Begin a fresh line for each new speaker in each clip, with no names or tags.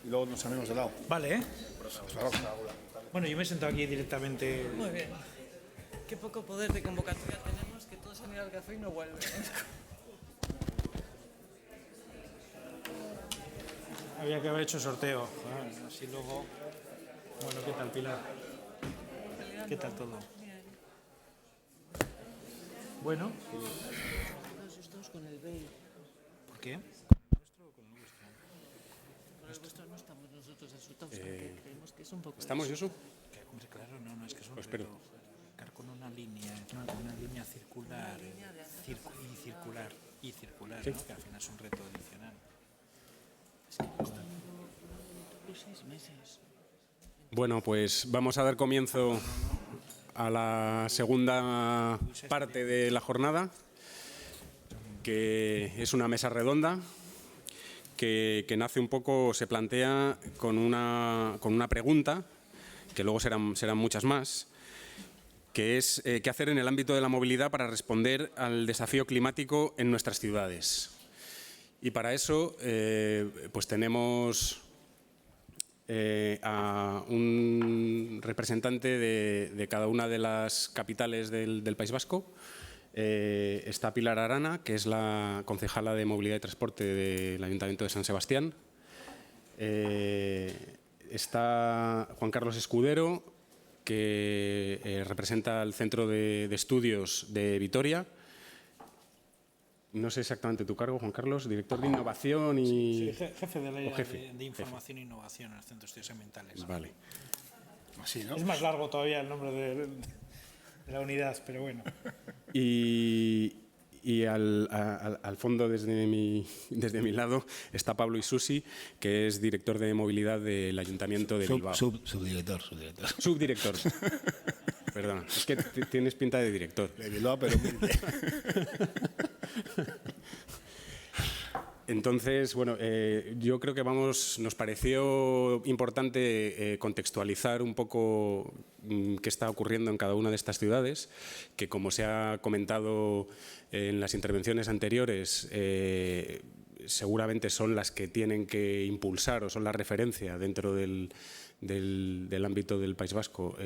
y luego nos salimos de lado.
Vale, ¿eh? Bueno, yo me siento aquí directamente.
Muy bien. Qué poco poder de convocatoria tenemos, que todos han ido al café y no vuelven.
Había que haber hecho sorteo. Así luego. Bueno, ¿qué tal, Pilar? ¿Qué tal todo? Bueno.
Todos asustados con el bail.
¿Por qué?
Con el vuestro no estamos nosotros asustados, porque creemos que es un poco...
¿Estamos, Josu?
Hombre, claro, no, es que es un
espero.
reto. Con una línea circular, circular,
Sí.
¿no? Que al final es un reto adicional.
Es que hemos tenido 6 meses.
Bueno, pues vamos a dar comienzo a la segunda parte de la jornada, que es una mesa redonda que nace un poco, se plantea con una pregunta, que luego serán muchas más, que es qué hacer en el ámbito de la movilidad para responder al desafío climático en nuestras ciudades. Y para eso pues tenemos a un representante de cada una de las capitales del País Vasco. Está Pilar Arana, que es la concejala de Movilidad y Transporte del Ayuntamiento de San Sebastián. Está Juan Carlos Escudero, que representa el Centro de Estudios de Vitoria. No sé exactamente tu cargo, Juan Carlos, director de innovación y...
Sí, jefe del área
jefe.
de información e innovación en el Centro de Estudios Ambientales.
Vale.
Así, ¿no?
Es más largo todavía el nombre de la unidad, pero bueno.
Y al fondo, desde mi lado, está Pablo Isusi, que es director de movilidad del Ayuntamiento de Bilbao.
Subdirector.
Subdirector. Perdona, es que tienes pinta de director.
De Bilbao, pero humilde.
Entonces, bueno, yo creo que nos pareció importante contextualizar un poco qué está ocurriendo en cada una de estas ciudades, que como se ha comentado en las intervenciones anteriores, seguramente son las que tienen que impulsar o son la referencia dentro del ámbito del País Vasco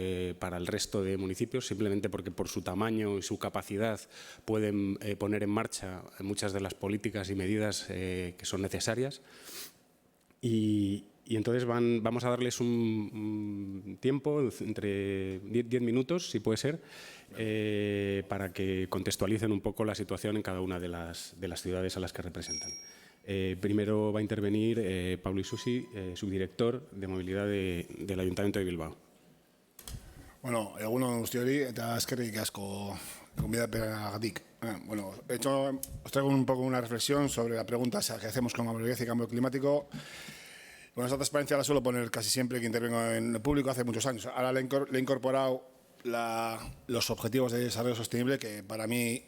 para el resto de municipios, simplemente porque por su tamaño y su capacidad pueden poner en marcha muchas de las políticas y medidas que son necesarias. Y entonces vamos a darles un tiempo, entre 10 minutos, si puede ser, para que contextualicen un poco la situación en cada una de las ciudades a las que representan. Primero va a intervenir Pablo Isusi, subdirector de movilidad del Ayuntamiento de Bilbao.
Bueno, egunon guztiori eta eskerrik asko gonbidapenagatik. Bueno, os traigo un poco una reflexión sobre la pregunta que hacemos con movilidad y cambio climático. Bueno, esta transparencia la suelo poner casi siempre que intervengo en el público, hace muchos años. Ahora le he incorporado los objetivos de desarrollo sostenible, que para mí,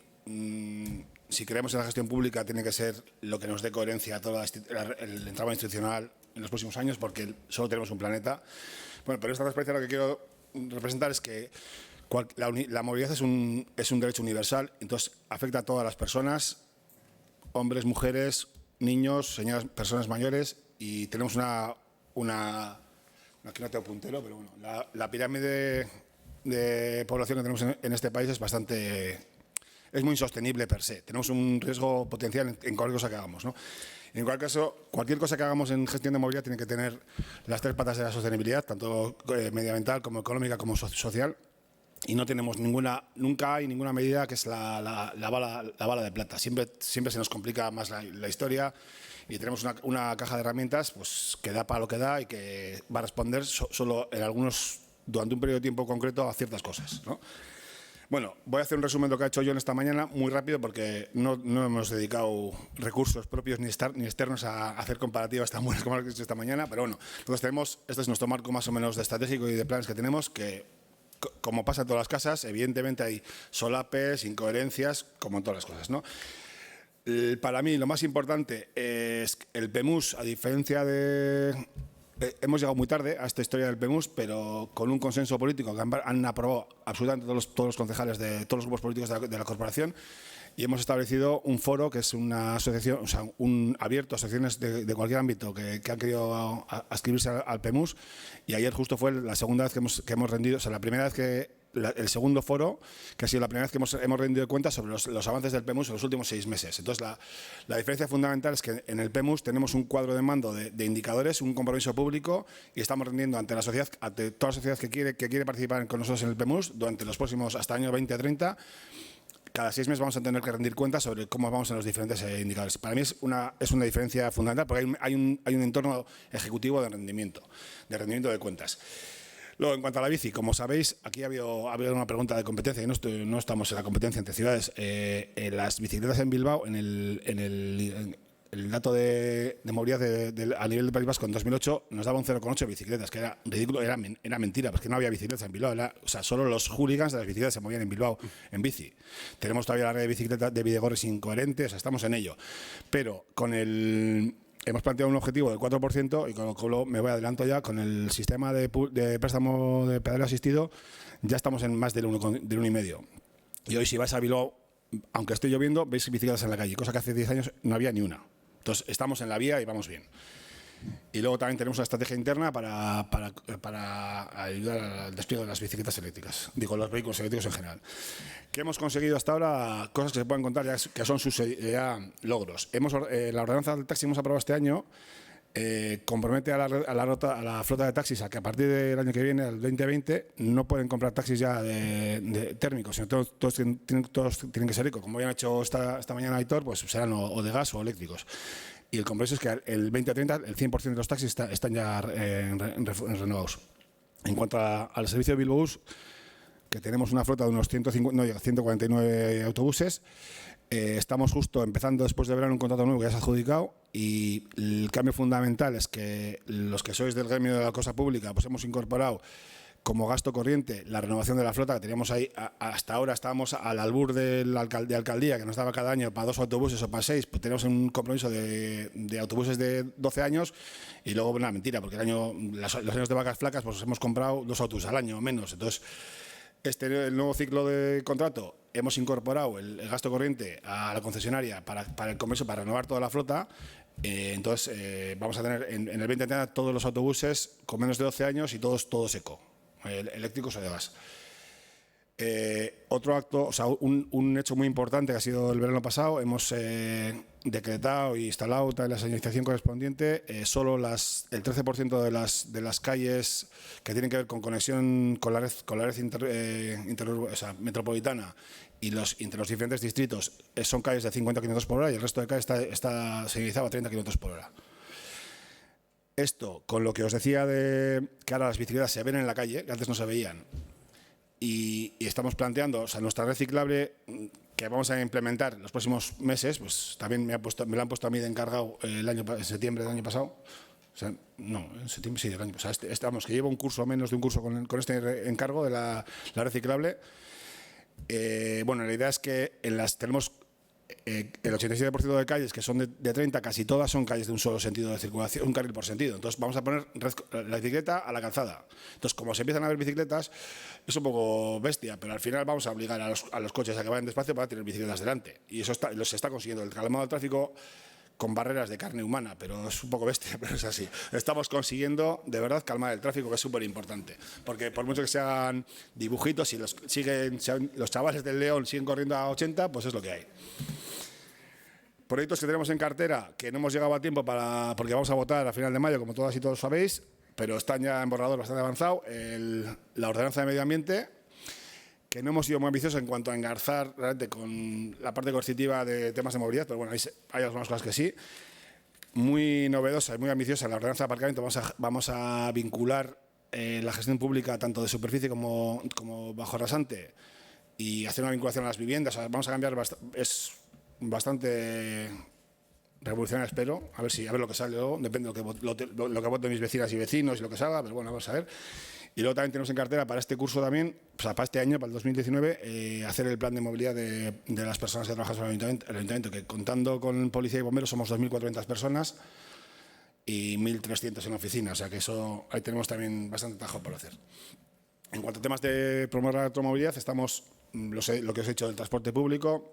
si creemos en la gestión pública, tiene que ser lo que nos dé coherencia a todo el entramado institucional en los próximos años, porque solo tenemos un planeta. Bueno, pero esta transparencia lo que quiero representar es que la movilidad es un derecho universal, entonces afecta a todas las personas, hombres, mujeres, niños, señoras, personas mayores, y tenemos aquí no tengo puntero, pero bueno, la pirámide de población que tenemos en este país es muy insostenible per se. Tenemos un riesgo potencial en cualquier cosa que hagamos, ¿no? En cualquier caso, cualquier cosa que hagamos en gestión de movilidad tiene que tener las 3 patas de la sostenibilidad, tanto medioambiental como económica como social. Y no tenemos nunca hay ninguna medida que es la bala de plata. Siempre se nos complica más la historia y tenemos una caja de herramientas pues, que da para lo que da y que va a responder solo durante un periodo de tiempo concreto a ciertas cosas, ¿no? Bueno, voy a hacer un resumen de lo que ha hecho John esta mañana, muy rápido, porque no hemos dedicado recursos propios ni externos a hacer comparativas tan buenas como las que he hecho esta mañana, pero bueno, entonces este es nuestro marco más o menos de estratégico y de planes que tenemos, que como pasa en todas las casas, evidentemente hay solapes, incoherencias, como en todas las cosas, ¿no? Para mí lo más importante es el PEMUS, a diferencia de... hemos llegado muy tarde a esta historia del PEMUS, pero con un consenso político que han aprobado absolutamente todos los concejales de todos los grupos políticos de la corporación, y hemos establecido un foro que es una asociación, o sea, un abierto a asociaciones de cualquier ámbito que han querido adscribirse al PEMUS, y ayer justo fue la segunda vez que hemos rendido, o sea, la primera vez el segundo foro, que ha sido la primera vez que hemos rendido cuentas sobre los avances del PEMUS en los últimos 6 meses. Entonces, la diferencia fundamental es que en el PEMUS tenemos un cuadro de mando de indicadores, un compromiso público, y estamos rendiendo ante la sociedad, ante toda la sociedad que quiere participar con nosotros en el PEMUS durante los próximos, hasta el año 2030. Cada 6 meses vamos a tener que rendir cuentas sobre cómo vamos en los diferentes indicadores. Para mí es una diferencia fundamental, porque hay un entorno ejecutivo de rendimiento de cuentas. Luego, en cuanto a la bici, como sabéis, aquí ha habido una pregunta de competencia, y no estamos en la competencia entre ciudades. Las bicicletas en Bilbao, en el dato de movilidad a nivel del País Vasco en 2008 nos daba un 0,8 de bicicletas, que era ridículo, era mentira, porque no había bicicletas en Bilbao. O sea, solo los hooligans de las bicicletas se movían en Bilbao en bici. Tenemos todavía la red de bicicletas de Bidegorris incoherente, o sea, estamos en ello. Pero hemos planteado un objetivo del 4%, y con lo que me voy adelanto ya, con el sistema de préstamo de pedaleo asistido ya estamos en más del 1,5. Y hoy, si vais a Bilbao, aunque esté lloviendo, veis bicicletas en la calle, cosa que hace 10 años no había ni una. Entonces, estamos en la vía y vamos bien. Y luego también tenemos una estrategia interna para ayudar al despliegue de las bicicletas eléctricas, digo, los vehículos eléctricos en general. ¿Qué hemos conseguido hasta ahora? Cosas que se pueden contar ya, que son sus logros. La ordenanza del taxi que hemos aprobado este año compromete a la flota de taxis a que a partir del año que viene, el 2020, no pueden comprar taxis ya de térmicos, sino todos tienen que ser eco. Como habían hecho esta mañana Aitor, pues serán o de gas o eléctricos. Y el compromiso es que el 2030 el 100% de los taxis están ya renovados. En cuanto al servicio de Bilbaobús, que tenemos una flota de unos 149 autobuses, estamos justo empezando después de verano un contrato nuevo que ya se ha adjudicado, y el cambio fundamental es que los que sois del gremio de la cosa pública pues hemos incorporado como gasto corriente la renovación de la flota que teníamos ahí. Hasta ahora estábamos al albur de alcaldía, que nos daba cada año para 2 autobuses o para 6, pues tenemos un compromiso de autobuses de 12 años, y luego una mentira, porque los años de vacas flacas pues hemos comprado 2 autobuses al año o menos. Entonces, el nuevo ciclo de contrato hemos incorporado el gasto corriente a la concesionaria para el compromiso, para renovar toda la flota. Entonces, vamos a tener en el 2030 todos los autobuses con menos de 12 años y todos eco, eléctricos o de gas. Otro acto, o sea, un hecho muy importante que ha sido el verano pasado, hemos decretado y instalado la señalización correspondiente. Solo el 13% de las calles que tienen que ver con conexión con la red metropolitana y entre los diferentes distritos son calles de 50 km por hora, y el resto de calles está señalizado a 30 km por hora. Esto, con lo que os decía de que ahora las bicicletas se ven en la calle, que antes no se veían, y estamos planteando, o sea, nuestra red ciclable que vamos a implementar en los próximos meses, pues también me la han puesto a mí de encargado en septiembre del año pasado. O sea, no, en septiembre sí del año pasado. Vamos, que llevo un curso, menos de un curso con este encargo de la red ciclable. Bueno, la idea es que tenemos el 87% de calles que son de 30, casi todas son calles de un solo sentido de circulación, un carril por sentido. Entonces vamos a poner la bicicleta a la calzada. Entonces, como se empiezan a ver bicicletas, es un poco bestia, pero al final vamos a obligar a los coches a que vayan despacio para tener bicicletas delante. Y eso se está consiguiendo. El calmado del tráfico con barreras de carne humana, pero es un poco bestia, pero es así. Estamos consiguiendo, de verdad, calmar el tráfico, que es súper importante. Porque por mucho que sean dibujitos, si los chavales del León siguen corriendo a 80, pues es lo que hay. Proyectos que tenemos en cartera, que no hemos llegado a tiempo porque vamos a votar a final de mayo, como todas y todos sabéis, pero están ya en borrador bastante avanzado. La ordenanza de medio ambiente, que no hemos sido muy ambiciosos en cuanto a engarzar realmente con la parte coercitiva de temas de movilidad, pero bueno, hay algunas cosas que sí. Muy novedosa y muy ambiciosa la ordenanza de aparcamiento. Vamos a vincular la gestión pública tanto de superficie como bajo rasante, y hacer una vinculación a las viviendas. O sea, vamos a cambiar, es bastante revolucionaria, espero, a ver lo que sale luego, depende de lo que voten mis vecinas y vecinos y lo que salga, pero bueno, vamos a ver. Y luego también tenemos en cartera para este curso también, o sea, para este año, para el 2019, hacer el plan de movilidad de las personas que trabajan en el ayuntamiento, que contando con policía y bomberos somos 2.400 personas y 1.300 en oficina, o sea que eso ahí tenemos también bastante trabajo por hacer. En cuanto a temas de promover la automovilidad, estamos, lo que os he dicho del transporte público,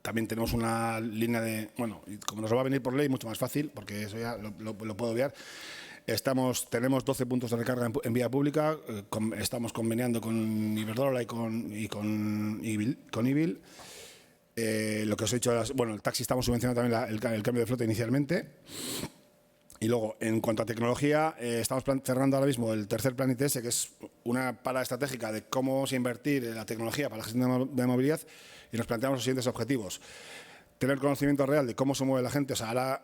también tenemos una línea de, bueno, como nos va a venir por ley, mucho más fácil, porque eso ya lo puedo obviar. Tenemos 12 puntos de recarga en vía pública, estamos conveniando con Iberdrola y con Ibil. Lo que os he dicho, bueno, el taxi estamos subvencionando también el cambio de flota inicialmente. Y luego, en cuanto a tecnología, estamos cerrando ahora mismo el tercer plan ITS, que es una parada estratégica de cómo vamos a invertir en la tecnología para la gestión de movilidad, y nos planteamos los siguientes objetivos. Tener conocimiento real de cómo se mueve la gente. O sea, ahora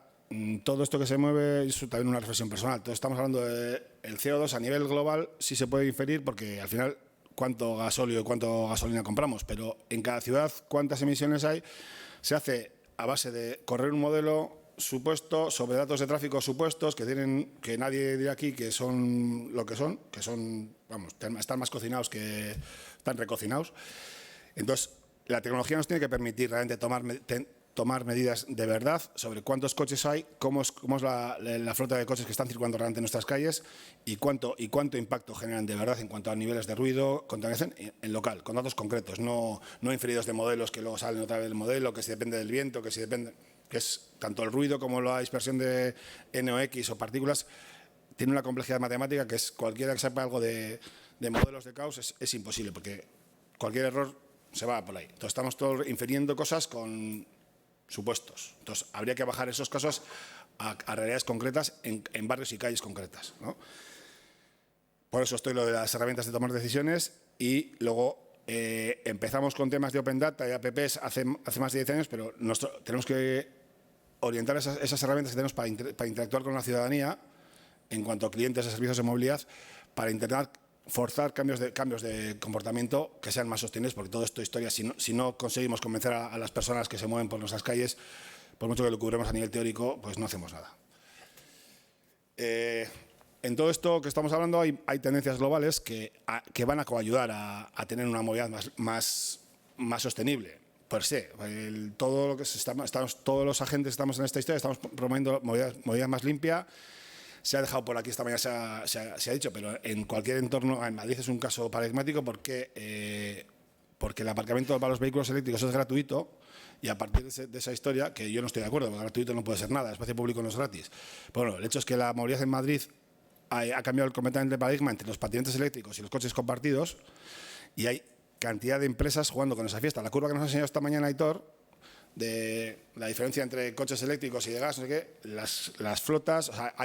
todo esto que se mueve es también una reflexión personal. Entonces, estamos hablando del CO2 a nivel global, sí se puede inferir, porque al final, cuánto gasóleo y cuánto gasolina compramos, pero en cada ciudad, cuántas emisiones hay, se hace a base de correr un modelo supuesto sobre datos de tráfico supuestos que nadie dirá aquí que son lo que son, vamos, están más cocinados que están recocinados. Entonces, la tecnología nos tiene que permitir realmente tomar medidas de verdad sobre cuántos coches hay, cómo es la flota de coches que están circulando realmente en nuestras calles y cuánto impacto generan de verdad en cuanto a niveles de ruido, contaminación en local, con datos concretos, no inferidos de modelos que luego salen otra vez del modelo, que si depende del viento, que es tanto el ruido como la dispersión de NOx o partículas, tiene una complejidad matemática que es cualquiera que sepa algo de modelos de caos es imposible, porque cualquier error se va por ahí. Entonces estamos todos infiriendo cosas con supuestos. Entonces habría que bajar esos casos a realidades concretas en barrios y calles concretas, ¿no? Por eso estoy lo de las herramientas de tomar decisiones y luego empezamos con temas de Open Data y APPs hace más de 10 años, pero tenemos que orientar esas herramientas que tenemos para interactuar con la ciudadanía en cuanto a clientes de servicios de movilidad, para intentar forzar cambios de comportamiento que sean más sostenibles, porque todo esto es historia. Si no conseguimos convencer a las personas que se mueven por nuestras calles, por mucho que lo cubremos a nivel teórico, pues no hacemos nada. En todo esto que estamos hablando hay tendencias globales que van a coayudar a tener una movilidad más sostenible. Per se, todos los agentes que estamos en esta historia estamos promoviendo movilidad más limpia. Se ha dejado por aquí esta mañana, se ha dicho, pero en cualquier entorno, en Madrid es un caso paradigmático porque el aparcamiento para los vehículos eléctricos es gratuito, y a partir de esa historia, que yo no estoy de acuerdo, porque gratuito no puede ser nada, el espacio público no es gratis. Pero bueno, el hecho es que la movilidad en Madrid ha cambiado completamente el paradigma entre los patinetes eléctricos y los coches compartidos, y hay cantidad de empresas jugando con esa fiesta. La curva que nos ha enseñado esta mañana Aitor, de la diferencia entre coches eléctricos y de gas, no sé qué, las flotas, o sea,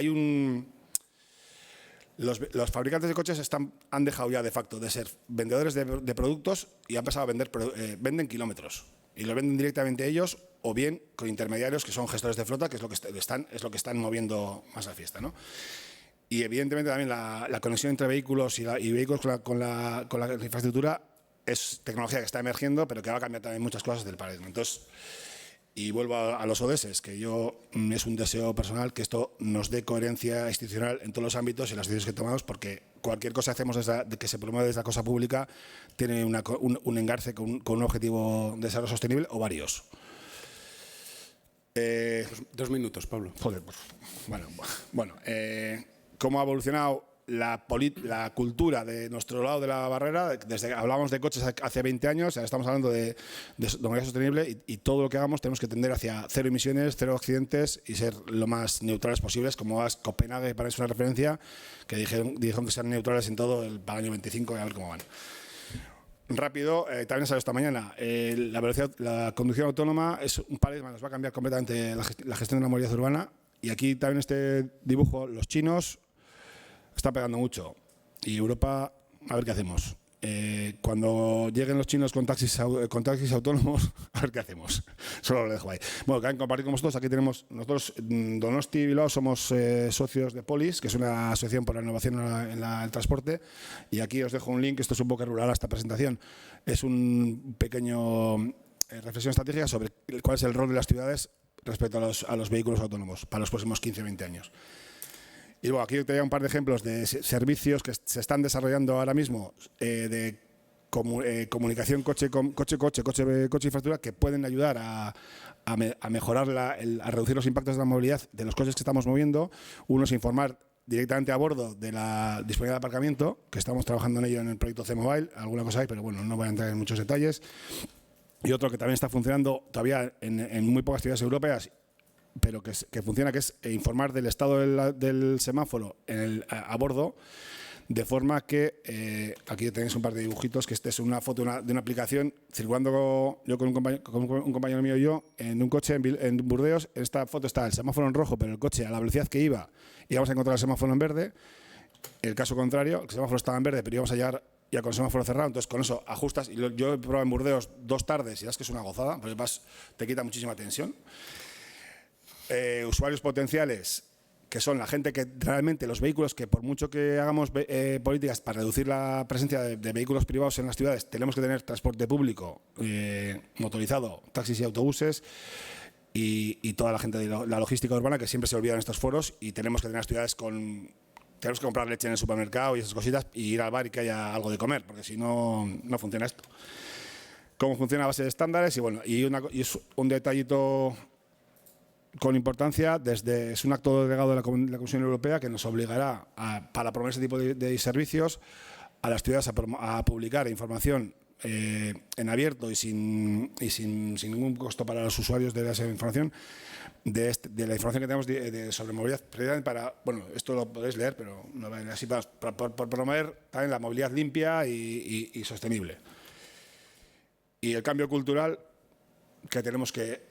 los fabricantes de coches han dejado ya de facto de ser vendedores de productos y han pasado a venden kilómetros, y los venden directamente ellos o bien con intermediarios que son gestores de flota, que es lo que están moviendo más la fiesta, ¿no? Y evidentemente también la conexión entre vehículos y vehículos con la infraestructura es tecnología que está emergiendo, pero que va a cambiar también muchas cosas del paradigma. Entonces, y vuelvo a los ODS, que es un deseo personal que esto nos dé coherencia institucional en todos los ámbitos y las decisiones que tomamos, porque cualquier cosa que hacemos que se promueve desde la cosa pública tiene un engarce con un objetivo de desarrollo sostenible o varios.
2 minutos, Pablo.
Joder, pues, bueno, ¿cómo ha evolucionado la cultura de nuestro lado de la barrera? Hablábamos de coches hace 20 años, ahora estamos hablando de movilidad sostenible, y todo lo que hagamos tenemos que tender hacia cero emisiones, cero accidentes y ser lo más neutrales posibles, como Copenhague para eso es una referencia, que dijeron que sean neutrales en todo para el año 25 y a ver cómo van. Rápido, también salió esta mañana, la conducción autónoma es un paradigma, nos va a cambiar completamente la gestión de la movilidad urbana, y aquí también este dibujo, los chinos está pegando mucho, y Europa, a ver qué hacemos. Cuando lleguen los chinos con taxis autónomos, a ver qué hacemos. Solo lo dejo ahí. Bueno, que compartir con vosotros, aquí tenemos, nosotros, Donosti y Bilbao, somos socios de Polis, que es una asociación por la innovación en el transporte, y aquí os dejo un link, esto es un poco rural a esta presentación, es un pequeño reflexión estratégica sobre cuál es el rol de las ciudades respecto a los vehículos autónomos para los próximos 15 o 20 años. Y bueno, aquí te doy un par de ejemplos de servicios que se están desarrollando ahora mismo de comunicación coche infraestructura, que pueden ayudar a mejorar, a reducir los impactos de la movilidad de los coches que estamos moviendo. Uno es informar directamente a bordo de la disponibilidad de aparcamiento, que estamos trabajando en ello en el proyecto C-Mobile. Alguna cosa hay, pero bueno, no voy a entrar en muchos detalles. y otro que también está funcionando todavía en muy pocas ciudades europeas, pero que funciona, que es informar del estado del semáforo a bordo, de forma que, aquí tenéis un par de dibujitos, que esta es una foto de una aplicación, circulando yo con un compañero mío y yo, en un coche en Burdeos. En esta foto está el semáforo en rojo, pero el coche a la velocidad que iba, íbamos a encontrar el semáforo en verde. El caso contrario, el semáforo estaba en verde, pero íbamos a llegar ya con el semáforo cerrado, entonces con eso ajustas. Y yo he probado en Burdeos 2 tardes y es que es una gozada, porque te quita muchísima tensión. Usuarios potenciales, que son la gente que realmente los vehículos, que por mucho que hagamos políticas para reducir la presencia de vehículos privados en las ciudades, tenemos que tener transporte público motorizado, taxis y autobuses, y toda la gente de la logística urbana, que siempre se olvida en estos foros, y tenemos que tener las ciudades tenemos que comprar leche en el supermercado y esas cositas, y ir al bar y que haya algo de comer, porque si no, no funciona esto. Cómo funciona a base de estándares, y es un detallito con importancia, es un acto delegado de la Comisión Europea que nos obligará, para promover ese tipo de servicios, a las ciudades a publicar información en abierto y sin ningún costo para los usuarios de esa información, de la información que tenemos sobre movilidad, precisamente para, bueno, esto lo podéis leer, pero no así por promover también la movilidad limpia y sostenible. Y el cambio cultural que tenemos que...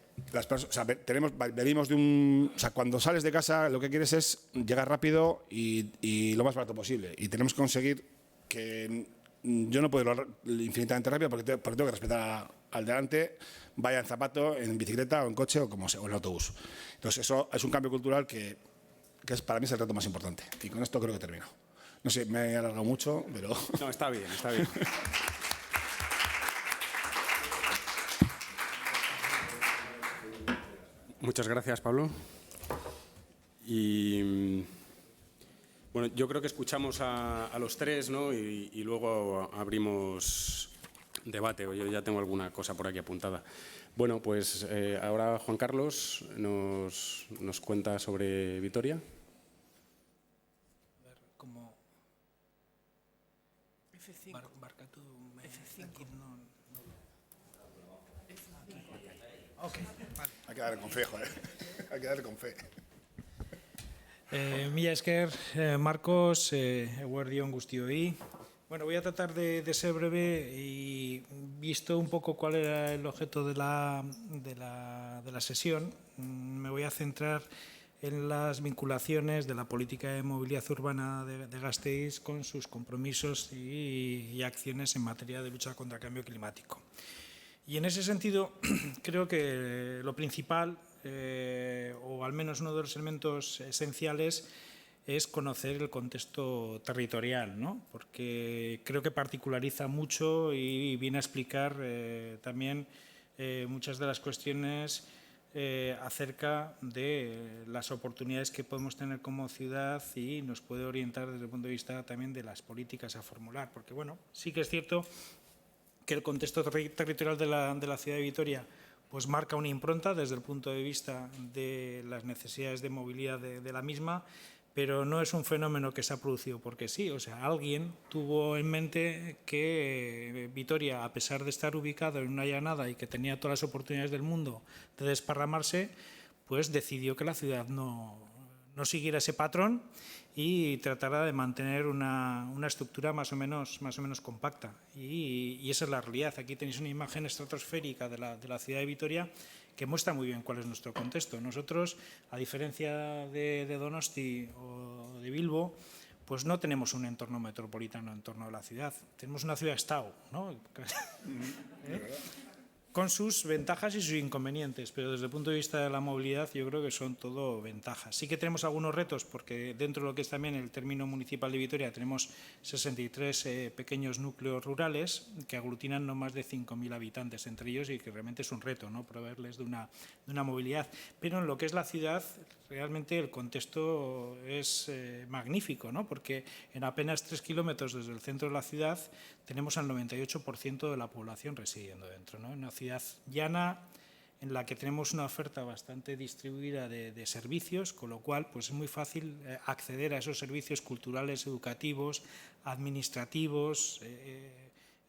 venimos de cuando sales de casa lo que quieres es llegar rápido y lo más barato posible. Y tenemos que conseguir que yo no puedo ir infinitamente rápido porque tengo que respetar al delante, vaya en zapato, en bicicleta o en coche o en autobús. Entonces eso es un cambio cultural que para mí es el reto más importante. Y con esto creo que termino. No sé, me he alargado mucho, pero...
No, está bien, está bien. Muchas gracias, Pablo. Y bueno, yo creo que escuchamos a los tres, ¿no? Y luego abrimos debate. Yo ya tengo alguna cosa por aquí apuntada. Bueno, pues ahora Juan Carlos nos cuenta sobre Vitoria.
A ver, como F5. Barkatu, F5. Ok, vale.
Hay que darle con fe, joder. Hay que darle con fe.
Mila esker, Marcos, eguerdion guztioi. Bueno, voy a tratar de ser breve y visto un poco cuál era el objeto de la sesión, me voy a centrar en las vinculaciones de la política de movilidad urbana de Gasteiz con sus compromisos y acciones en materia de lucha contra el cambio climático. Y en ese sentido, creo que lo principal, o al menos uno de los elementos esenciales, es conocer el contexto territorial, ¿no? Porque creo que particulariza mucho y viene a explicar también muchas de las cuestiones acerca de las oportunidades que podemos tener como ciudad y nos puede orientar desde el punto de vista también de las políticas a formular. Porque, bueno, sí que es cierto que el contexto territorial de la ciudad de Vitoria pues marca una impronta desde el punto de vista de las necesidades de movilidad de la misma, pero no es un fenómeno que se ha producido porque sí. O sea, alguien tuvo en mente que Vitoria, a pesar de estar ubicado en una llanada y que tenía todas las oportunidades del mundo de desparramarse, pues decidió que la ciudad no siguiera ese patrón y tratará de mantener una estructura más o menos compacta. Y esa es la realidad. Aquí tenéis una imagen estratosférica de la ciudad de Vitoria que muestra muy bien cuál es nuestro contexto. Nosotros, a diferencia de Donosti o de Bilbo, pues no tenemos un entorno metropolitano en torno a la ciudad. Tenemos una ciudad-estado, ¿no? Con sus ventajas y sus inconvenientes, pero desde el punto de vista de la movilidad yo creo que son todo ventajas. Sí que tenemos algunos retos porque dentro de lo que es también el término municipal de Vitoria tenemos 63 pequeños núcleos rurales que aglutinan no más de 5.000 habitantes entre ellos y que realmente es un reto, ¿no? Proveerles de una movilidad. Pero en lo que es la ciudad realmente el contexto es magnífico, ¿no? Porque en apenas 3 kilómetros desde el centro de la ciudad tenemos al 98% de la población residiendo dentro, ¿no? Una ciudad llana en la que tenemos una oferta bastante distribuida de servicios, con lo cual pues es muy fácil acceder a esos servicios culturales, educativos, administrativos,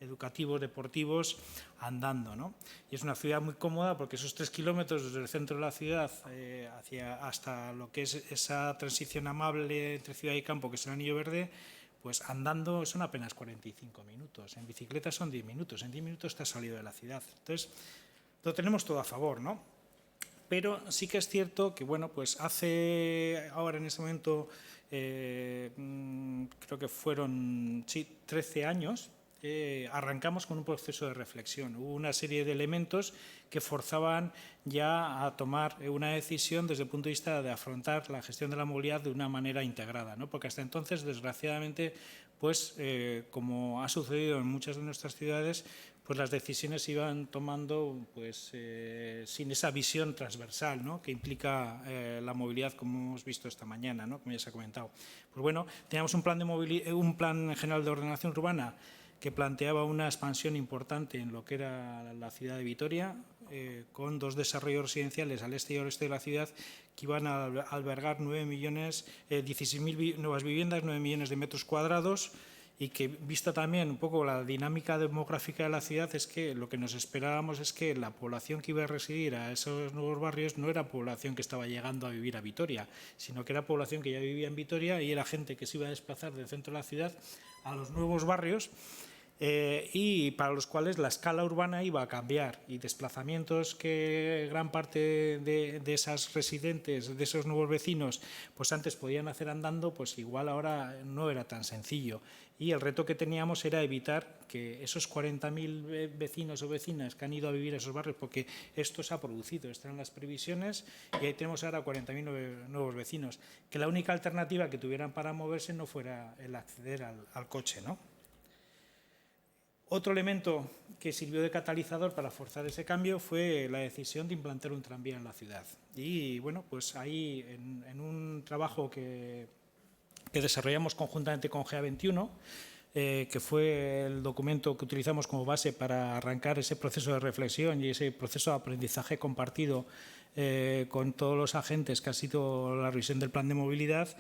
educativos, deportivos, andando, ¿no? Y es una ciudad muy cómoda porque esos 3 kilómetros desde el centro de la ciudad hasta lo que es esa transición amable entre ciudad y campo, que es el Anillo Verde, pues andando son apenas 45 minutos, en bicicleta son 10 minutos, en 10 minutos te has salido de la ciudad. Entonces, lo tenemos todo a favor, ¿no? Pero sí que es cierto que, bueno, pues hace ahora en ese momento, creo que fueron 13 años, arrancamos con un proceso de reflexión. Hubo una serie de elementos que forzaban ya a tomar una decisión desde el punto de vista de afrontar la gestión de la movilidad de una manera integrada, ¿no? Porque hasta entonces, desgraciadamente, pues como ha sucedido en muchas de nuestras ciudades, pues las decisiones se iban tomando pues, sin esa visión transversal, ¿no? Que implica la movilidad, como hemos visto esta mañana, ¿no? Como ya se ha comentado. Pues bueno, teníamos un plan general de ordenación urbana que planteaba una expansión importante en lo que era la ciudad de Vitoria, con 2 desarrollos residenciales al este y al oeste de la ciudad que iban a albergar 16.000 nuevas viviendas, 9 millones de metros cuadrados, y que, vista también un poco la dinámica demográfica de la ciudad, es que lo que nos esperábamos es que la población que iba a residir a esos nuevos barrios no era población que estaba llegando a vivir a Vitoria, sino que era población que ya vivía en Vitoria y era gente que se iba a desplazar del centro de la ciudad a los nuevos barrios, y para los cuales la escala urbana iba a cambiar, y desplazamientos que gran parte de esas residentes, de esos nuevos vecinos, pues antes podían hacer andando, pues igual ahora no era tan sencillo. Y el reto que teníamos era evitar que esos 40.000 vecinos o vecinas que han ido a vivir a esos barrios, porque esto se ha producido, están las previsiones, y ahí tenemos ahora 40.000 nuevos vecinos, que la única alternativa que tuvieran para moverse no fuera el acceder al coche, ¿no? Otro elemento que sirvió de catalizador para forzar ese cambio fue la decisión de implantar un tranvía en la ciudad. Y bueno, pues ahí en un trabajo que desarrollamos conjuntamente con GA21, que fue el documento que utilizamos como base para arrancar ese proceso de reflexión y ese proceso de aprendizaje compartido con todos los agentes que ha sido la revisión del plan de movilidad,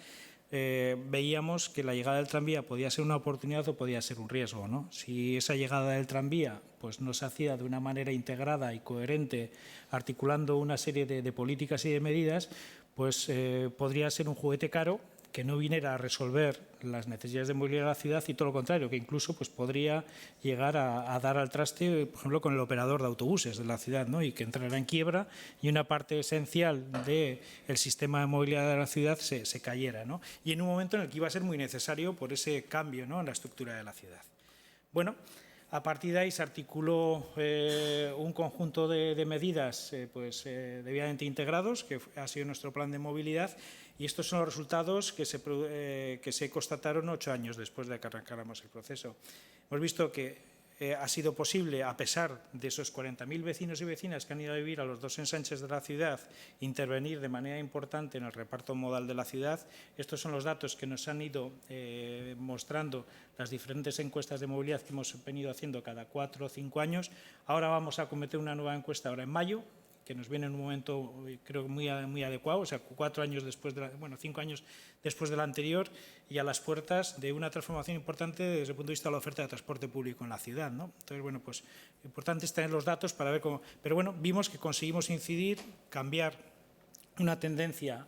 veíamos que la llegada del tranvía podía ser una oportunidad o podía ser un riesgo, ¿no? Si esa llegada del tranvía pues, no se hacía de una manera integrada y coherente, articulando una serie de políticas y de medidas, pues podría ser un juguete caro que no viniera a resolver las necesidades de movilidad de la ciudad, y todo lo contrario, que incluso pues, podría llegar a dar al traste, por ejemplo, con el operador de autobuses de la ciudad, ¿no? Y que entrara en quiebra y una parte esencial del sistema de movilidad de la ciudad se cayera, ¿no? Y en un momento en el que iba a ser muy necesario por ese cambio, ¿no? En la estructura de la ciudad. Bueno, a partir de ahí se articuló un conjunto de medidas debidamente integrados, que ha sido nuestro plan de movilidad, y estos son los resultados que se constataron 8 años después de que arrancáramos el proceso. Hemos visto que ha sido posible, a pesar de esos 40.000 vecinos y vecinas que han ido a vivir a los 2 ensanches de la ciudad, intervenir de manera importante en el reparto modal de la ciudad. Estos son los datos que nos han ido mostrando las diferentes encuestas de movilidad que hemos venido haciendo cada 4 o 5 años. Ahora vamos a cometer una nueva encuesta ahora en mayo, que nos viene en un momento, creo, muy adecuado, o sea, 5 años después de la anterior, y a las puertas de una transformación importante desde el punto de vista de la oferta de transporte público en la ciudad, ¿no? Entonces, bueno, pues importante es tener los datos para ver cómo. Pero bueno, vimos que conseguimos incidir, cambiar una tendencia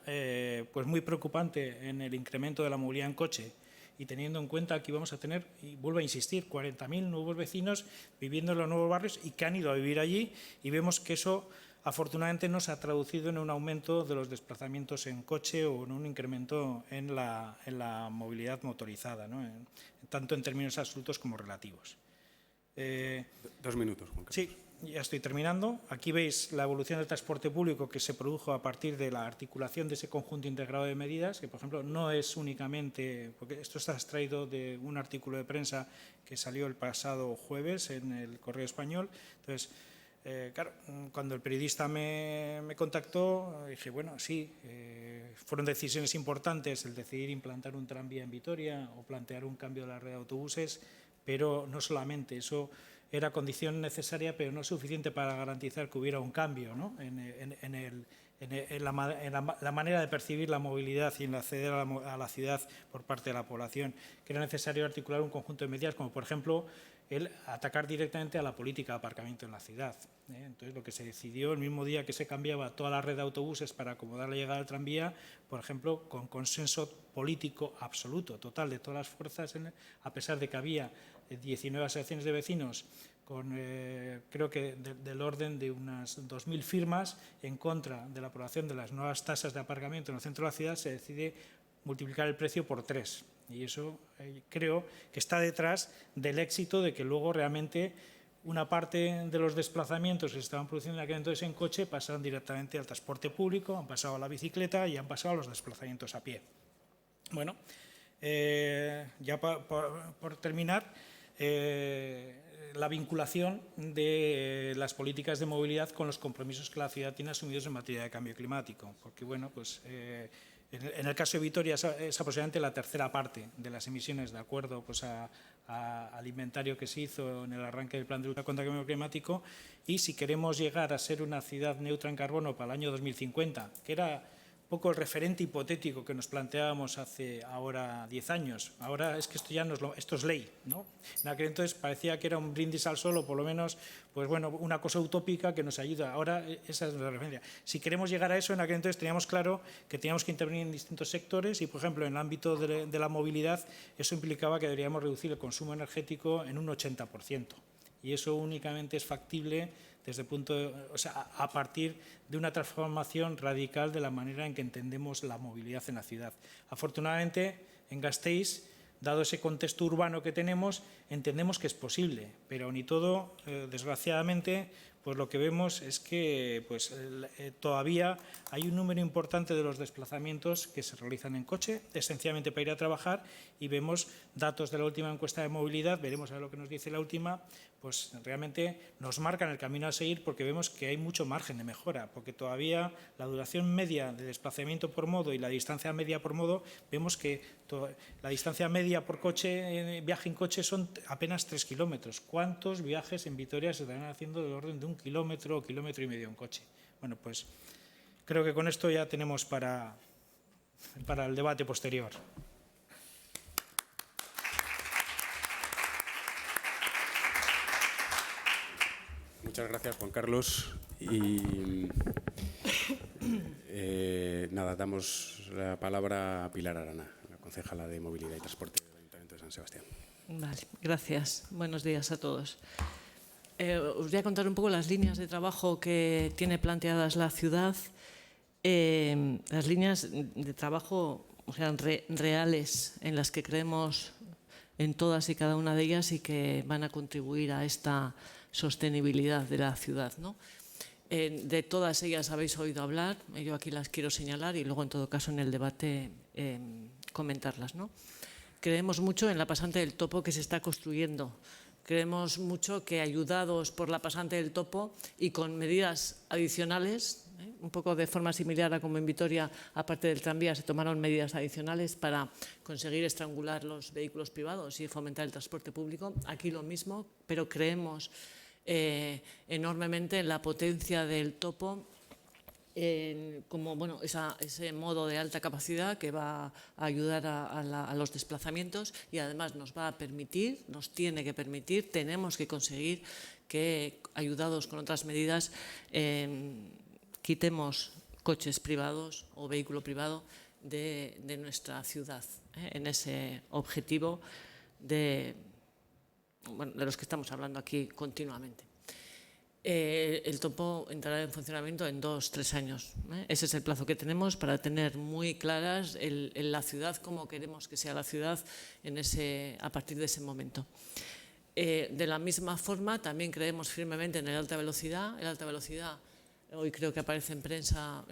pues muy preocupante en el incremento de la movilidad en coche, y teniendo en cuenta que íbamos a tener, y vuelvo a insistir, 40.000 nuevos vecinos viviendo en los nuevos barrios y que han ido a vivir allí, y vemos que eso afortunadamente no se ha traducido en un aumento de los desplazamientos en coche o en un incremento en la movilidad motorizada, ¿no? Tanto en términos absolutos como relativos.
2 minutos, Juan Carlos.
Sí, ya estoy terminando. Aquí veis la evolución del transporte público que se produjo a partir de la articulación de ese conjunto integrado de medidas, que, por ejemplo, no es únicamente, porque esto está extraído de un artículo de prensa que salió el pasado jueves en el Correo Español. Entonces, claro, cuando el periodista me contactó, dije, bueno, sí, fueron decisiones importantes el decidir implantar un tranvía en Vitoria o plantear un cambio de la red de autobuses, pero no solamente, eso era condición necesaria, pero no suficiente para garantizar que hubiera un cambio, ¿no? en la manera de percibir la movilidad y en acceder a la ciudad por parte de la población, que era necesario articular un conjunto de medidas, como por ejemplo el atacar directamente a la política de aparcamiento en la ciudad. Entonces, lo que se decidió el mismo día que se cambiaba toda la red de autobuses para acomodar la llegada del tranvía, por ejemplo, con consenso político absoluto, total, de todas las fuerzas, a pesar de que había 19 asociaciones de vecinos con, creo que del orden de unas 2.000 firmas en contra de la aprobación de las nuevas tasas de aparcamiento en el centro de la ciudad, se decide multiplicar el precio por 3. Y eso creo que está detrás del éxito de que luego realmente una parte de los desplazamientos que se estaban produciendo en aquel entonces en coche pasaron directamente al transporte público, han pasado a la bicicleta y han pasado a los desplazamientos a pie. Bueno, ya por terminar, la vinculación de las políticas de movilidad con los compromisos que la ciudad tiene asumidos en materia de cambio climático, porque bueno, pues en el caso de Vitoria es aproximadamente la tercera parte de las emisiones, de acuerdo pues al inventario que se hizo en el arranque del plan de lucha contra el cambio climático, y si queremos llegar a ser una ciudad neutra en carbono para el año 2050, que era un poco el referente hipotético que nos planteábamos hace ahora 10 años. Ahora es que esto ya esto es ley, ¿no? En aquel entonces parecía que era un brindis al sol, o por lo menos, pues bueno, una cosa utópica que nos ayuda. Ahora esa es la referencia. Si queremos llegar a eso, en aquel entonces teníamos claro que teníamos que intervenir en distintos sectores y, por ejemplo, en el ámbito de la movilidad, eso implicaba que deberíamos reducir el consumo energético en un 80%. Y eso únicamente es factible desde el punto a partir de una transformación radical de la manera en que entendemos la movilidad en la ciudad. Afortunadamente, en Gasteiz, dado ese contexto urbano que tenemos, entendemos que es posible, pero ni todo, desgraciadamente, pues lo que vemos es que pues, todavía hay un número importante de los desplazamientos que se realizan en coche, esencialmente para ir a trabajar, y vemos datos de la última encuesta de movilidad, veremos a ver lo que nos dice la última, pues realmente nos marcan el camino a seguir, porque vemos que hay mucho margen de mejora, porque todavía la duración media de desplazamiento por modo y la distancia media por modo, vemos que la distancia media por coche, viaje en coche, son apenas 3 kilómetros. ¿Cuántos viajes en Vitoria se estarán haciendo del orden de 1 kilómetro o kilómetro y medio en coche? Bueno, pues creo que con esto ya tenemos para el debate posterior.
Muchas gracias, Juan Carlos. Y nada, damos la palabra a Pilar Arana, la concejala de Movilidad y Transporte del Ayuntamiento de San Sebastián.
Vale, gracias. Buenos días a todos. Os voy a contar un poco las líneas de trabajo que tiene planteadas la ciudad. Las líneas de trabajo, o sea, reales, en las que creemos en todas y cada una de ellas y que van a contribuir a esta sostenibilidad de la ciudad, ¿no? De todas ellas habéis oído hablar, yo aquí las quiero señalar y luego en todo caso en el debate comentarlas, ¿no? Creemos mucho en la pasante del Topo que se está construyendo. Creemos mucho que, ayudados por la pasante del Topo y con medidas adicionales, un poco de forma similar a como en Vitoria, aparte del tranvía, se tomaron medidas adicionales para conseguir estrangular los vehículos privados y fomentar el transporte público. Aquí lo mismo, pero creemos enormemente en la potencia del Topo, como bueno, ese modo de alta capacidad que va a ayudar a los desplazamientos, y además nos va a permitir, nos tiene que permitir, tenemos que conseguir que, ayudados con otras medidas, quitemos coches privados o vehículo privado de nuestra ciudad, en ese objetivo de los que estamos hablando aquí continuamente. El Topo entrará en funcionamiento en 2-3 años. Ese es el plazo que tenemos para tener muy claras la ciudad, cómo queremos que sea la ciudad a partir de ese momento. De la misma forma, también creemos firmemente en el alta velocidad. El alta velocidad, hoy creo que aparece en prensa,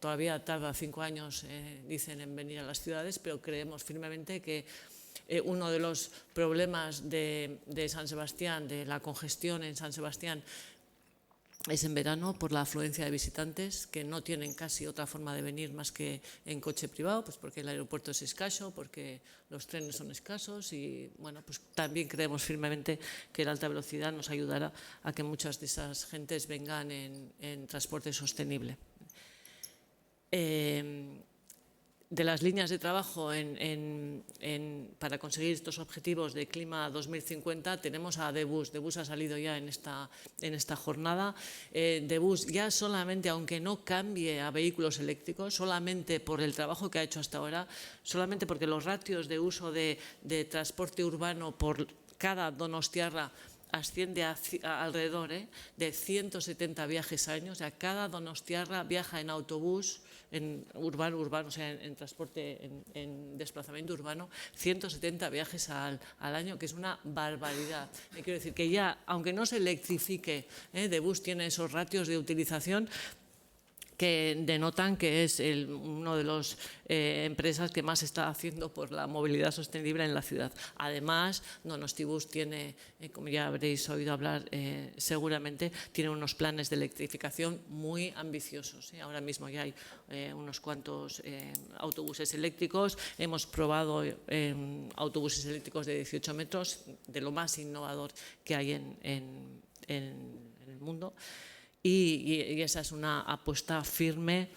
todavía tarda 5 años, dicen, en venir a las ciudades, pero creemos firmemente que uno de los problemas de San Sebastián, de la congestión en San Sebastián, es en verano por la afluencia de visitantes que no tienen casi otra forma de venir más que en coche privado, pues porque el aeropuerto es escaso, porque los trenes son escasos, y bueno, pues también creemos firmemente que la alta velocidad nos ayudará a que muchas de esas gentes vengan en transporte sostenible. de las líneas de trabajo para conseguir estos objetivos de Clima 2050 tenemos a Debus. Debus ha salido ya en esta jornada. Debus ya solamente, aunque no cambie a vehículos eléctricos, solamente por el trabajo que ha hecho hasta ahora, solamente porque los ratios de uso de transporte urbano por cada donostiarra asciende a alrededor de 170 viajes al año. O sea, cada donostiarra viaja en autobús, en urbano, o sea, en transporte, en desplazamiento urbano, 170 viajes al año, que es una barbaridad. Quiero decir que ya, aunque no se electrifique, Debus tiene esos ratios de utilización que denotan que es una de las empresas que más está haciendo por la movilidad sostenible en la ciudad. Además, Donostibus tiene, como ya habréis oído hablar seguramente, tiene unos planes de electrificación muy ambiciosos. Ahora mismo ya hay unos cuantos autobuses eléctricos. Hemos probado autobuses eléctricos de 18 metros, de lo más innovador que hay en el mundo. Y esa es una apuesta firme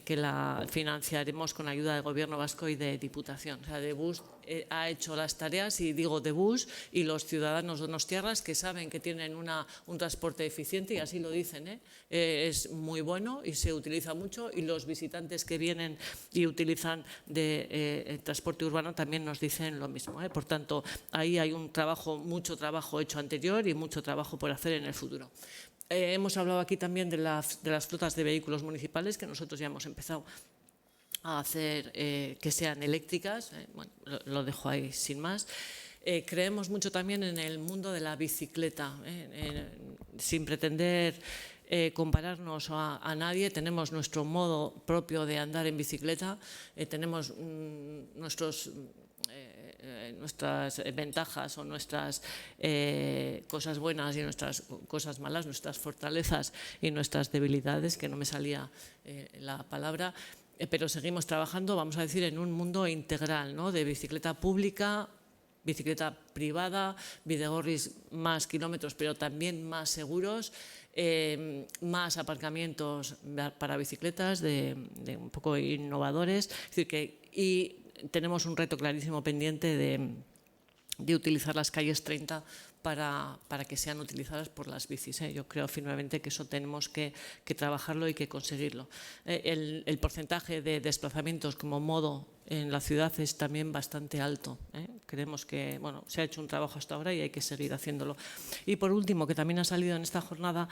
que la financiaremos con ayuda del Gobierno vasco y de Diputación. O sea, Debus ha hecho las tareas, y digo Debus, y los ciudadanos donostiarras que saben que tienen un transporte eficiente, y así lo dicen, es muy bueno y se utiliza mucho, y los visitantes que vienen y utilizan de transporte urbano también nos dicen lo mismo. Por tanto, ahí hay mucho trabajo hecho anterior y mucho trabajo por hacer en el futuro. Hemos hablado aquí también de las flotas de vehículos municipales, que nosotros ya hemos empezado a hacer que sean eléctricas. Bueno, lo dejo ahí sin más. Creemos mucho también en el mundo de la bicicleta, sin pretender compararnos a nadie. Tenemos nuestro modo propio de andar en bicicleta, tenemos nuestras ventajas o nuestras cosas buenas y nuestras cosas malas, nuestras fortalezas y nuestras debilidades, que no me salía la palabra, pero seguimos trabajando, vamos a decir, en un mundo integral, ¿no? De bicicleta pública, bicicleta privada, bidegorris más kilómetros pero también más seguros, más aparcamientos para bicicletas de un poco innovadores. Es decir, y tenemos un reto clarísimo pendiente de utilizar las calles 30 para que sean utilizadas por las bicis. Yo creo firmemente que eso tenemos que trabajarlo y que conseguirlo. El porcentaje de desplazamientos como modo en la ciudad es también bastante alto. Creemos que se ha hecho un trabajo hasta ahora y hay que seguir haciéndolo. Y por último, que también ha salido en esta jornada,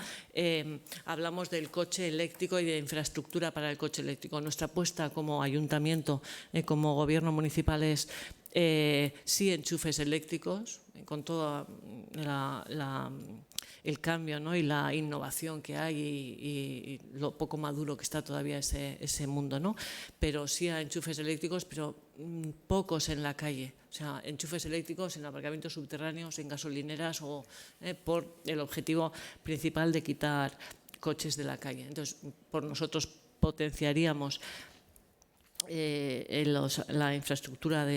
hablamos del coche eléctrico y de infraestructura para el coche eléctrico. Nuestra apuesta como ayuntamiento, como gobierno municipal, es sí enchufes eléctricos, con todo el cambio, ¿no? Y la innovación que hay y lo poco maduro que está todavía ese mundo, ¿no? Pero sí a enchufes eléctricos, pero pocos en la calle. O sea, enchufes eléctricos en aparcamientos subterráneos, en gasolineras, o por el objetivo principal de quitar coches de la calle. Entonces, por nosotros potenciaríamos la infraestructura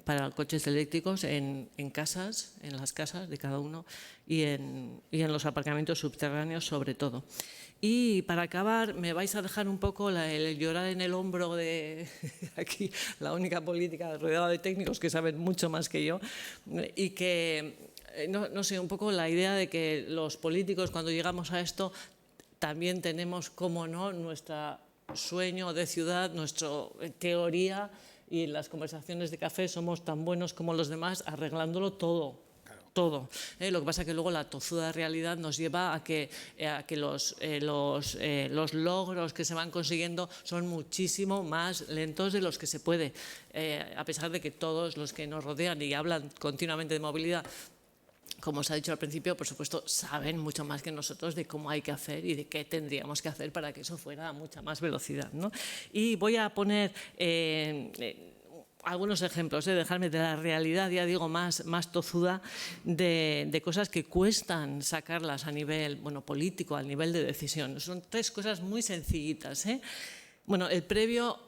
para coches eléctricos en casas, en las casas de cada uno, y en los aparcamientos subterráneos sobre todo. Y para acabar, me vais a dejar un poco el llorar en el hombro de aquí, la única política rodeada de técnicos que saben mucho más que yo, y que, no sé, un poco la idea de que los políticos, cuando llegamos a esto, también tenemos, como no, nuestra sueño de ciudad, nuestra teoría, y en las conversaciones de café somos tan buenos como los demás arreglándolo todo. Todo. Lo que pasa es que luego la tozuda realidad nos lleva a que los logros que se van consiguiendo son muchísimo más lentos de los que se puede, a pesar de que todos los que nos rodean y hablan continuamente de movilidad, como os ha dicho al principio, por supuesto, saben mucho más que nosotros de cómo hay que hacer y de qué tendríamos que hacer para que eso fuera a mucha más velocidad, ¿no? Y voy a poner algunos ejemplos, dejarme de la realidad, ya digo, más tozuda, de cosas que cuestan sacarlas a nivel político, al nivel de decisión. Son tres cosas muy sencillitas. Bueno, el previo...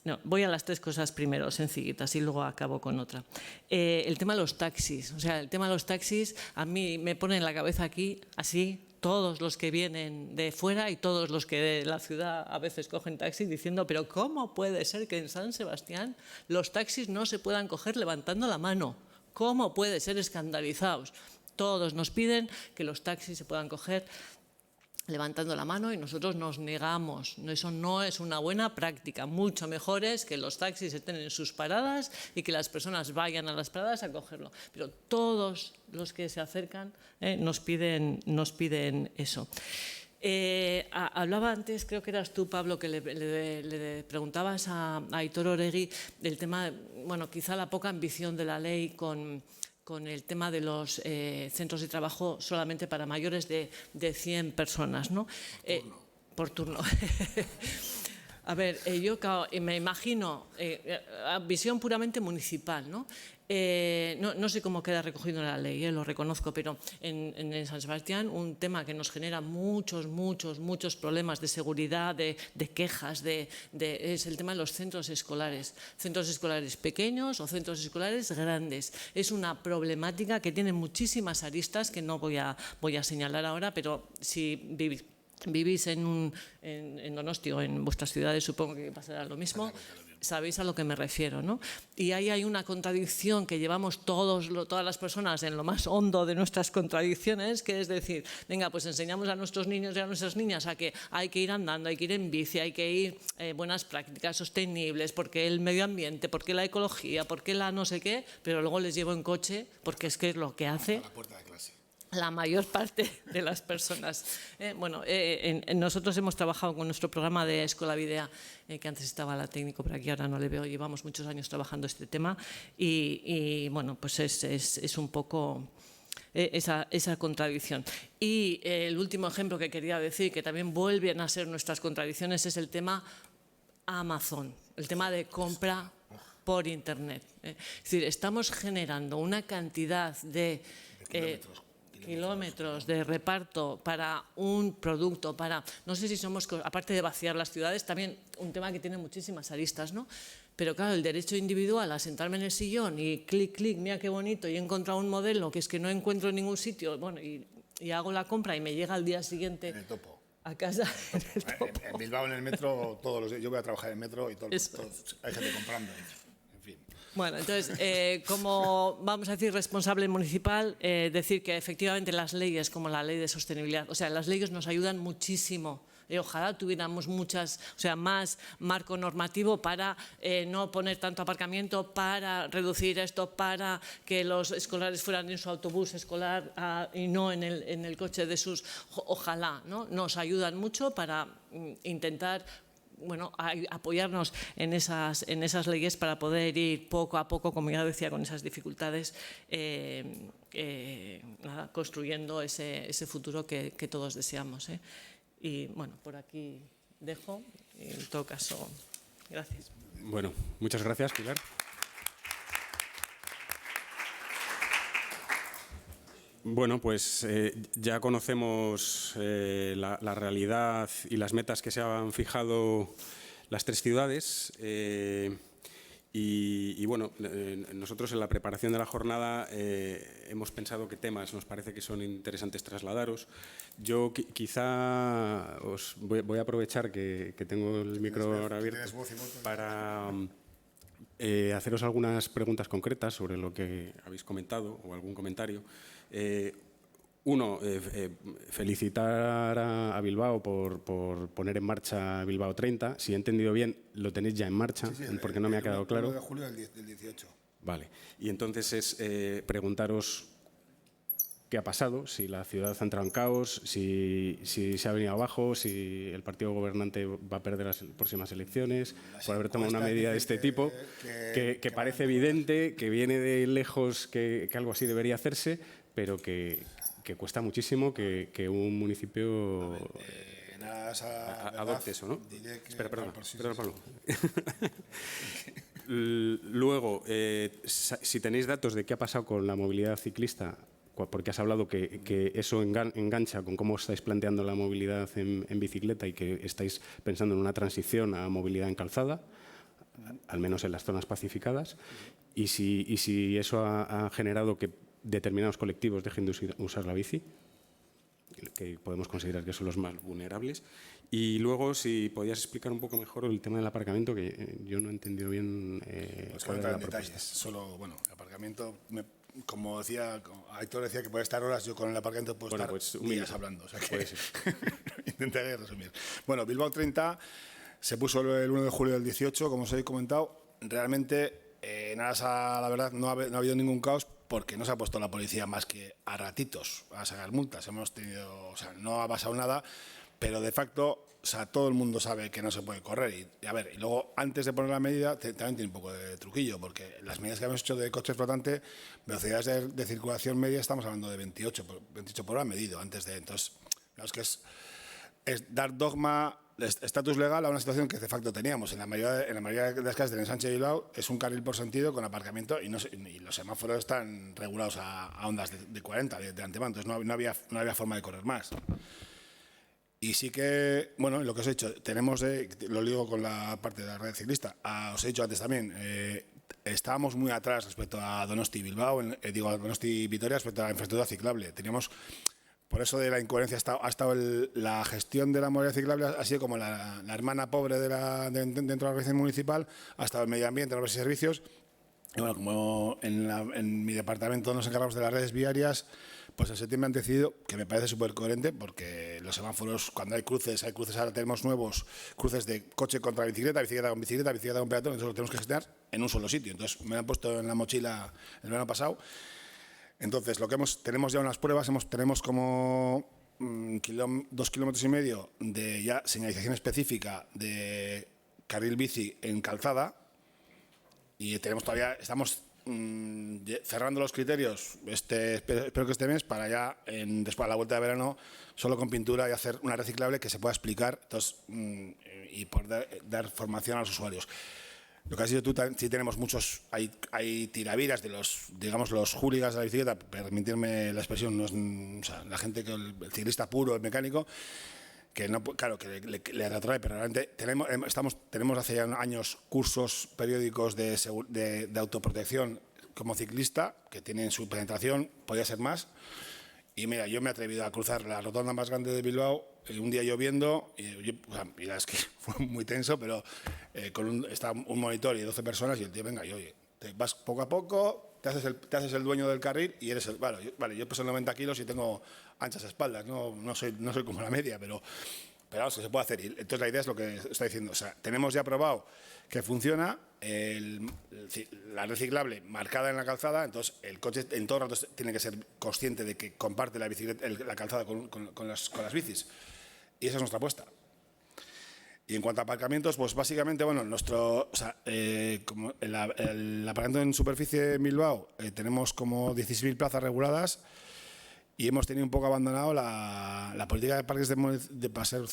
No, voy a las tres cosas primero, sencillitas, y luego acabo con otra. El tema de los taxis. O sea, el tema de los taxis a mí me pone en la cabeza aquí, así, todos los que vienen de fuera y todos los que de la ciudad a veces cogen taxi diciendo, pero ¿cómo puede ser que en San Sebastián los taxis no se puedan coger levantando la mano? ¿Cómo puede ser? Escandalizados? Todos nos piden que los taxis se puedan coger levantando la mano y nosotros nos negamos. Eso no es una buena práctica. Mucho mejor es que los taxis estén en sus paradas y que las personas vayan a las paradas a cogerlo. Pero todos los que se acercan nos piden eso. Hablaba antes, creo que eras tú, Pablo, que le preguntabas a Aitor Oregui del tema, bueno, quizá la poca ambición de la ley con el tema de los centros de trabajo solamente para mayores de 100 personas, ¿no? Por turno. A ver, yo me imagino, visión puramente municipal, ¿no? No sé cómo queda recogido en la ley, lo reconozco, pero en San Sebastián un tema que nos genera muchos problemas de seguridad, de quejas, es el tema de los centros escolares pequeños o centros escolares grandes. Es una problemática que tiene muchísimas aristas que no voy a señalar ahora, pero si vivís en Donosti o en vuestras ciudades, supongo que pasará lo mismo. Sabéis a lo que me refiero, ¿no? Y ahí hay una contradicción que llevamos todas las personas en lo más hondo de nuestras contradicciones, que es decir, venga, pues enseñamos a nuestros niños y a nuestras niñas a que hay que ir andando, hay que ir en bici, hay que ir buenas prácticas sostenibles, porque el medio ambiente, porque la ecología, porque la no sé qué, pero luego les llevo en coche, porque es que es lo que hace la mayor parte de las personas. Nosotros hemos trabajado con nuestro programa de Escola Bidea, que antes estaba la técnico, pero aquí ahora no le veo, llevamos muchos años trabajando este tema y bueno, pues es un poco esa contradicción. Y el último ejemplo que quería decir, que también vuelven a ser nuestras contradicciones, es el tema Amazon, el tema de compra por Internet. Es decir, estamos generando una cantidad de kilómetros de reparto para un producto, no sé si somos, aparte de vaciar las ciudades, también un tema que tiene muchísimas aristas, ¿no? Pero claro, el derecho individual a sentarme en el sillón y clic, mira qué bonito, y he encontrado un modelo que es que no encuentro en ningún sitio, bueno, y hago la compra y me llega al día siguiente a casa.
En Bilbao, en el metro, todos los días, yo voy a trabajar en el metro y todos hay gente comprando.
Bueno, entonces, como vamos a decir responsable municipal, decir que efectivamente las leyes, como la ley de sostenibilidad, o sea, las leyes nos ayudan muchísimo. Ojalá tuviéramos más marco normativo para no poner tanto aparcamiento, para reducir esto, para que los escolares fueran en su autobús escolar y no en el coche de sus. Ojalá, ¿no? Nos ayudan mucho para intentar apoyarnos en esas leyes para poder ir poco a poco, como ya decía, con esas dificultades, construyendo ese futuro que todos deseamos. Y bueno, por aquí dejo, y en todo caso, gracias.
Bueno, muchas gracias, Pilar. Bueno, pues ya conocemos la realidad y las metas que se han fijado las tres ciudades y bueno, nosotros en la preparación de la jornada hemos pensado qué temas nos parece que son interesantes trasladaros. Yo quizá os voy a aprovechar que tengo el micro ahora abierto para haceros algunas preguntas concretas sobre lo que habéis comentado o algún comentario. Felicitar a Bilbao por poner en marcha Bilbao 30. Si he entendido bien, lo tenéis ya en marcha, porque no me ha quedado claro.
El 1 de julio del 18.
Vale. Y entonces es preguntaros qué ha pasado, si la ciudad ha entrado en caos, si se ha venido abajo, si el partido gobernante va a perder las próximas elecciones, por haber tomado una medida de este tipo, que parece evidente, que viene de lejos, que algo así debería hacerse, pero que cuesta muchísimo que un municipio adopte eso, ¿no? Espera, perdona, Pablo. Luego, si tenéis datos de qué ha pasado con la movilidad ciclista, porque has hablado que eso engancha con cómo estáis planteando la movilidad en bicicleta y que estáis pensando en una transición a movilidad en calzada, al menos en las zonas pacificadas, y si eso ha generado que determinados colectivos dejen de usar la bici. que podemos considerar que son los más vulnerables. Y luego, si podías explicar un poco mejor el tema del aparcamiento, que yo no he entendido bien
Pues
cuál
entrar
era
en
la propuesta.
detalles. Solo, bueno, el aparcamiento, como decía, Aitor decía que puede estar horas, yo con el aparcamiento puedo
Bueno,
estar
pues un
días
minuto.
hablando. O sea que
Puede ser.
intentaré resumir. Bueno, Bilbao 30 se puso el 1 de julio del 18, como os he comentado. Realmente, en aras a la verdad, no ha habido ningún caos porque no se ha puesto la policía más que a ratitos a sacar multas. Hemos tenido, o sea, no ha pasado nada, pero de facto, o sea, todo el mundo sabe que no se puede correr. Y a ver, y luego, antes de poner la medida, también tiene un poco de truquillo, porque las medidas que hemos hecho de coche flotante, velocidades de circulación media, estamos hablando de 28 por hora medido antes de. Entonces, es que es dar dogma, estatus legal a una situación que de facto teníamos. En la mayoría de las calles del ensanche de Bilbao es un carril por sentido con aparcamiento y los semáforos están regulados a ondas de 40 de antemano, entonces no había forma de correr más. Y sí que, bueno, lo que os he dicho, tenemos, lo digo con la parte de la red ciclista, os he dicho antes también, estábamos muy atrás respecto a Donosti Bilbao, a Donosti Vitoria respecto a la infraestructura ciclable. Teníamos, por eso de la incoherencia ha estado la gestión de la movilidad ciclable, ha sido como la hermana pobre dentro de la organización municipal, ha estado el medio ambiente, los servicios. Y bueno, como en mi departamento nos encargamos de las redes viarias, pues en septiembre han decidido, que me parece súper coherente, porque los semáforos, cuando hay cruces, ahora tenemos nuevos cruces de coche contra bicicleta, bicicleta con bicicleta, bicicleta con peatón, entonces lo tenemos que gestionar en un solo sitio. Entonces me han puesto en la mochila el verano pasado. Entonces, tenemos ya unas pruebas, tenemos como 2,5 kilómetros de ya señalización específica de carril bici en calzada, y estamos cerrando los criterios, espero que este mes, para ya, después de la vuelta de verano, solo con pintura y hacer una reciclable que se pueda explicar, entonces, y poder dar formación a los usuarios. Lo que has dicho tú, sí tenemos muchos, hay tiraviras de los hooligans de la bicicleta, permitirme la expresión, no es, o sea, la gente, el ciclista puro, el mecánico, que no, claro, que le atrae, pero realmente tenemos hace ya años cursos periódicos de autoprotección como ciclista, que tienen su penetración, podría ser más. Y mira, yo me he atrevido a cruzar la rotonda más grande de Bilbao, un día lloviendo, y es que fue muy tenso, pero está un monitor y 12 personas, y el tío, venga, y oye, te vas poco a poco, te haces el dueño del carril y eres vale, yo peso 90 kilos y tengo anchas espaldas, no soy como la media, pero vamos, que se puede hacer. Y entonces la idea es lo que está diciendo, o sea, tenemos ya probado que funciona la reciclable marcada en la calzada, entonces el coche en todo rato tiene que ser consciente de que comparte la bicicleta, la calzada con las bicis, y esa es nuestra apuesta. Y en cuanto a aparcamientos, pues básicamente, bueno, como el aparcamiento en superficie en Bilbao, tenemos como 16.000 plazas reguladas, y hemos tenido un poco abandonado la política de parques para ser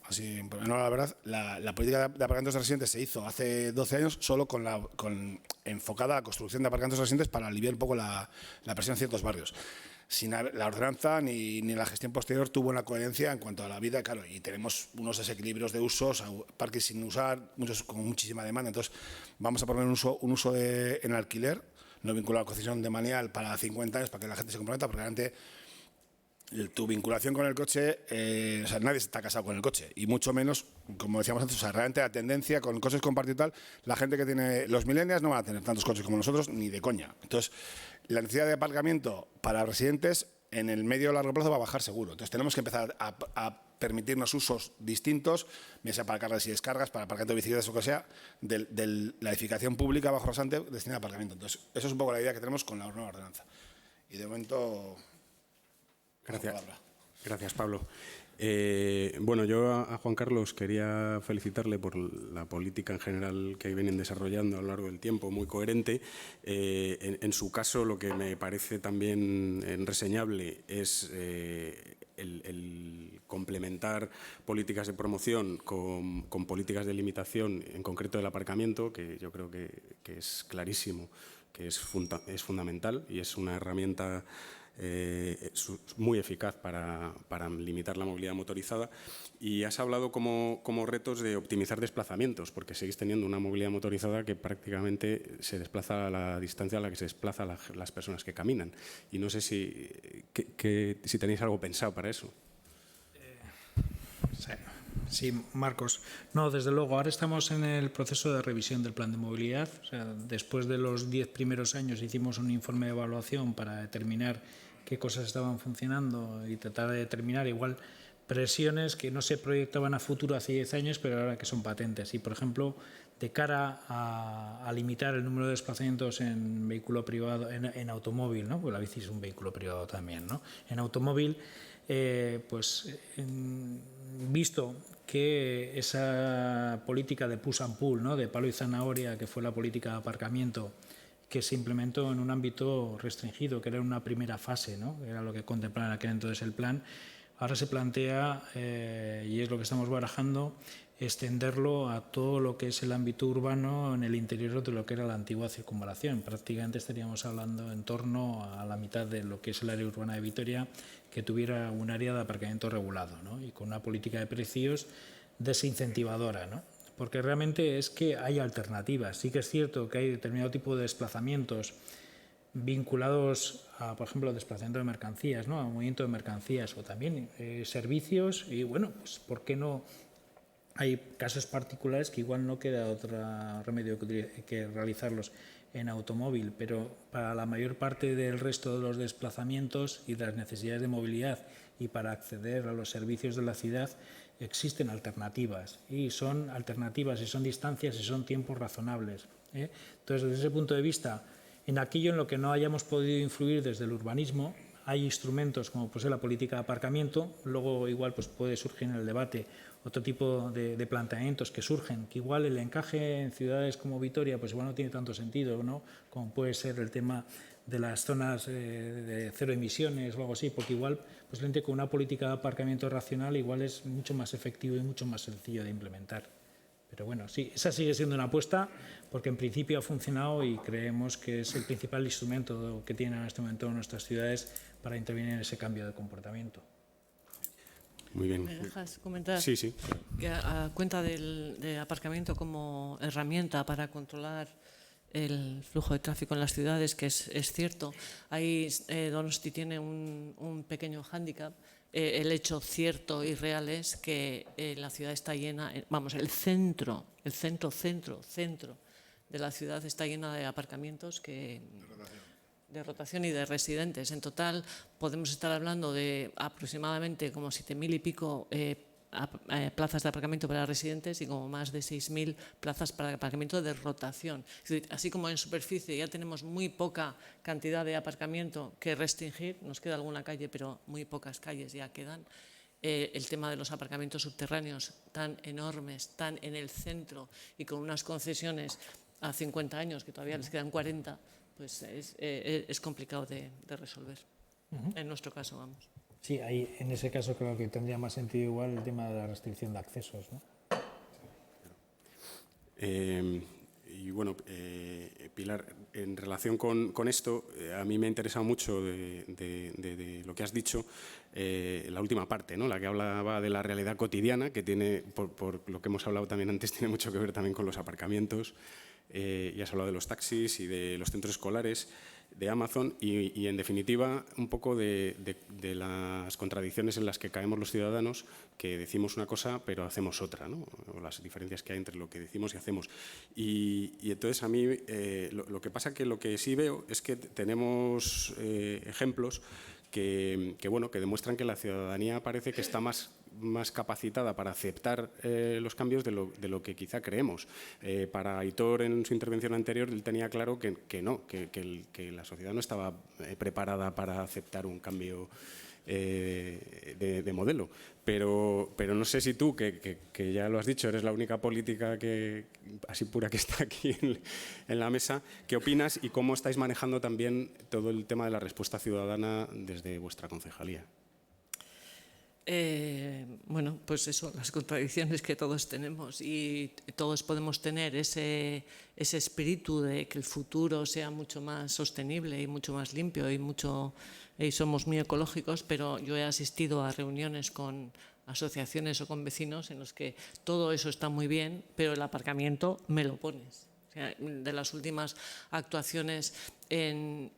así, no, la verdad, la política de aparcamientos de residentes se hizo hace 12 años solo enfocada a la construcción de aparcamientos de residentes para aliviar un poco la presión en ciertos barrios. Sin la ordenanza ni la gestión posterior tuvo una coherencia en cuanto a la vida, claro, y tenemos unos desequilibrios de usos, parques sin usar, muchos con muchísima demanda, entonces vamos a poner un uso en alquiler, no vinculado a concesión de manial para 50 años, para que la gente se comprometa, porque realmente tu vinculación con el coche, o sea, nadie está casado con el coche, y mucho menos, como decíamos antes, o sea, realmente la tendencia con coches compartidos y tal, la gente que tiene, los millennials no van a tener tantos coches como nosotros, ni de coña. Entonces, la necesidad de aparcamiento para residentes en el medio o largo plazo va a bajar seguro. Entonces, tenemos que empezar a permitirnos usos distintos, ya sea para cargas y descargas, para aparcamiento de bicicletas o lo que sea, de la edificación pública bajo rasante destinada a aparcamiento. Entonces, eso es un poco la idea que tenemos con la nueva ordenanza. Y de momento...
Gracias, Pablo. Bueno, yo a Juan Carlos quería felicitarle por la política en general que vienen desarrollando a lo largo del tiempo, muy coherente. En su caso, lo que me parece también reseñable es el complementar políticas de promoción con políticas de limitación, en concreto del aparcamiento, que yo creo que es clarísimo, que es fundamental y es una herramienta muy eficaz para limitar la movilidad motorizada. Y has hablado como retos de optimizar desplazamientos, porque seguís teniendo una movilidad motorizada que prácticamente se desplaza a la distancia a la que se desplazan las personas que caminan. Y no sé si tenéis algo pensado para eso.
Sí, Marcos. No, desde luego, ahora estamos en el proceso de revisión del plan de movilidad. O sea, después de los 10 primeros años hicimos un informe de evaluación para determinar qué cosas estaban funcionando y tratar de determinar igual presiones que no se proyectaban a futuro hace 10 años, pero ahora que son patentes. Y, por ejemplo, de cara a limitar el número de desplazamientos en vehículo privado, en automóvil, ¿no? Pues la bici es un vehículo privado también, ¿no? En automóvil, visto que esa política de push and pull, ¿no? De palo y zanahoria, que fue la política de aparcamiento, que se implementó en un ámbito restringido, que era una primera fase, ¿no? Era lo que contemplaba en aquel entonces el plan. Ahora se plantea, y es lo que estamos barajando, extenderlo a todo lo que es el ámbito urbano en el interior de lo que era la antigua circunvalación. Prácticamente estaríamos hablando en torno a la mitad de lo que es el área urbana de Vitoria, que tuviera un área de aparcamiento regulado, ¿no? Y con una política de precios desincentivadora, ¿no? Porque realmente es que hay alternativas. Sí que es cierto que hay determinado tipo de desplazamientos vinculados a, por ejemplo, desplazamiento de mercancías, ¿no? A movimiento de mercancías o también servicios. Y bueno, pues ¿por qué no? Hay casos particulares que igual no queda otro remedio que realizarlos en automóvil, pero para la mayor parte del resto de los desplazamientos y de las necesidades de movilidad y para acceder a los servicios de la ciudad existen alternativas, y son alternativas y son distancias y son tiempos razonables, ¿eh? Entonces, desde ese punto de vista, en aquello en lo que no hayamos podido influir desde el urbanismo, hay instrumentos como pues, la política de aparcamiento. Luego igual pues, puede surgir en el debate otro tipo de planteamientos que surgen, que igual el encaje en ciudades como Vitoria pues igual no tiene tanto sentido, ¿no? Como puede ser el tema de las zonas de cero emisiones o algo así, porque igual posiblemente con una política de aparcamiento racional igual es mucho más efectivo y mucho más sencillo de implementar. Pero bueno, sí, esa sigue siendo una apuesta porque en principio ha funcionado y creemos que es el principal instrumento que tienen en este momento nuestras ciudades para intervenir en ese cambio de comportamiento.
Muy bien.
¿Me dejas comentar?
Sí, sí.
Que a cuenta de aparcamiento como herramienta para controlar el flujo de tráfico en las ciudades, que es cierto, ahí Donosti tiene un pequeño hándicap. El hecho cierto y real es que la ciudad está llena, vamos, el centro de la ciudad está llena de aparcamientos de rotación y de residentes. En total podemos estar hablando de aproximadamente como 7.000 y pico plazas de aparcamiento para residentes y como más de 6.000 plazas para aparcamiento de rotación. Es decir, así como en superficie ya tenemos muy poca cantidad de aparcamiento que restringir, nos queda alguna calle, pero muy pocas calles ya quedan. El tema de los aparcamientos subterráneos tan enormes, tan en el centro y con unas concesiones a 50 años que todavía les quedan 40, pues es complicado de resolver. En nuestro caso, vamos.
Sí, ahí, en ese caso creo que tendría más sentido igual el tema de la restricción de accesos, ¿no?
Y bueno, Pilar, en relación con esto, a mí me ha interesado mucho de lo que has dicho, la última parte, ¿no? La que hablaba de la realidad cotidiana, que tiene, por lo que hemos hablado también antes, tiene mucho que ver también con los aparcamientos. Y has hablado de los taxis y de los centros escolares, de Amazon y en definitiva un poco de las contradicciones en las que caemos los ciudadanos, que decimos una cosa pero hacemos otra, ¿no? O las diferencias que hay entre lo que decimos y hacemos. Y entonces a mí lo que pasa que lo que sí veo es que tenemos ejemplos que demuestran que la ciudadanía parece que está más capacitada para aceptar los cambios de lo que quizá creemos. Para Aitor, en su intervención anterior, él tenía claro que no, que la sociedad no estaba preparada para aceptar un cambio de modelo. Pero no sé si tú, que ya lo has dicho, eres la única política así pura que está aquí en la mesa, ¿qué opinas y cómo estáis manejando también todo el tema de la respuesta ciudadana desde vuestra concejalía?
Bueno, pues eso, las contradicciones que todos tenemos, y todos podemos tener ese espíritu de que el futuro sea mucho más sostenible y mucho más limpio y somos muy ecológicos, pero yo he asistido a reuniones con asociaciones o con vecinos en los que todo eso está muy bien, pero el aparcamiento me lo pones. O sea, de las últimas actuaciones en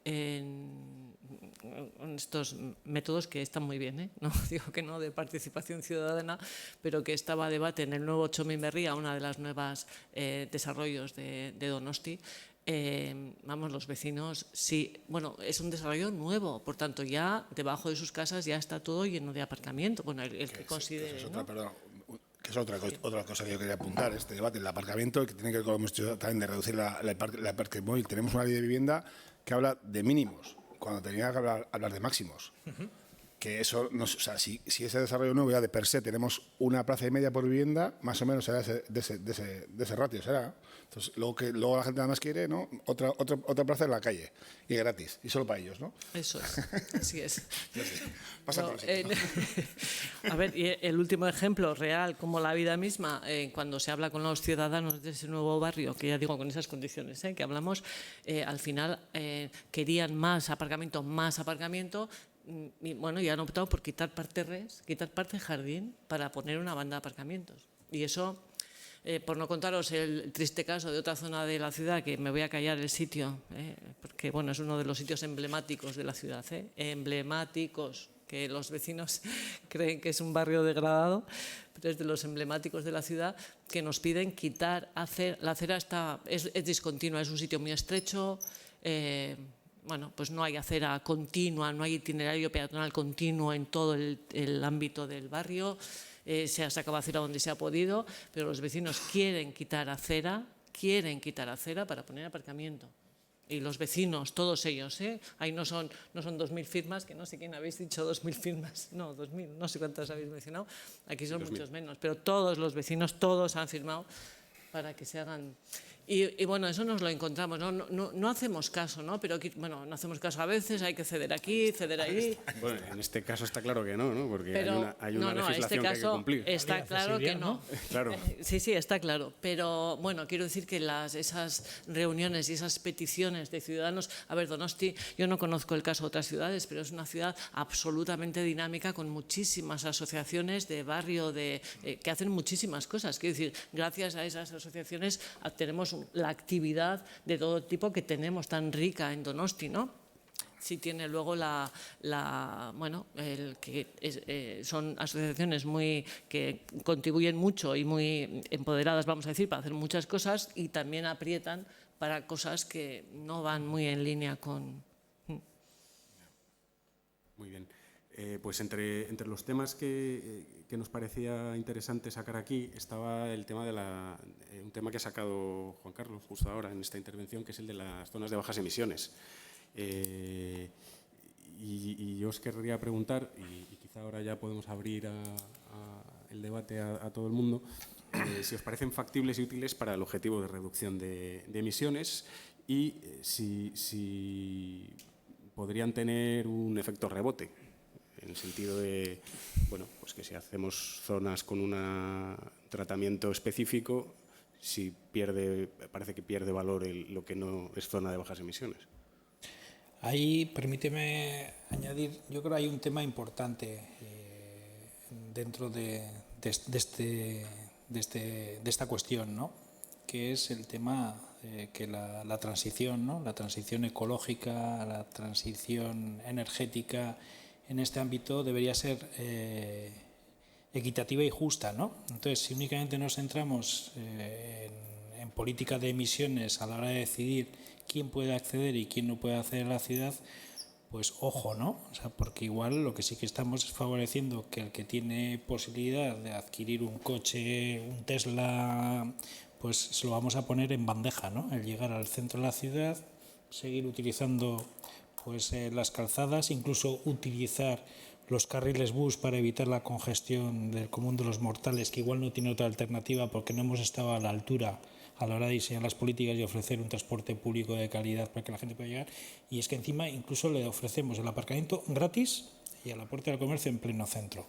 estos métodos que están muy bien, no digo que no, de participación ciudadana, pero que estaba a debate en el nuevo Txomin Berria, una de las nuevas desarrollos de Donosti. Vamos, los vecinos, sí, bueno, es un desarrollo nuevo, por tanto ya debajo de sus casas ya está todo lleno de aparcamiento. Bueno, el que considere,
es
¿no?
otra, perdón, que es otra cosa que yo quería apuntar, este debate, el aparcamiento, que tiene que ver con lo que hemos dicho también de reducir la parque móvil. Tenemos una ley de vivienda que habla de mínimos, cuando tenía que hablar de máximos. Que eso, no, o sea, si ese desarrollo nuevo ya de per se tenemos una plaza y media por vivienda, más o menos será de ese ratio, será. Entonces, luego la gente nada más quiere, ¿no? Otra plaza en la calle, y gratis, y solo para ellos, ¿no?
Eso es, así es.
Pasa por el
A ver, y el último ejemplo real, como la vida misma, cuando se habla con los ciudadanos de ese nuevo barrio, que ya digo con esas condiciones que hablamos, al final querían más aparcamiento, y bueno, ya han optado por quitar parte jardín para poner una banda de aparcamientos. Y eso, por no contaros el triste caso de otra zona de la ciudad, que me voy a callar el sitio, porque bueno, es uno de los sitios emblemáticos de la ciudad, emblemáticos, que los vecinos creen que es un barrio degradado, pero es de los emblemáticos de la ciudad, que nos piden quitar la acera. Es discontinua, es un sitio muy estrecho. Bueno, pues no hay acera continua, no hay itinerario peatonal continuo en todo el ámbito del barrio. Se ha sacado acera donde se ha podido, pero los vecinos quieren quitar acera para poner aparcamiento. Y los vecinos, todos ellos, ahí no son 2.000 firmas, que no sé quién habéis dicho 2.000 firmas, no, 2.000, no sé cuántas habéis mencionado, aquí son 2000. Muchos menos, pero todos los vecinos, todos han firmado para que se hagan. Y bueno, eso nos lo encontramos, no hacemos caso, ¿no? Pero aquí, bueno, no hacemos caso a veces, hay que ceder aquí, ceder ahí.
Bueno, en este caso está claro que no, Porque hay una legislación
este
que hay que cumplir.
Está claro que no.
Claro.
Sí, está claro. Pero bueno, quiero decir que esas reuniones y esas peticiones de ciudadanos, a ver, Donosti, yo no conozco el caso de otras ciudades, pero es una ciudad absolutamente dinámica, con muchísimas asociaciones de barrio que hacen muchísimas cosas. Quiero decir, gracias a esas asociaciones tenemos la actividad de todo tipo que tenemos tan rica en Donosti, ¿no? Sí tiene luego son asociaciones que contribuyen mucho y muy empoderadas, vamos a decir, para hacer muchas cosas, y también aprietan para cosas que no van muy en línea con...
Muy bien. Pues entre los temas que nos parecía interesante sacar aquí estaba el tema un tema que ha sacado Juan Carlos justo ahora en esta intervención, que es el de las zonas de bajas emisiones. Y yo os querría preguntar, y quizá ahora ya podemos abrir el debate a todo el mundo, si os parecen factibles y útiles para el objetivo de reducción de emisiones, y si podrían tener un efecto rebote, en el sentido de, bueno, pues que si hacemos zonas con un tratamiento específico, parece que pierde valor lo que no es zona de bajas emisiones.
Ahí, permíteme añadir, yo creo que hay un tema importante dentro de esta cuestión, ¿no? Que es el tema que la transición, ¿no? La transición ecológica, la transición energética en este ámbito debería ser equitativa y justa, ¿no? Entonces, si únicamente nos centramos en política de emisiones a la hora de decidir quién puede acceder y quién no puede acceder a la ciudad, pues ojo, ¿no? O sea, porque igual lo que sí que estamos es favoreciendo que el que tiene posibilidad de adquirir un coche, un Tesla, pues se lo vamos a poner en bandeja, ¿no? El llegar al centro de la ciudad, seguir utilizando pues las calzadas, incluso utilizar los carriles bus para evitar la congestión del común de los mortales, que igual no tiene otra alternativa porque no hemos estado a la altura a la hora de diseñar las políticas y ofrecer un transporte público de calidad para que la gente pueda llegar. Y es que encima incluso le ofrecemos el aparcamiento gratis y a la puerta del comercio en pleno centro.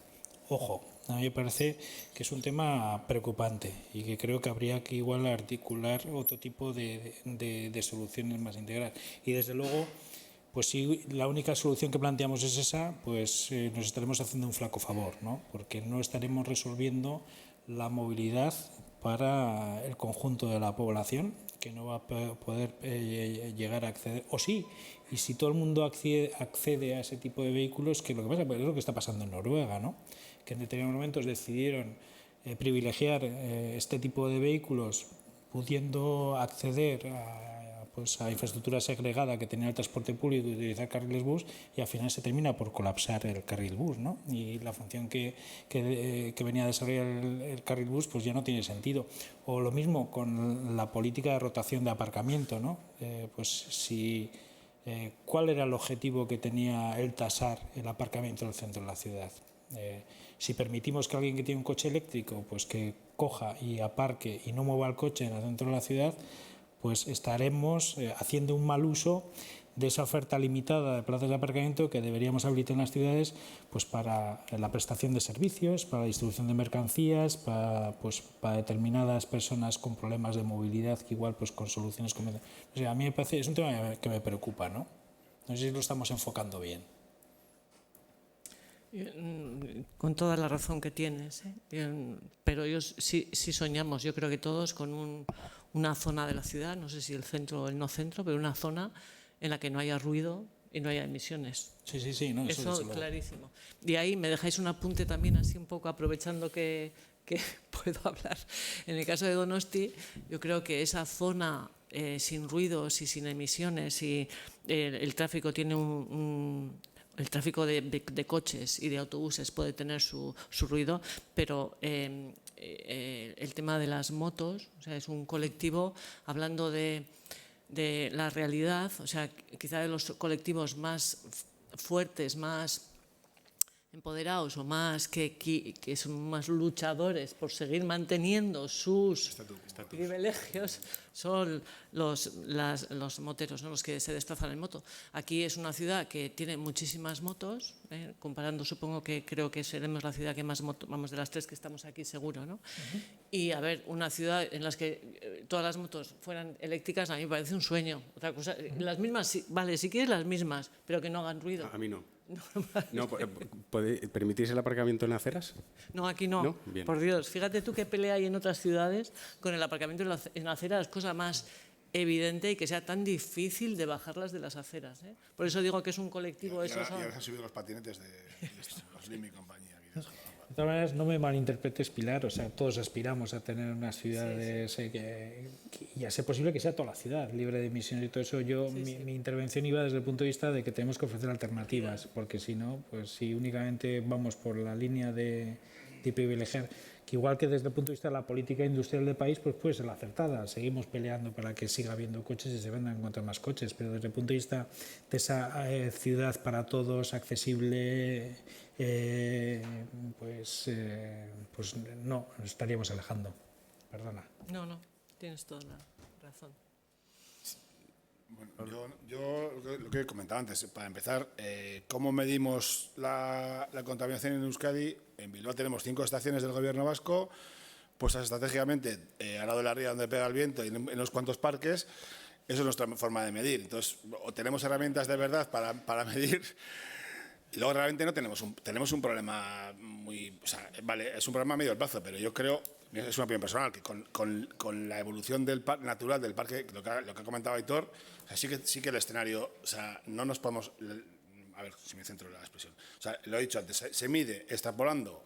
ojo, a mí me parece que es un tema preocupante y que creo que habría que igual articular otro tipo de soluciones más integrales. Y desde luego, pues si la única solución que planteamos es esa, pues nos estaremos haciendo un flaco favor, ¿no? Porque no estaremos resolviendo la movilidad para el conjunto de la población, que no va a poder llegar a acceder, o sí, y si todo el mundo accede a ese tipo de vehículos, que lo que pasa pues es lo que está pasando en Noruega, ¿no? Que en determinados momentos decidieron privilegiar este tipo de vehículos pudiendo acceder a infraestructura segregada que tenía el transporte público y utilizar carriles bus, y al final se termina por colapsar el carril bus, ¿no? Y la función que venía a desarrollar el carril bus pues ya no tiene sentido. O lo mismo con la política de rotación de aparcamiento, ¿no? ¿Cuál era el objetivo que tenía el tasar el aparcamiento en el centro de la ciudad? Si permitimos que alguien que tiene un coche eléctrico pues que coja y aparque y no mueva el coche en el centro de la ciudad, pues estaremos haciendo un mal uso de esa oferta limitada de plazas de aparcamiento que deberíamos habilitar en las ciudades pues para la prestación de servicios, para la distribución de mercancías, para determinadas personas con problemas de movilidad que igual pues con soluciones convencionales. O sea, a mí me parece, es un tema que me preocupa, ¿no? No sé si lo estamos enfocando bien.
Con toda la razón que tienes, pero sí soñamos, yo creo que todos, con una zona de la ciudad, no sé si el centro o el no centro, pero una zona en la que no haya ruido y no haya emisiones.
Sí, no,
eso es clarísimo. Y ahí me dejáis un apunte también, así un poco aprovechando que puedo hablar. En el caso de Donosti, yo creo que esa zona sin ruidos y sin emisiones, y el tráfico tiene el tráfico de coches y de autobuses puede tener su ruido, pero el tema de las motos, o sea, es un colectivo, hablando de la realidad, o sea, quizá de los colectivos más fuertes, más empoderados o más que son más luchadores por seguir manteniendo sus privilegios, son los moteros, ¿no? Los que se desplazan en moto. Aquí es una ciudad que tiene muchísimas motos, comparando, supongo que creo que seremos la ciudad que más motos, vamos, de las tres que estamos aquí seguro, ¿no? Y a ver, una ciudad en la que todas las motos fueran eléctricas, a mí me parece un sueño. Otra cosa, las mismas, vale, si quieres las mismas, pero que no hagan ruido.
A mí no. No, ¿permitís el aparcamiento en aceras?
No, aquí no.
¿No? Bien.
Por Dios, fíjate tú qué pelea hay en otras ciudades con el aparcamiento en aceras, cosa más evidente y que sea tan difícil de bajarlas de las aceras, ¿eh? Por eso digo que es un colectivo.
Y ahora se han subido los patinetes de los Slim y compañía.
De todas maneras, no me malinterpretes, Pilar, o sea, todos aspiramos a tener unas ciudades que y a ser posible que sea toda la ciudad libre de emisiones y todo eso. Mi intervención iba desde el punto de vista de que tenemos que ofrecer alternativas, porque si no, pues si únicamente vamos por la línea de privilegiar, que igual que desde el punto de vista de la política industrial del país, pues puede ser la acertada. Seguimos peleando para que siga habiendo coches y se vendan cuantos más coches, pero desde el punto de vista de esa ciudad para todos, accesible, pues no, nos estaríamos alejando. Perdona.
No, tienes toda la razón.
Bueno, yo lo que comentaba antes, para empezar, ¿cómo medimos la contaminación en Euskadi? En Bilbao tenemos 5 estaciones del gobierno vasco, puestas estratégicamente al lado de la ría donde pega el viento y en unos cuantos parques. Eso es nuestra forma de medir. Entonces, o tenemos herramientas de verdad para medir, y luego realmente no tenemos un problema muy... O sea, vale, es un problema a medio plazo, pero yo creo, es una opinión personal, que con la evolución del natural del parque, lo que ha comentado Aitor, o sea, sí que el escenario, o sea, no nos podemos... A ver si me centro en la expresión. O sea, lo he dicho antes, se mide extrapolando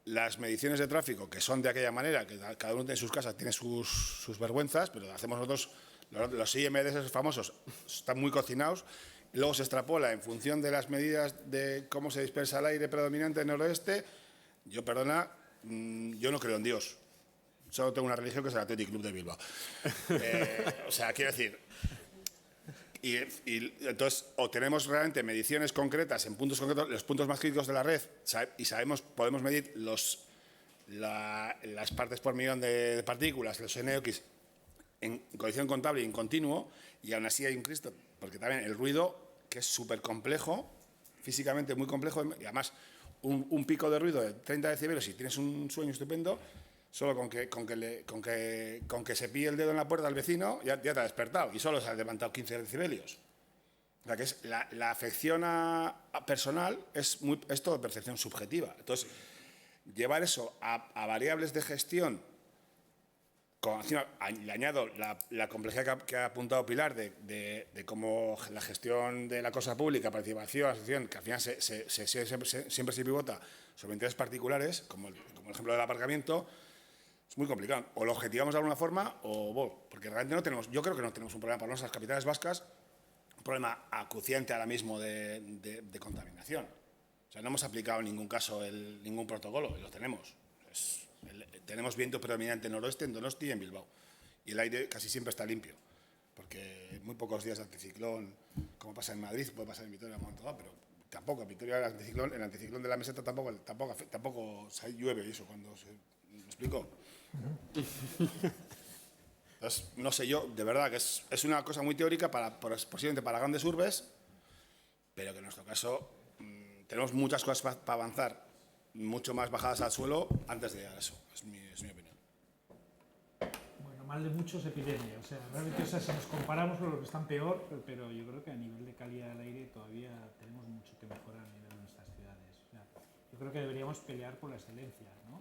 las mediciones de tráfico, que son de aquella manera, que cada uno en sus casas tiene sus vergüenzas, pero hacemos nosotros, los IMDs famosos están muy cocinados. Luego se extrapola en función de las medidas de cómo se dispersa el aire predominante en el noroeste. Yo no creo en Dios. Solo tengo una religión que es el Athletic Club de Bilbao. O sea, quiero decir... Y entonces, o tenemos realmente mediciones concretas en puntos concretos, los puntos más críticos de la red, y podemos medir las partes por millón de partículas, los NOx, en condición contable y en continuo, y aún así hay un Cristo, porque también el ruido, que es súper complejo, físicamente muy complejo, y además un pico de ruido de 30 decibelios y tienes un sueño estupendo, solo con que se pille el dedo en la puerta del vecino, ya te ha despertado y solo se ha levantado 15 decibelios. O sea, que es la afección personal es todo percepción subjetiva. Entonces, llevar eso a variables de gestión, encima, le añado la complejidad que ha apuntado Pilar de cómo la gestión de la cosa pública, participación, asociación, que al final siempre se pivota sobre intereses particulares, como el ejemplo del aparcamiento, es muy complicado. O lo objetivamos de alguna forma, porque realmente yo creo que no tenemos un problema para nuestras capitales vascas, un problema acuciante ahora mismo de contaminación. O sea, no hemos aplicado en ningún caso ningún protocolo, y lo tenemos. Tenemos viento predominante noroeste en Donosti y en Bilbao. Y el aire casi siempre está limpio, porque muy pocos días de anticiclón, como pasa en Madrid, puede pasar en Vitoria, pero tampoco. En Vitoria el anticiclón de la meseta tampoco llueve y eso cuando se... ¿Me explico? Entonces, no sé yo, de verdad, que es una cosa muy teórica posiblemente para grandes urbes, pero que en nuestro caso tenemos muchas cosas para avanzar, mucho más bajadas al suelo antes de llegar a eso. Es mi opinión.
Bueno, mal de muchos epidemia. O sea, realmente, si nos comparamos con los que están peor, pero yo creo que a nivel de calidad del aire todavía tenemos mucho que mejorar a nivel de nuestras ciudades. O sea, yo creo que deberíamos pelear por la excelencia, ¿no?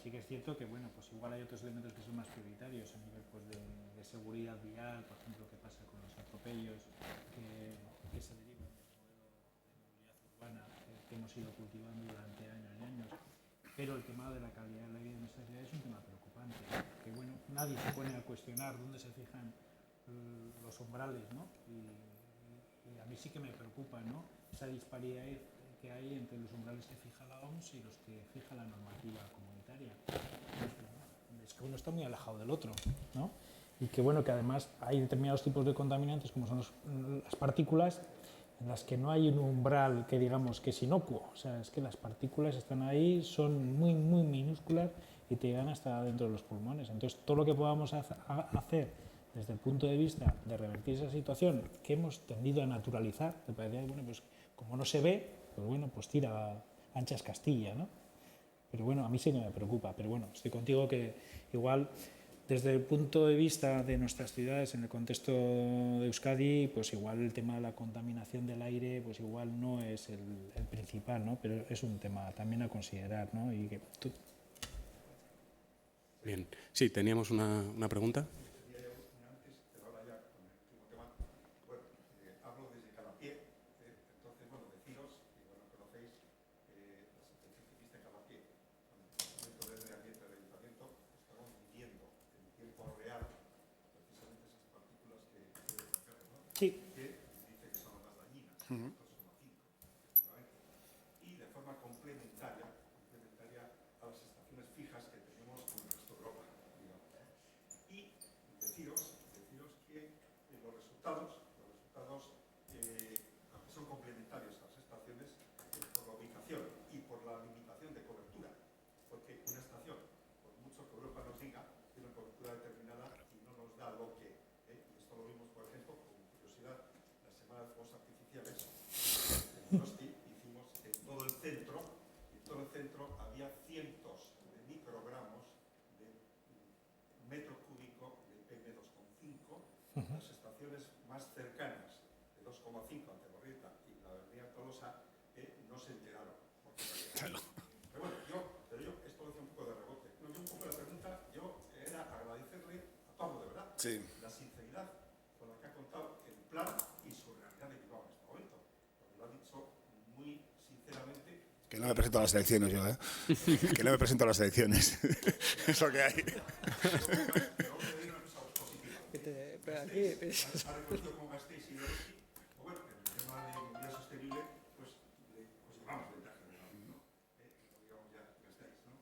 Sí que es cierto que, bueno, pues igual hay otros elementos que son más prioritarios a nivel pues, de seguridad vial, por ejemplo, qué pasa con los atropellos que se derivan del modelo de movilidad urbana que hemos ido cultivando durante años y años. Pero el tema de la calidad del aire de nuestra ciudad es un tema preocupante, que bueno, nadie se pone a cuestionar dónde se fijan los umbrales, ¿no? Y a mí sí que me preocupa, ¿no? Esa disparidad que hay entre los umbrales que fija la OMS y los que fija la normativa comunitaria. Es que uno está muy alejado del otro, ¿no? Y que bueno, que además hay determinados tipos de contaminantes, como son las partículas, en las que no hay un umbral que digamos que es inocuo. O sea, es que las partículas están ahí, son muy, muy minúsculas y te llegan hasta dentro de los pulmones. Entonces, todo lo que podamos hacer desde el punto de vista de revertir esa situación que hemos tendido a naturalizar, me parece, bueno, pues como no se ve, pues bueno, pues tira anchas Castilla, ¿no? Pero bueno, a mí sí que me preocupa. Pero bueno, estoy contigo que igual desde el punto de vista de nuestras ciudades, en el contexto de Euskadi, pues igual el tema de la contaminación del aire, pues igual no es el principal, ¿no? Pero es un tema también a considerar, ¿no? Y que
Bien, sí, teníamos una pregunta.
Hablo desde Calapié, entonces, bueno, deciros, y bueno, conocéis la sentencia que existe en Calapié, con el Departamento de Medio Ambiente del Ayuntamiento, estamos midiendo en tiempo real precisamente esas partículas que detectamos, ¿no?
sí.
Que dice que son las más dañinas, 2,5, efectivamente. Y de forma complementaria a las estaciones fijas que tenemos en el resto de Europa, digamos. Y deciros que los resultados aunque son complementarios a las estaciones, por la ubicación y por la limitación de cobertura, porque una estación, por mucho que Europa nos diga, tiene una cobertura determinada y no nos da lo que, y esto lo vimos, por ejemplo, con curiosidad, la semana de fuegos artificiales, en Donosti hicimos en todo el centro había cientos de microgramos de metro cúbico de PM2,5, las estaciones más cercanas 2,5 ante Gorrieta y la avenida Tolosa no se enteraron. Claro. Pero bueno, esto lo hacía un poco de rebote. No, yo un poco la pregunta, era agradecerle a Pablo, de verdad,
sí,
la sinceridad con la que ha contado el plan y su realidad de Bilbao en este momento. Porque lo ha dicho muy sinceramente.
Que no me presento a las elecciones yo, ¿eh? Que no me presento a las elecciones. Eso que hay.
Pero vamos a decir una cosa positiva. Ha reconocido como Gasteiz y Donosti. Bueno, en el tema de movilidad sostenible, pues llevamos ventaja de la ¿no? Digamos ya Gasteiz, ¿no?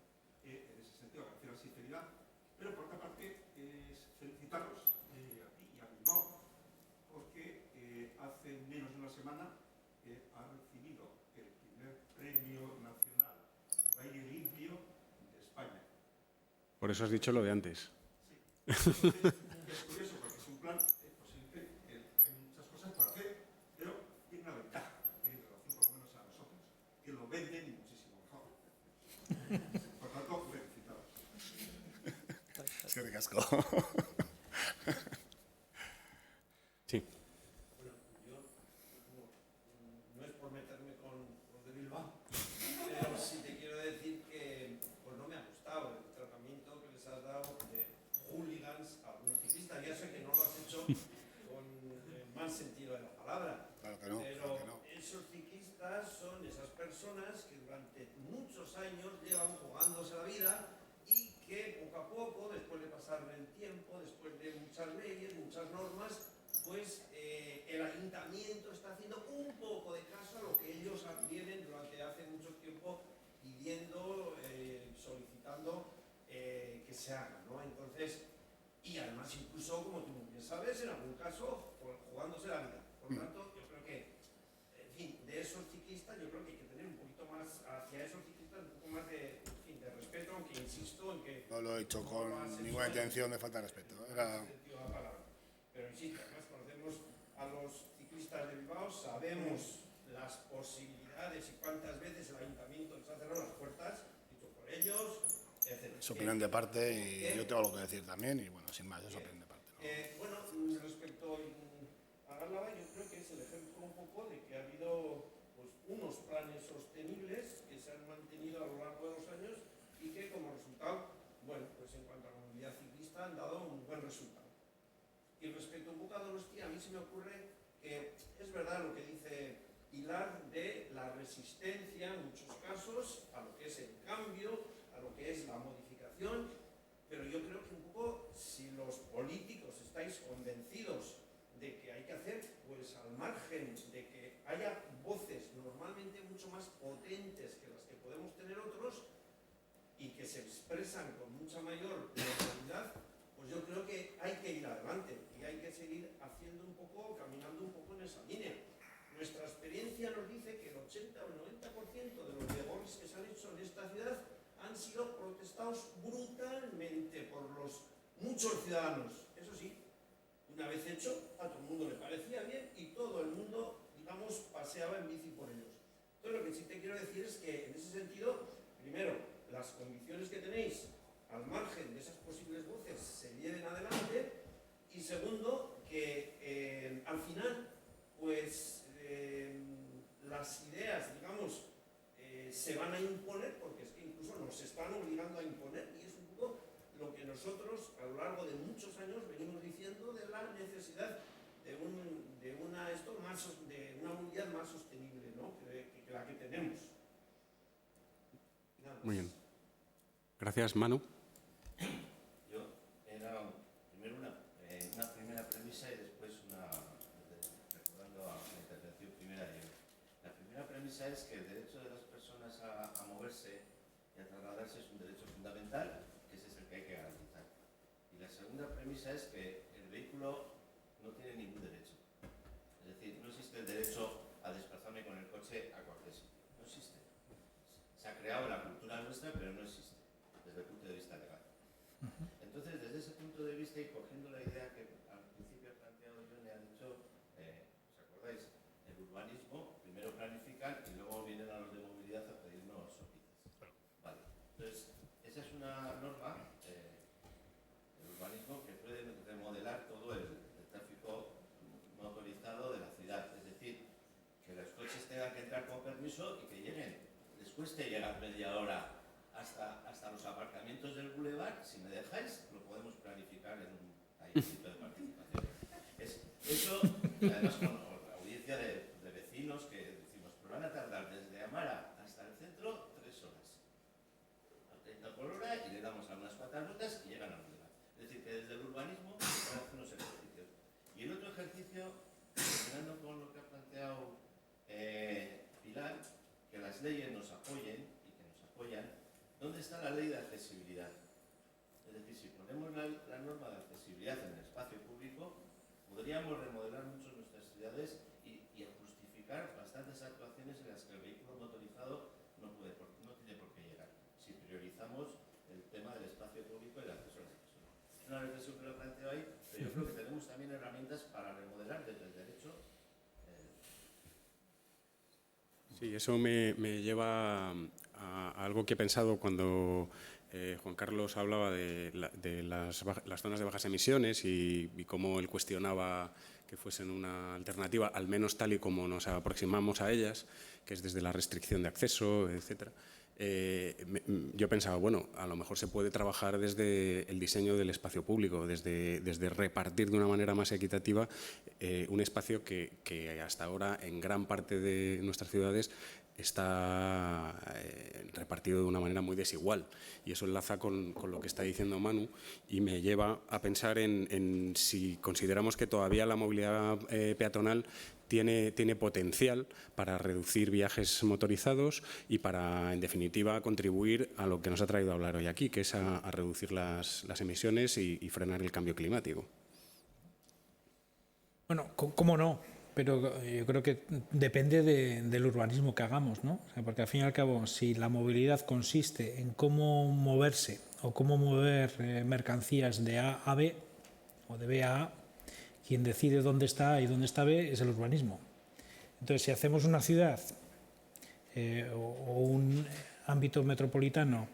En ese sentido, agradecer la sinceridad, pero por otra parte es felicitaros a ti y a Bilbao, porque hace menos de una semana ha recibido el primer premio nacional de aire limpio de España.
Por eso has dicho lo de antes.
Sí. Entonces, es curioso, porque es un plan, hay muchas cosas para hacer, pero tiene una ventaja en relación por lo menos a nosotros, que lo venden muchísimo
Eskerrik asko.
Sí.
Bueno, yo no es por meterme con los de Bilbao, pero sí te quiero decir que pues no me ha gustado el tratamiento que les has dado de hooligans a algunos ciclistas. Ya sé que no lo has hecho con el mal sentido de la palabra,
Claro que no,
pero
claro que no.
esos ciclistas son esas personas que durante muchos años llevan jugándose la vida y que poco a poco, después de pasar el tiempo, después de muchas leyes, muchas normas, pues el ayuntamiento está haciendo un poco de caso a lo que ellos vienen durante hace mucho tiempo pidiendo, solicitando que se haga, ¿no? Entonces, y además incluso, como tú bien sabes, en algún caso, jugándose la vida. Por lo tanto, yo creo que, en fin, de esos ciclistas, yo creo que hay que tener un poquito más, hacia esos ciclistas, un poco más de, en fin, de respeto, aunque insisto en que...
No lo he hecho con ninguna intención de falta de respeto. Era...
Pero insisto, además conocemos a los ciclistas de Bilbao, sabemos las posibilidades y cuántas veces el ayuntamiento les ha cerrado las puertas, dicho por ellos, etc.
Es opinión de parte y yo tengo algo que decir también y bueno, sin más, es opinión de parte. ¿No?
Bueno, respecto a Álava, yo creo que es el ejemplo un poco de que ha habido pues, unos planes sostenibles que se han mantenido a lo largo de los años y que como resultado, bueno, pues en cuanto a la movilidad ciclista han dado un buen resultado. Y respecto a un poco a Donosti, a mí se me ocurre que es verdad lo que dice Pilar de la resistencia en muchos casos a lo que es el cambio, a lo que es la modificación, pero yo creo que un poco si los políticos estáis convencidos de que hay que hacer, pues al margen de que haya voces normalmente mucho más potentes que las que podemos tener otros y que se expresan con mucha mayor naturalidad, pues yo creo que hay que ir adelante y hay que seguir haciendo un poco, caminando un poco en esa línea. Nuestra experiencia nos dice que el 80 o el 90% de los degoles que se han hecho en esta ciudad han sido protestados brutalmente por los muchos ciudadanos. Eso sí, una vez hecho, a todo el mundo le parecía bien y todo el mundo, digamos, paseaba en bici por ellos. Entonces lo que sí te quiero decir es que en ese sentido, primero, las condiciones que tenéis al margen de esas posibles voces se lleven adelante y segundo, que al final, pues las ideas, digamos, se van a imponer porque es que incluso nos están obligando a imponer y es un poco lo que nosotros a lo largo de muchos años venimos diciendo de la necesidad de una movilidad más sostenible, ¿no? que la que tenemos. Nada más.
Muy bien. Gracias, Manu.
Yo era primero una primera premisa y después recordando a la intervención primera de hoy. La primera premisa es que el derecho de las personas a moverse y a trasladarse es un derecho fundamental, que ese es el que hay que garantizar. Y la segunda premisa es que el vehículo no tiene ningún derecho. Es decir, no existe el derecho a desplazarme con el coche a cualquier sitio. No existe. Se ha creado la cultura nuestra, pero no existe desde el punto de vista legal. Entonces, desde ese punto de vista y cogiendo la idea que al principio ha planteado John, ha dicho, ¿os acordáis? El urbanismo, primero planifican y luego vienen a los de movilidad a pedirnos sopitas. Vale. Entonces, esa es una norma, el urbanismo, que puede remodelar todo el tráfico motorizado de la ciudad. Es decir, que los coches tengan que entrar con permiso y que lleguen. Les cueste llegar media hora hasta los aparcamientos del Boulevard. Si me dejáis, lo podemos planificar en un tallercito de participación. Eso, además, con la audiencia de vecinos que decimos, pero van a tardar desde Amara hasta el centro 3 horas. A 30 por hora y le damos a unas cuantas rutas y llegan al Boulevard. Es decir, que desde el urbanismo se hacen unos ejercicios. Y el otro ejercicio, terminando con lo que ha planteado Pilar, que las leyes nos apoyen y que nos apoyan. ¿Dónde está la ley de accesibilidad? Es decir, si ponemos la norma de accesibilidad en el espacio público, podríamos remodelar mucho nuestras ciudades y justificar bastantes actuaciones en las que el vehículo motorizado no tiene por qué llegar, si priorizamos el tema del espacio público y el acceso a las personas. Es una reflexión que lo planteo ahí, pero yo creo que tenemos también herramientas para remodelar desde el derecho.
Sí, eso me lleva a algo que he pensado cuando Juan Carlos hablaba de las zonas de bajas emisiones y cómo él cuestionaba que fuesen una alternativa, al menos tal y como nos aproximamos a ellas, que es desde la restricción de acceso, etcétera. Yo pensaba, bueno, a lo mejor se puede trabajar desde el diseño del espacio público, desde repartir de una manera más equitativa un espacio que hasta ahora en gran parte de nuestras ciudades está repartido de una manera muy desigual, y eso enlaza con lo que está diciendo Manu y me lleva a pensar en si consideramos que todavía la movilidad peatonal tiene potencial para reducir viajes motorizados y para, en definitiva, contribuir a lo que nos ha traído a hablar hoy aquí, que es a reducir las emisiones y frenar el cambio climático.
Bueno, ¿cómo no? Pero yo creo que depende del urbanismo que hagamos, ¿no? O sea, porque al fin y al cabo, si la movilidad consiste en cómo moverse o cómo mover mercancías de A a B o de B a A, quien decide dónde está A y dónde está B es el urbanismo. Entonces, si hacemos una ciudad o un ámbito metropolitano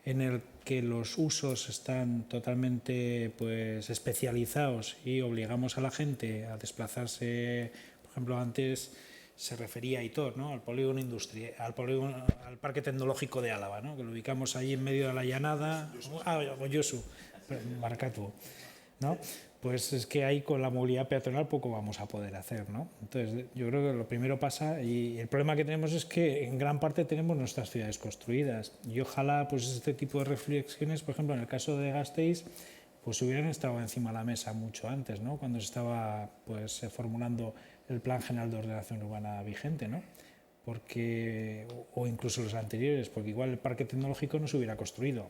en el que los usos están totalmente pues, especializados y obligamos a la gente a desplazarse, por ejemplo, antes se refería a Aitor, ¿no? Al polígono industrial, al Parque Tecnológico de Álava, ¿no? Que lo ubicamos ahí en medio de la llanada, Josu, Barkatu, ¿no? Pues es que ahí con la movilidad peatonal poco vamos a poder hacer, ¿no? Entonces yo creo que lo primero pasa, y el problema que tenemos es que en gran parte tenemos nuestras ciudades construidas, y ojalá pues este tipo de reflexiones, por ejemplo en el caso de Gasteiz, pues hubieran estado encima de la mesa mucho antes, ¿no? Cuando se estaba pues formulando el Plan General de Ordenación Urbana vigente, ¿no? Porque, o incluso los anteriores, porque igual el parque tecnológico no se hubiera construido.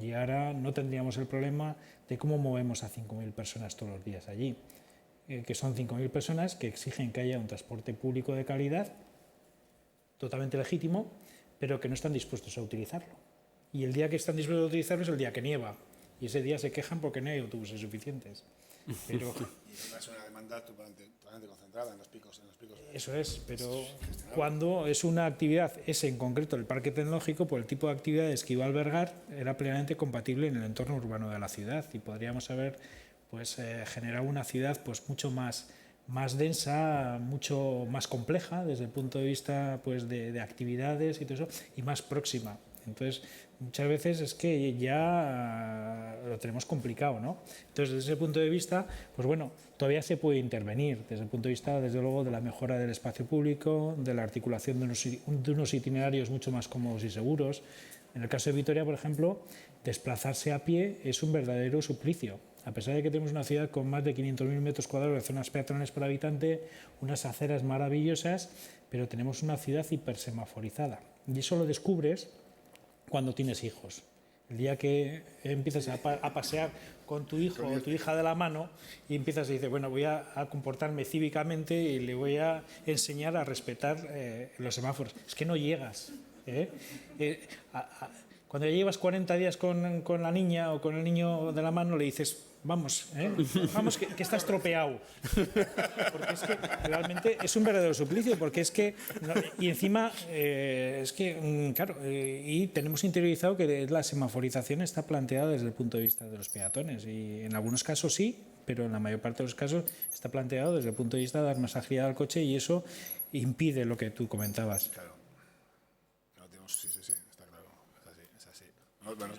Y ahora no tendríamos el problema de cómo movemos a 5.000 personas todos los días allí, que son 5.000 personas que exigen que haya un transporte público de calidad, totalmente legítimo, pero que no están dispuestos a utilizarlo. Y el día que están dispuestos a utilizarlo es el día que nieva, y ese día se quejan porque no hay autobuses suficientes. Pero
es una demanda totalmente concentrada en los picos.
Eso es, pero cuando es una actividad, ese en concreto, el parque tecnológico, por el tipo de actividades que iba a albergar, era plenamente compatible en el entorno urbano de la ciudad y podríamos haber pues, generado una ciudad pues, mucho más densa, mucho más compleja desde el punto de vista pues, de actividades y todo eso, y más próxima. Entonces, muchas veces es que ya lo tenemos complicado, ¿no? Entonces, desde ese punto de vista, pues bueno, todavía se puede intervenir, desde el punto de vista, desde luego, de la mejora del espacio público, de la articulación de unos itinerarios mucho más cómodos y seguros. En el caso de Vitoria, por ejemplo, desplazarse a pie es un verdadero suplicio. A pesar de que tenemos una ciudad con más de 500.000 metros cuadrados de zonas peatonales por habitante, unas aceras maravillosas, pero tenemos una ciudad hipersemaforizada. Y eso lo descubres cuando tienes hijos. El día que empiezas a pasear con tu hijo o tu hija de la mano y empiezas a decir, bueno, voy a comportarme cívicamente y le voy a enseñar a respetar los semáforos. Es que no llegas. Cuando ya llevas 40 días con la niña o con el niño de la mano, le dices, vamos, que está estropeado. Porque es que realmente es un verdadero suplicio, porque es que, y encima, es que, claro, y tenemos interiorizado que la semaforización está planteada desde el punto de vista de los peatones, y en algunos casos sí, pero en la mayor parte de los casos está planteado desde el punto de vista de dar más agilidad al coche, y eso impide lo que tú comentabas.
Claro. Sí, está claro. Es así. No, bueno.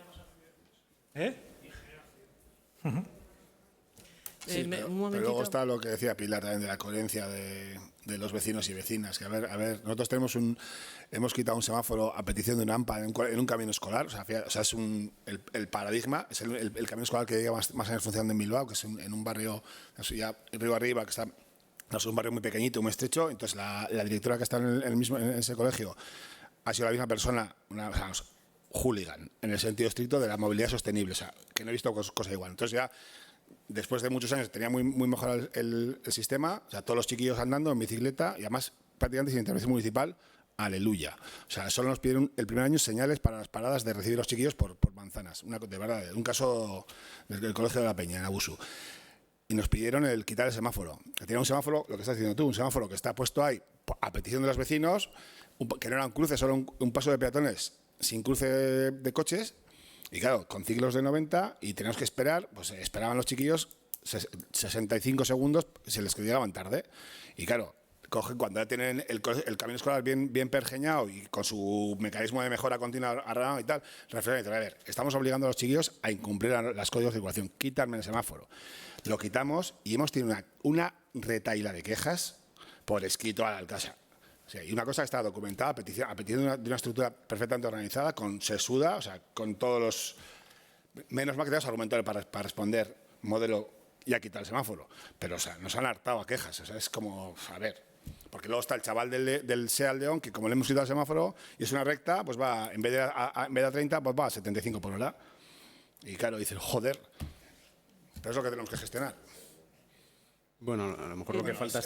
Sí, pero luego está lo que decía Pilar también de la coherencia de los vecinos y vecinas. Que a ver, nosotros hemos quitado un semáforo a petición de una AMPA en un camino escolar. O sea es el paradigma, es el camino escolar que llega más años funcionando en Bilbao, que es en un barrio, ya Río Arriba, que está, no es un barrio muy pequeñito, muy estrecho. Entonces la directora que está en ese colegio ha sido la misma persona, hooligan, en el sentido estricto de la movilidad sostenible, o sea, que no he visto cosa igual. Entonces ya, después de muchos años, tenía muy mejorado el sistema, o sea, todos los chiquillos andando en bicicleta y además prácticamente sin intervención municipal, aleluya. O sea, solo nos pidieron el primer año señales para las paradas de recibir a los chiquillos por manzanas, de verdad, un caso del Colegio de la Peña, en Abusu. Y nos pidieron el quitar el semáforo. Que tenía un semáforo, lo que estás diciendo tú, un semáforo que está puesto ahí a petición de los vecinos, que no era un cruce, solo un paso de peatones sin cruce de coches, Y claro, con ciclos de 90 y tenemos que esperar, pues esperaban los chiquillos 65 segundos, se les llegaban tarde. Y claro, cogen cuando ya tienen el camino escolar bien pergeñado y con su mecanismo de mejora continua arreglado y tal, reflejan, a ver, estamos obligando a los chiquillos a incumplir las códigos de circulación, quítame el semáforo. Lo quitamos y hemos tenido una retaíla de quejas por escrito al alcalde. O sea, y una cosa que está documentada a petición de una estructura perfectamente organizada, con sesuda, o sea, con todos los... Menos mal que tenemos argumentos para responder modelo y a quitar el semáforo. Pero, o sea, nos han hartado a quejas. O sea, es como, a ver... Porque luego está el chaval del SEA León, que como le hemos quitado el semáforo y es una recta, pues va, en vez de a 30, pues va a 75 por hora. Y claro, dicen, joder, pero es lo que tenemos que gestionar.
Bueno, a lo mejor lo que falta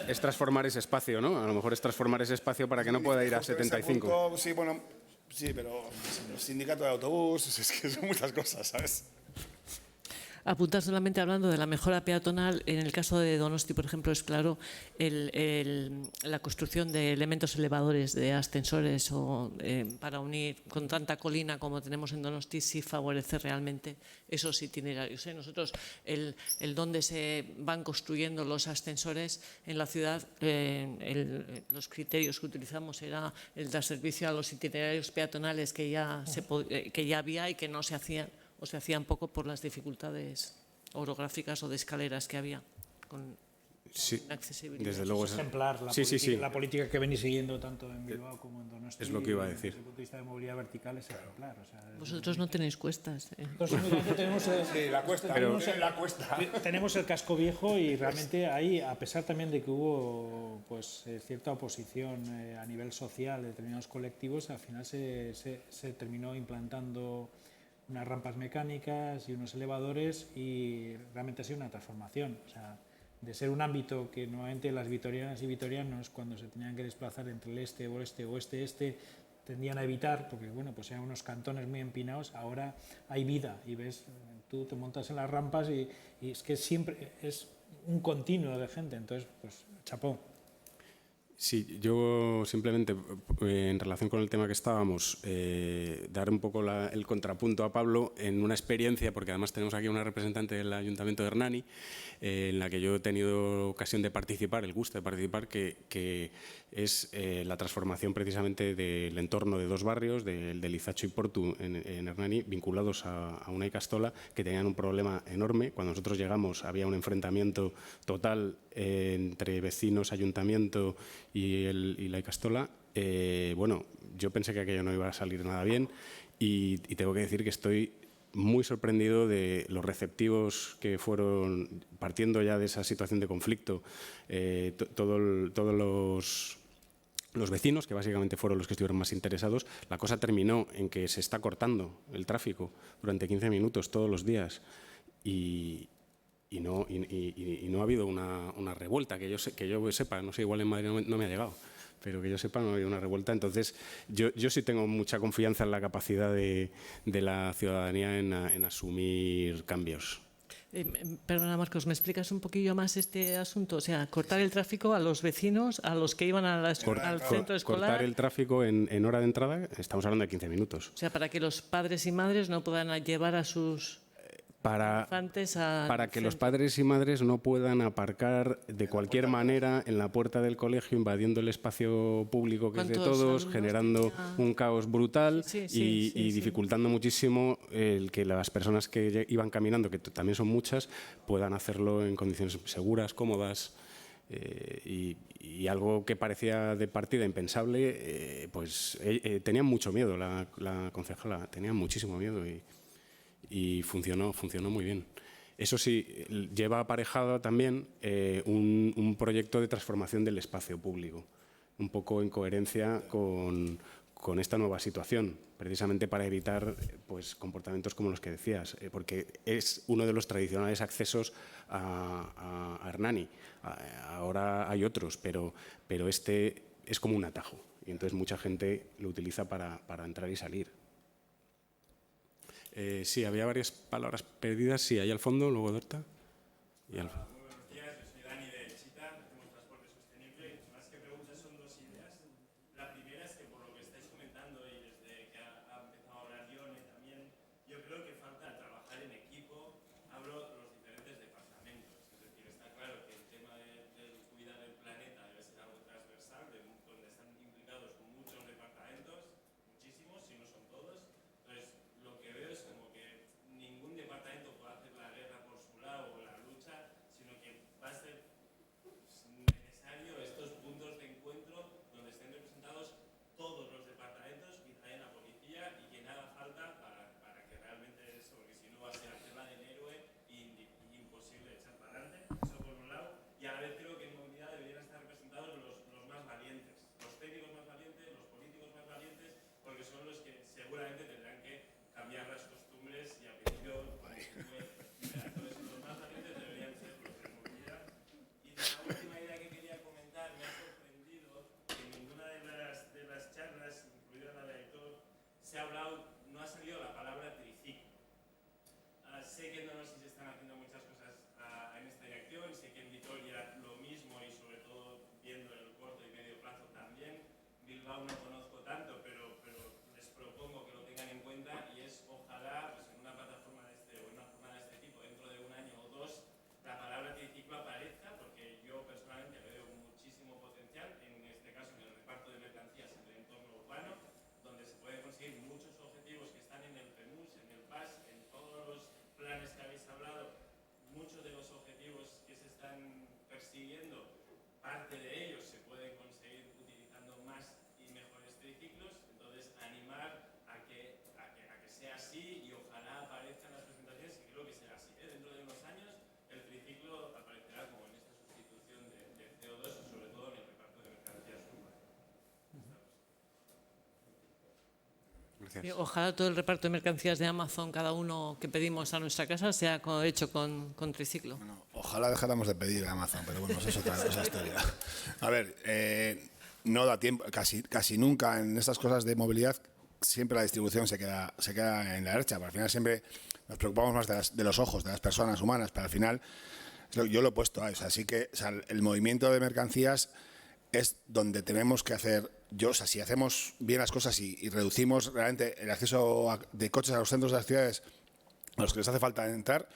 es transformar ese espacio, ¿no? A lo mejor es transformar ese espacio para que no pueda ir a 75.
Punto, sí, bueno, sí, pero el sindicato de autobús, es que son muchas cosas, ¿sabes?
Apuntar solamente hablando de la mejora peatonal, en el caso de Donosti, por ejemplo, es claro la construcción de elementos elevadores, de ascensores o para unir con tanta colina como tenemos en Donosti, sí favorece realmente esos itinerarios. Nosotros, el donde se van construyendo los ascensores en la ciudad, los criterios que utilizamos era el dar servicio a los itinerarios peatonales que ya había y que no se hacían o se hacían poco por las dificultades orográficas o de escaleras que había con accesibilidad.
Desde luego
es ejemplar la política que venís siguiendo tanto en Bilbao como en Donosti.
Es lo que iba a decir.
Desde el punto de vista de movilidad vertical es ejemplar. O sea,
Vosotros no tenéis cuestas.
Entonces, tenemos
la cuesta.
Tenemos el casco viejo y realmente ahí, a pesar también de que hubo pues cierta oposición a nivel social de determinados colectivos, al final se terminó implantando unas rampas mecánicas y unos elevadores y realmente ha sido una transformación. O sea, de ser un ámbito que normalmente las vitorianas y vitorianos, cuando se tenían que desplazar entre el este, oeste, oeste, este, tendían a evitar, porque bueno, pues eran unos cantones muy empinados, ahora hay vida y ves, tú te montas en las rampas y es que siempre es un continuo de gente, entonces, pues, chapó.
Sí, yo simplemente, en relación con el tema que estábamos, dar un poco el contrapunto a Pablo en una experiencia, porque además tenemos aquí una representante del Ayuntamiento de Hernani, en la que yo he tenido ocasión de participar, el gusto de participar, que es la transformación precisamente del entorno de dos barrios, del de Lizacho y Portu en Hernani, vinculados a una Icastola, que tenían un problema enorme. Cuando nosotros llegamos había un enfrentamiento total entre vecinos, ayuntamiento y la Icastola. Bueno, yo pensé que aquello no iba a salir nada bien y tengo que decir que estoy muy sorprendido de los receptivos que fueron, partiendo ya de esa situación de conflicto, todos los vecinos, que básicamente fueron los que estuvieron más interesados. La cosa terminó en que se está cortando el tráfico durante 15 minutos todos los días y no ha habido una revuelta, que yo sepa, no sé, igual en Madrid no me ha llegado, pero que yo sepa no ha habido una revuelta. Entonces yo sí tengo mucha confianza en la capacidad de la ciudadanía en asumir cambios.
Perdona, Marcos, ¿me explicas un poquillo más este asunto? O sea, cortar el tráfico a los vecinos, a los que iban al centro escolar.
Cortar el tráfico en hora de entrada, estamos hablando de 15 minutos.
O sea, para que los padres y madres no puedan llevar a sus infantes
para que los padres y madres no puedan aparcar de cualquier manera en la puerta del colegio, invadiendo el espacio público que es de todos, generando un caos brutal y dificultando muchísimo el que las personas que iban caminando, que también son muchas, puedan hacerlo en condiciones seguras, cómodas. Y algo que parecía de partida impensable, pues tenían mucho miedo, la concejala, tenían muchísimo miedo y funcionó muy bien. Eso sí, lleva aparejado también un proyecto de transformación del espacio público, un poco en coherencia con esta nueva situación, precisamente para evitar pues, comportamientos como los que decías, porque es uno de los tradicionales accesos a Hernani. Ahora hay otros, pero este es como un atajo y entonces mucha gente lo utiliza para entrar y salir. Sí, había varias palabras perdidas. Sí, ahí al fondo, luego Dorta. Y al...
Muy buenos días, yo soy Dani de Chita, hacemos transporte sostenible. Más que preguntas son dos ideas. La primera es que por lo que estáis comentando y desde que ha empezado a hablar Ione también, yo
Gracias.
Ojalá todo el reparto de mercancías de Amazon, cada uno que pedimos a nuestra casa, sea hecho con triciclo.
Bueno, ojalá dejáramos de pedir a Amazon, pero bueno, eso es otra historia. A ver, no da tiempo, casi nunca en estas cosas de movilidad, siempre la distribución se queda en la derecha, pero al final siempre nos preocupamos más de los ojos, de las personas humanas, pero al final yo lo he puesto ahí, así que el movimiento de mercancías es donde tenemos que hacer, si hacemos bien las cosas y reducimos realmente el acceso de coches a los centros de las ciudades a los que les hace falta entrar,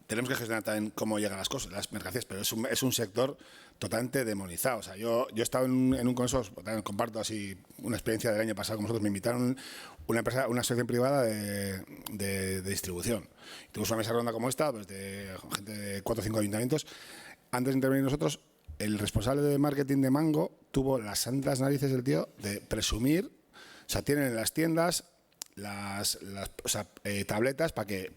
tenemos que gestionar también cómo llegan las cosas, las mercancías, pero es un sector totalmente demonizado. O sea, yo he estado en un consejo, también comparto así una experiencia del año pasado con nosotros, me invitaron una asociación privada de distribución. Tuvimos una mesa redonda como esta, pues de gente de 4 o 5 ayuntamientos. Antes de intervenir nosotros, el responsable de marketing de Mango tuvo las santas narices del tío de presumir, o sea, tienen en las tiendas tabletas para que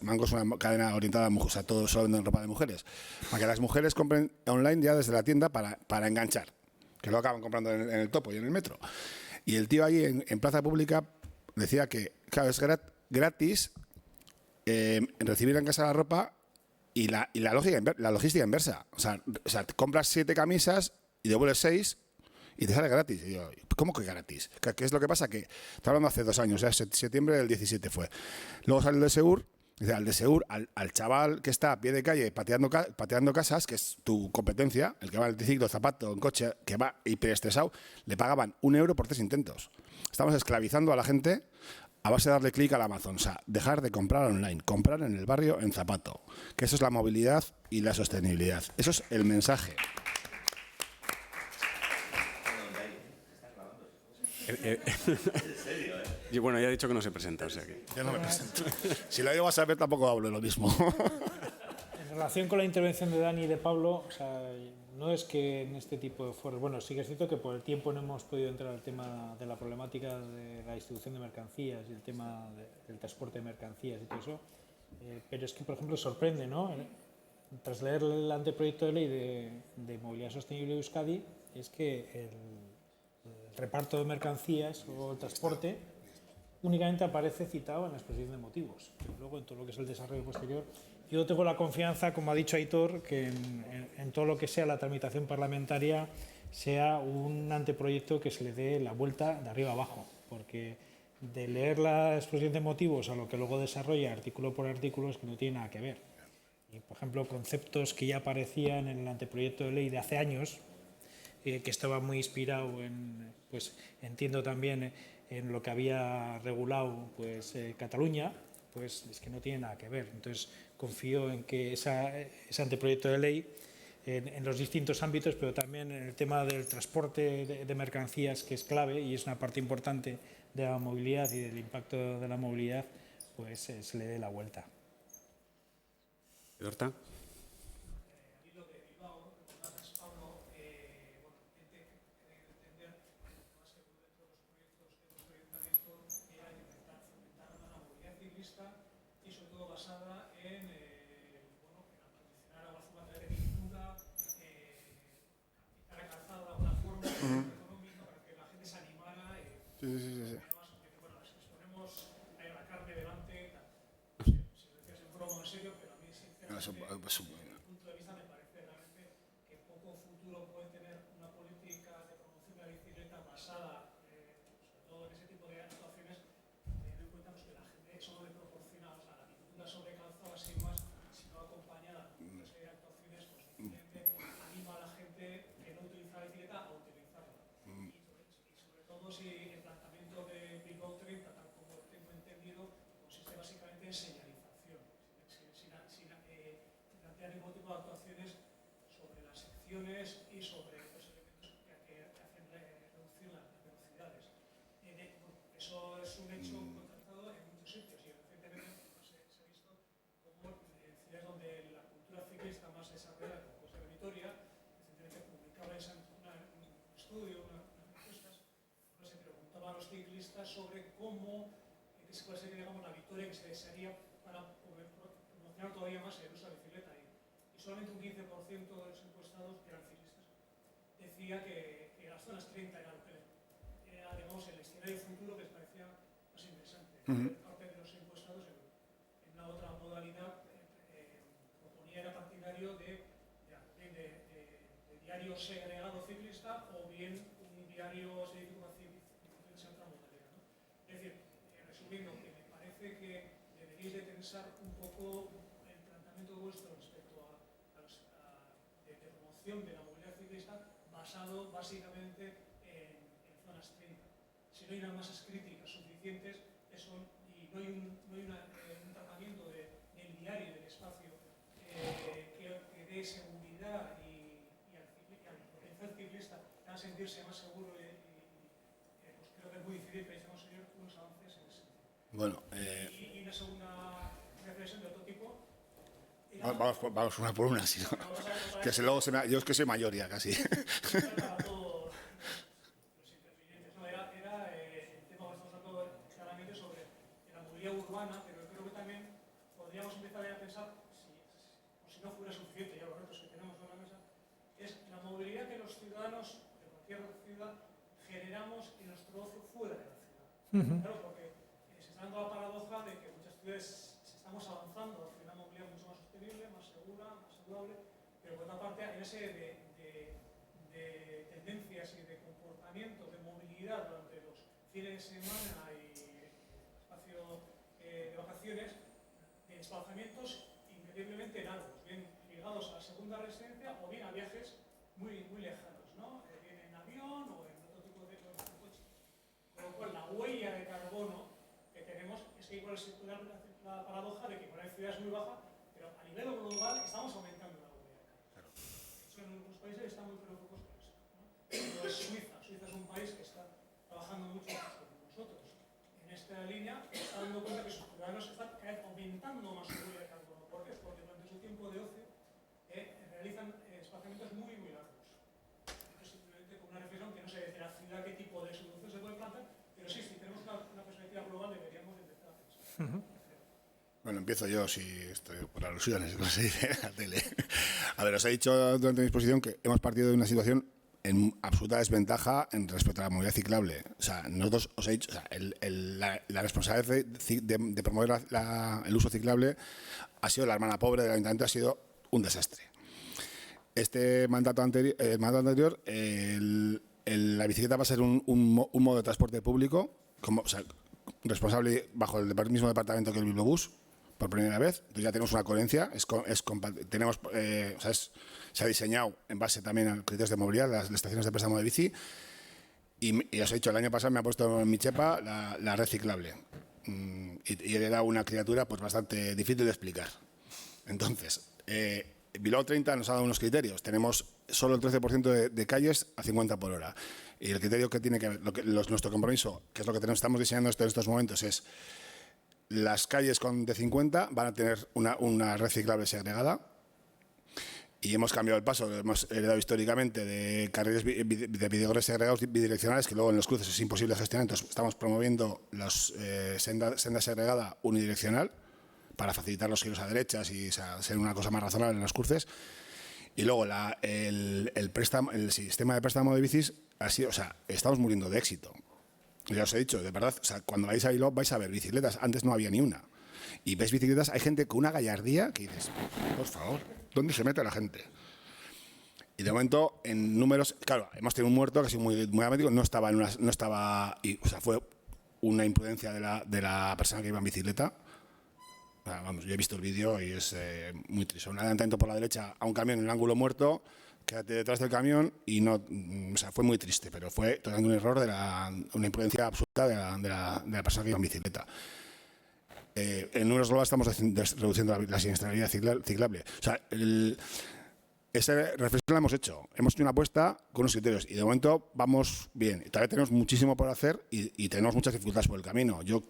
Mango es una cadena orientada a mujeres, o sea, todo solo venden ropa de mujeres, para que las mujeres compren online ya desde la tienda para enganchar, que lo acaban comprando en el Topo y en el metro. Y el tío ahí en plaza pública decía que, claro, es gratis recibir en casa la ropa y la logística inversa. O sea, compras 7 camisas y devuelves 6 y te sale gratis. Y yo, ¿cómo que gratis? ¿Qué es lo que pasa? Que está hablando hace 2 años, septiembre del 17 fue. Luego sale el de Segur, dice, al de Segur, al chaval que está a pie de calle pateando casas, que es tu competencia, el que va en el triciclo, zapato, en coche, que va hiperestresado, le pagaban 1 euro por 3 intentos. Estamos esclavizando a la gente a base de darle clic al Amazon, o sea, dejar de comprar online, comprar en el barrio en zapato, que eso es la movilidad y la sostenibilidad. Eso es el mensaje.
Bueno, ya he dicho que no se presenta, o sea que...
Yo no me presento. Si lo digo a saber, tampoco hablo de lo mismo.
En relación con la intervención de Dani y de Pablo, o sea, no es que en este tipo de foros, bueno, sí que es cierto que por el tiempo no hemos podido entrar al tema de la problemática de la distribución de mercancías y el tema del transporte de mercancías y todo eso, pero es que, por ejemplo, sorprende, ¿no? Tras leer el anteproyecto de ley de movilidad sostenible de Euskadi, es que el reparto de mercancías o el transporte únicamente aparece citado en la exposición de motivos. Luego, en todo lo que es el desarrollo posterior, yo tengo la confianza, como ha dicho Aitor, que en todo lo que sea la tramitación parlamentaria sea un anteproyecto que se le dé la vuelta de arriba abajo, porque de leer la exposición de motivos a lo que luego desarrolla artículo por artículo es que no tiene nada que ver. Y, por ejemplo, conceptos que ya aparecían en el anteproyecto de ley de hace años, que estaba muy inspirado en, pues entiendo también en lo que había regulado pues Cataluña, pues es que no tiene nada que ver. Entonces confío en que ese anteproyecto de ley en los distintos ámbitos, pero también en el tema del transporte de mercancías, que es clave y es una parte importante de la movilidad y del impacto de la movilidad, pues se le dé la vuelta.
¿Dorta?
Y sobre todo basada en acondicionar a la zona de agricultura, quitar la calzada de alguna forma, económica, para que la gente se animara.
Sí.
Además, bueno, si ponemos ahí la carne delante, no sé, si lo decías en broma o en serio, pero a mí sinceramente, desde mi punto de vista, me parece realmente que poco futuro puede tener una política de promoción de la bicicleta basada, sobre todo en ese tipo de actuaciones, teniendo en cuenta pues, que la gente solo le proporciona, o sea, la bicicleta sobre calzado así más, si no acompañada de una serie de actuaciones, pues evidentemente anima a la gente que no utiliza la bicicleta a utilizarla. Y sobre todo si el planteamiento de Bilbao 30, tal como tengo entendido, consiste básicamente en señalización, sin plantear ningún tipo de actuaciones sobre las secciones y sobre los elementos que hacen reducir las velocidades. Eso es un hecho contrastado en muchos sitios y recientemente se ha visto como en ciudades donde la cultura ciclista más desarrollada, como puede ser Vitoria, recientemente publicaba un estudio, unas encuestas, donde se preguntaba a los ciclistas sobre cómo, cuál sería digamos, la victoria que se desearía para poder promocionar todavía más el uso de la bicicleta. Y solamente un 15% de los encuestados, que eran ciclistas, decía que las zonas 30 era lo que era, digamos, el escenario futuro que les parecía
parte de los encuestados en la otra modalidad proponía, era partidario de diario segregado ciclista o bien un diario ciclista en otra modalidad, ¿no? Es decir, resumiendo, que me parece que deberéis de pensar un poco el planteamiento vuestro respecto de promoción de la movilidad ciclista basado básicamente en zonas 30. Si no hay unas masas críticas suficientes y no hay un tratamiento del diario y del espacio que dé seguridad y al potencial ciclista a sentirse más seguro pues creo que es muy difícil que hayamos hecho unos avances en ese sentido.
Bueno,
y una segunda reflexión de otro tipo.
Vamos una por una, si no. Que luego yo es que soy mayor ya, casi.
Para todos los intervinientes, ¿no? Era el tema que estamos hablando claramente sobre la movilidad urbana, pero creo que también podríamos empezar a pensar, si no fuera suficiente ya los retos que tenemos en la mesa, es la movilidad que los ciudadanos de cualquier ciudad generamos en nuestro ocio fuera de la ciudad. Claro, porque se está dando la paradoja de que muchas ciudades estamos avanzando hacia una movilidad mucho más sostenible, más segura, más saludable, pero por otra parte hay una serie de tendencias y de comportamientos de movilidad durante los fines de semana y espacio de vacaciones, de desplazamientos increíblemente largos, bien ligados a la segunda residencia o bien a viajes muy, muy lejanos, ¿no? Bien en avión o en otro tipo de coche. Con lo cual, la huella de carbono que tenemos es que igual es la paradoja de que con la ciudad es muy baja, pero a nivel global estamos aumentando la huella de carbono. Eso en algunos países están muy preocupados por eso, ¿no? Pero es Suiza. Suiza es un país que está trabajando mucho con nosotros en esta línea, está dando cuenta que sus ciudadanos están cada vez aumentando más su huella de carbono. ¿Por qué? Porque durante su tiempo de ocio realizan desplazamientos muy, muy largos. Esto simplemente con una reflexión que no sé desde la ciudad qué tipo de solución se puede plantear, pero sí, si tenemos una perspectiva global deberíamos empezar a pensar.
Bueno, empiezo yo, si estoy por alusiones, como se dice en la tele. A ver, os he dicho durante mi exposición que hemos partido de una situación en absoluta desventaja en respecto a la movilidad ciclable. O sea, nosotros os he dicho, o sea, la responsabilidad de promover el uso ciclable ha sido la hermana pobre del ayuntamiento, ha sido un desastre. Este mandato anterior, la bicicleta va a ser un modo de transporte público, o sea, responsable bajo el mismo departamento que el Biblobús, por primera vez. Entonces ya tenemos una coherencia, se ha diseñado en base también a criterios de movilidad las estaciones de préstamo de bici, y os he dicho, el año pasado me ha puesto en mi chepa la red ciclable, y era una criatura pues bastante difícil de explicar. Entonces, Bilbao 30 nos ha dado unos criterios. Tenemos solo el 13% de calles a 50 por hora. Y el criterio que tiene que ver, nuestro compromiso, que es lo que estamos diseñando en estos momentos, es las calles de 50 van a tener una red ciclable segregada. Y hemos cambiado el paso, hemos heredado históricamente de carriles de bicicletas segregados bidireccionales, que luego en los cruces es imposible gestionar. Entonces estamos promoviendo senda segregada unidireccional, para facilitar los giros a derechas y ser una cosa más razonable en los cruces. Y luego el sistema de préstamo de bicis ha sido, o sea, estamos muriendo de éxito. Ya os he dicho, de verdad, o sea, cuando vais a Bilbao vais a ver bicicletas, antes no había ni una. Y ves bicicletas, hay gente con una gallardía que dices, por favor, ¿dónde se mete la gente? Y de momento, en números, claro, hemos tenido un muerto que ha sido muy dramático, o sea, fue una imprudencia de la persona que iba en bicicleta. Vamos, yo he visto el vídeo y es muy triste. Un adelantamiento por la derecha a un camión en un ángulo muerto, quédate detrás del camión y no, o sea, fue muy triste, pero fue totalmente un error una imprudencia absoluta de la persona que iba en bicicleta. En números globales estamos reduciendo la siniestralidad ciclable. O sea, esa reflexión la hemos hecho. Hemos hecho una apuesta con unos criterios y de momento vamos bien. Todavía tenemos muchísimo por hacer y tenemos muchas dificultades por el camino. Yo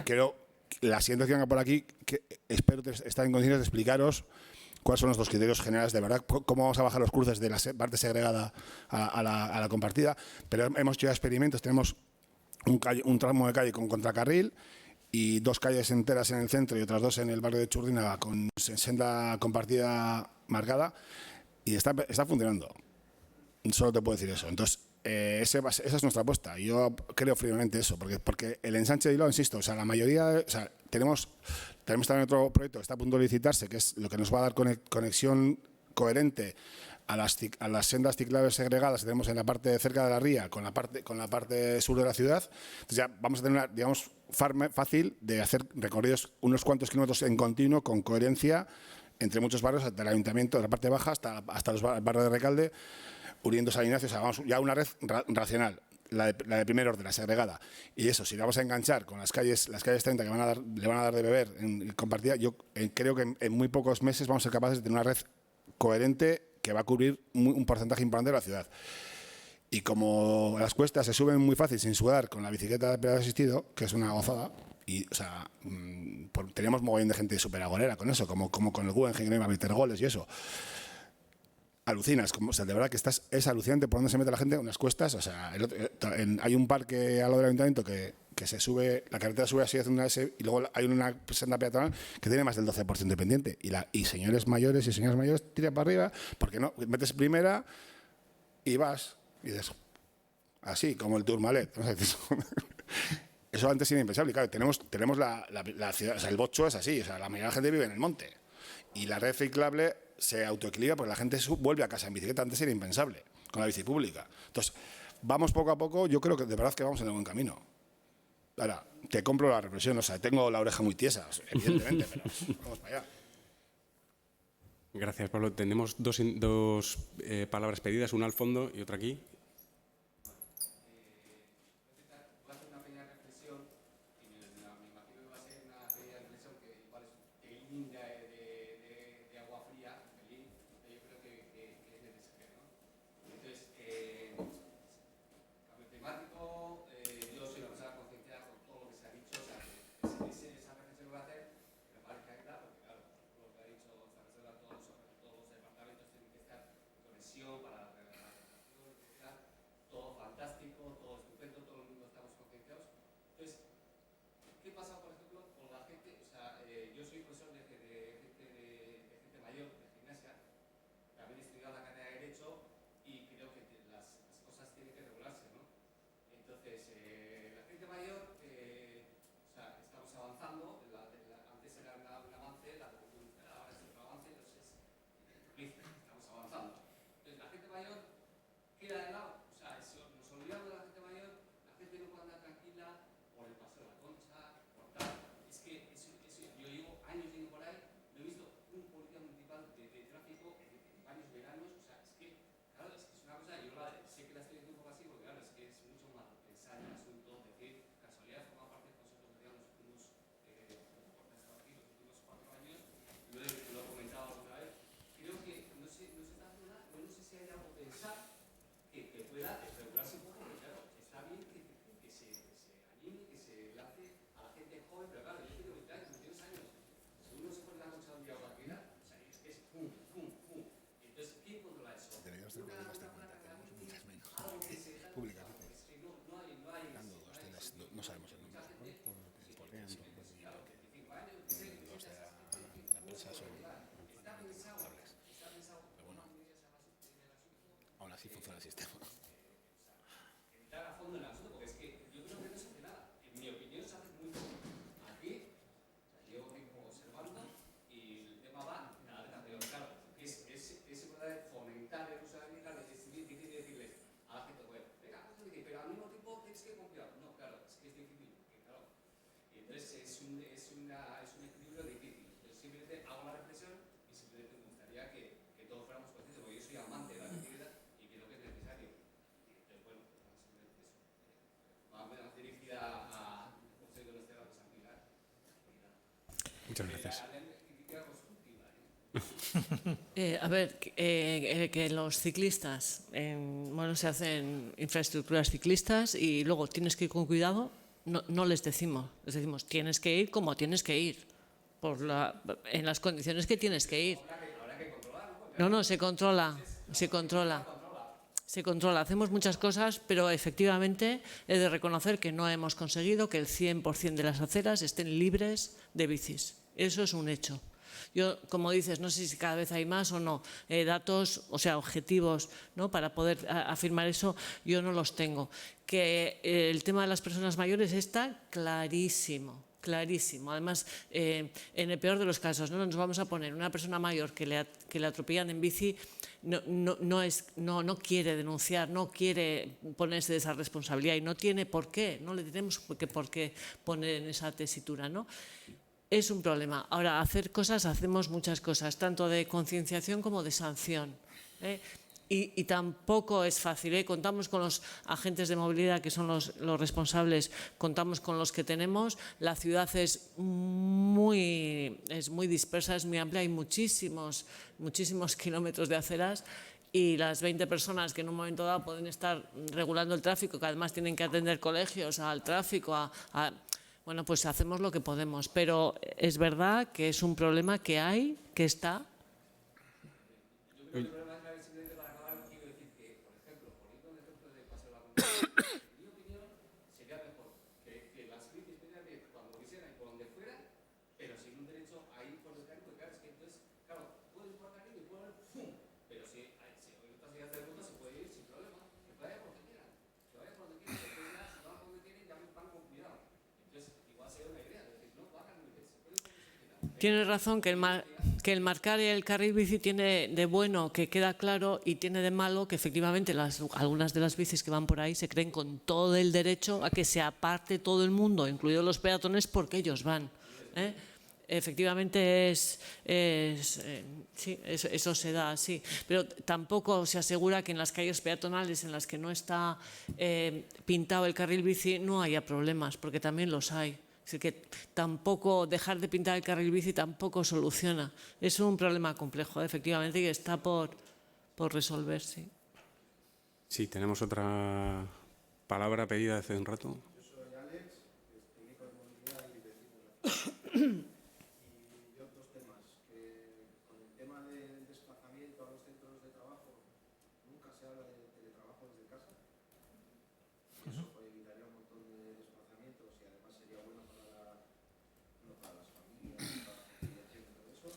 quiero... La siguiente acción que por aquí, que espero estar en condiciones de explicaros cuáles son nuestros criterios generales de verdad, cómo vamos a bajar los cruces de la parte segregada a la compartida. Pero hemos hecho ya experimentos, tenemos un tramo de calle con contracarril y 2 calles enteras en el centro y otras 2 en el barrio de Churdina con senda compartida marcada y está funcionando. Solo te puedo decir eso. Entonces, esa es nuestra apuesta. Yo creo firmemente eso, porque el ensanche de Bilbao, insisto, o sea, la mayoría, o sea, tenemos también otro proyecto que está a punto de licitarse, que es lo que nos va a dar conexión coherente a las sendas ciclables segregadas que tenemos en la parte cerca de la ría con la parte sur de la ciudad. Entonces ya vamos a tener una, digamos, fácil de hacer recorridos unos cuantos kilómetros en continuo con coherencia entre muchos barrios, hasta el ayuntamiento de la parte baja hasta los barrios de Recalde, uniendo San Ignacio. O sea, vamos ya una red racional, la de primer orden, la segregada. Y eso, si la vamos a enganchar con las calles 30 que le van a dar de beber en compartida, yo creo que en muy pocos meses vamos a ser capaces de tener una red coherente que va a cubrir un porcentaje importante de la ciudad. Y como las cuestas se suben muy fácil sin sudar con la bicicleta de pedal asistido, que es una gozada, y o sea, teníamos mogollón de gente súper agorera con eso, como con el Guggenheim, a meter goles y eso. Alucinas, o sea, de verdad que es alucinante por dónde se mete la gente, unas cuestas. O sea, hay un parque al lado del ayuntamiento que se sube, la carretera sube así hacia una S, y luego hay una senda peatonal que tiene más del 12% de pendiente. Y señores mayores y señoras mayores tiran para arriba, porque no, metes primera y vas, y dices, así, como el Tourmalet. ¿No? Eso antes era impensable. Y claro, tenemos la ciudad, o sea, el Bocho es así, o sea, la mayoría de la gente vive en el monte. Y la red ciclable se autoequilibra porque la gente vuelve a casa en bicicleta. Antes era impensable con la bici pública. Entonces, vamos poco a poco. Yo creo que de verdad que vamos en el buen camino. Ahora, te compro la reflexión. O sea, tengo la oreja muy tiesa, evidentemente, pero vamos para allá.
Gracias, Pablo. Tenemos dos palabras pedidas, una al fondo y otra aquí.
No sabemos el nombre. La empresa son estables. Pero bueno, aún así funciona el sistema.
Muchas gracias.
A ver, que los ciclistas, bueno, se hacen infraestructuras ciclistas y luego tienes que ir con cuidado, no les decimos, tienes que ir como tienes que ir, en las condiciones que tienes que ir. No, se controla. Hacemos muchas cosas, pero efectivamente he de reconocer que no hemos conseguido que el 100% de las aceras estén libres de bicis. Eso es un hecho. Yo, como dices, no sé si cada vez hay más o no, datos, o sea, objetivos, ¿no?, para poder afirmar eso, yo no los tengo. Que el tema de las personas mayores está clarísimo. Clarísimo. Además, en el peor de los casos, ¿no?, nos vamos a poner una persona mayor que le atropellan en bici, no quiere denunciar, no quiere ponerse de esa responsabilidad y no tiene por qué, no le tenemos por qué poner en esa tesitura, ¿no? Es un problema. Ahora, hacer cosas, hacemos muchas cosas, tanto de concienciación como de sanción, ¿eh? Y tampoco es fácil, ¿eh? Contamos con los agentes de movilidad, que son los responsables, contamos con los que tenemos. La ciudad es muy dispersa, es muy amplia, hay muchísimos kilómetros de aceras, y las 20 personas que en un momento dado pueden estar regulando el tráfico, que además tienen que atender colegios, al tráfico, bueno, pues hacemos lo que podemos. Pero es verdad que es un problema que hay, que está. Tienes razón que el marcar el carril bici tiene de bueno que queda claro, y tiene de malo que efectivamente algunas de las bicis que van por ahí se creen con todo el derecho a que se aparte todo el mundo, incluidos los peatones, porque ellos van, ¿eh? Efectivamente sí, eso se da así, pero tampoco se asegura que en las calles peatonales en las que no está pintado el carril bici no haya problemas, porque también los hay. Es decir, que tampoco dejar de pintar el carril bici tampoco soluciona. Es un problema complejo, efectivamente, que está por resolver, sí.
Sí, tenemos otra palabra pedida hace un rato.
Yo soy Alex, técnico de movilidad y vecino. Y yo dos temas. Que con el tema del desplazamiento a los centros de trabajo, nunca se habla de teletrabajo desde casa. Eso evitaría un montón de desplazamientos y además sería bueno para las familias, para la conciliación y todo eso.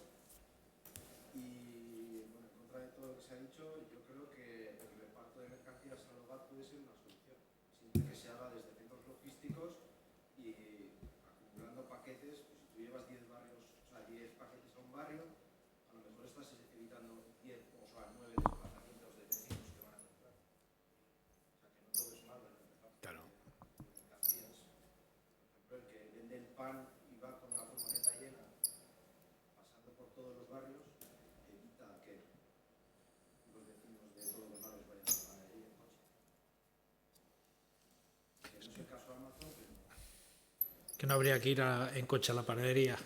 Y bueno, en contra de todo lo que se ha dicho, yo creo que el reparto de mercancías al hogar puede ser una solución, siempre que se haga desde centros logísticos y acumulando paquetes. Pues si tú llevas 10 paquetes a un barrio, a lo mejor estás evitando 9 desplazamientos de vecinos que van a comprar. O sea, que no todo es malo en el reparto.
Claro.
Mercancías. Por ejemplo, el que vende el pan y va con la furgoneta llena, pasando por todos los barrios, evita que los vecinos de todos los barrios vayan a la panadería en coche. Que no es el caso de Amazon, pero...
Que no habría que ir en coche a la panadería.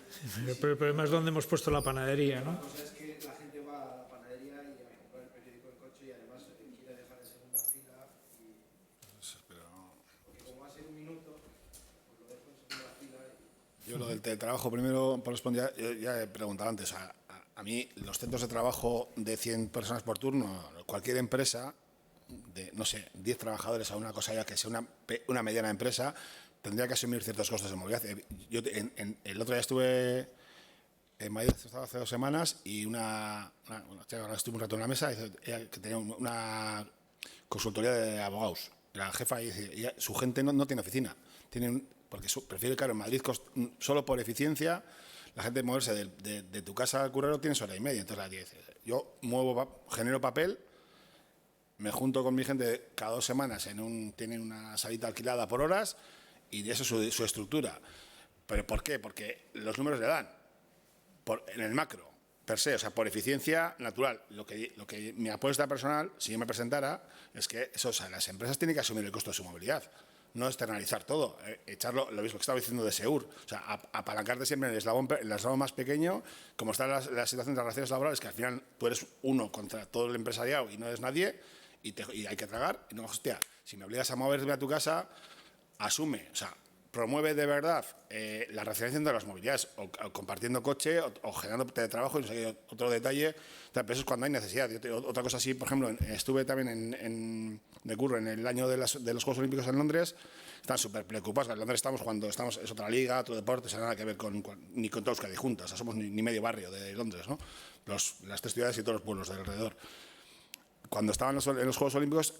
Pero el problema es dónde hemos puesto la panadería, ¿no?
La cosa es que la gente va a la panadería y a comprar el periódico en coche y además quiere dejar en segunda fila. Porque como va a ser un minuto, pues lo dejo en segunda fila.
Yo lo del teletrabajo primero respondía, ya he preguntado antes, a mí los centros de trabajo de 100 personas por turno, cualquier empresa de, no sé, 10 trabajadores a una cosa ya que sea una mediana empresa, tendría que asumir ciertos costes de movilidad. Yo el otro día estuve en Madrid hace 2 semanas y ahora estuve un rato en una mesa que tenía una consultoría de abogados. La jefa dice, su gente no tiene oficina, porque prefiere, claro, en Madrid solo por eficiencia la gente moverse de tu casa al currero tienes hora y media. Entonces dice, yo genero papel, me junto con mi gente cada 2 semanas tienen una salita alquilada por horas y de eso es su estructura. ¿Pero por qué? Porque los números le dan en el macro, per se, o sea, por eficiencia natural. Lo que mi apuesta personal, si yo me presentara, es que las empresas tienen que asumir el costo de su movilidad, no externalizar todo, echarlo, lo mismo que estaba diciendo de Seur, o sea, apalancarte siempre en el eslabón más pequeño, como está la situación de las relaciones laborales, que al final tú eres uno contra todo el empresariado y no eres nadie, y hay que tragar, y no, hostia, si me obligas a moverme a tu casa, asume, o sea, promueve de verdad la racionalización de las movilidades, o compartiendo coche, o generando teletrabajo, y no sé, otro detalle, pero eso es cuando hay necesidad. Otra cosa así, por ejemplo, estuve también de curro en el año de los Juegos Olímpicos en Londres, están súper preocupados. En Londres es otra liga, otro deporte, o nada que ver ni con todos Euskadi juntas. O sea, somos ni medio barrio de Londres, ¿no? Las 3 ciudades y todos los pueblos de alrededor. Cuando estaban en los Juegos Olímpicos,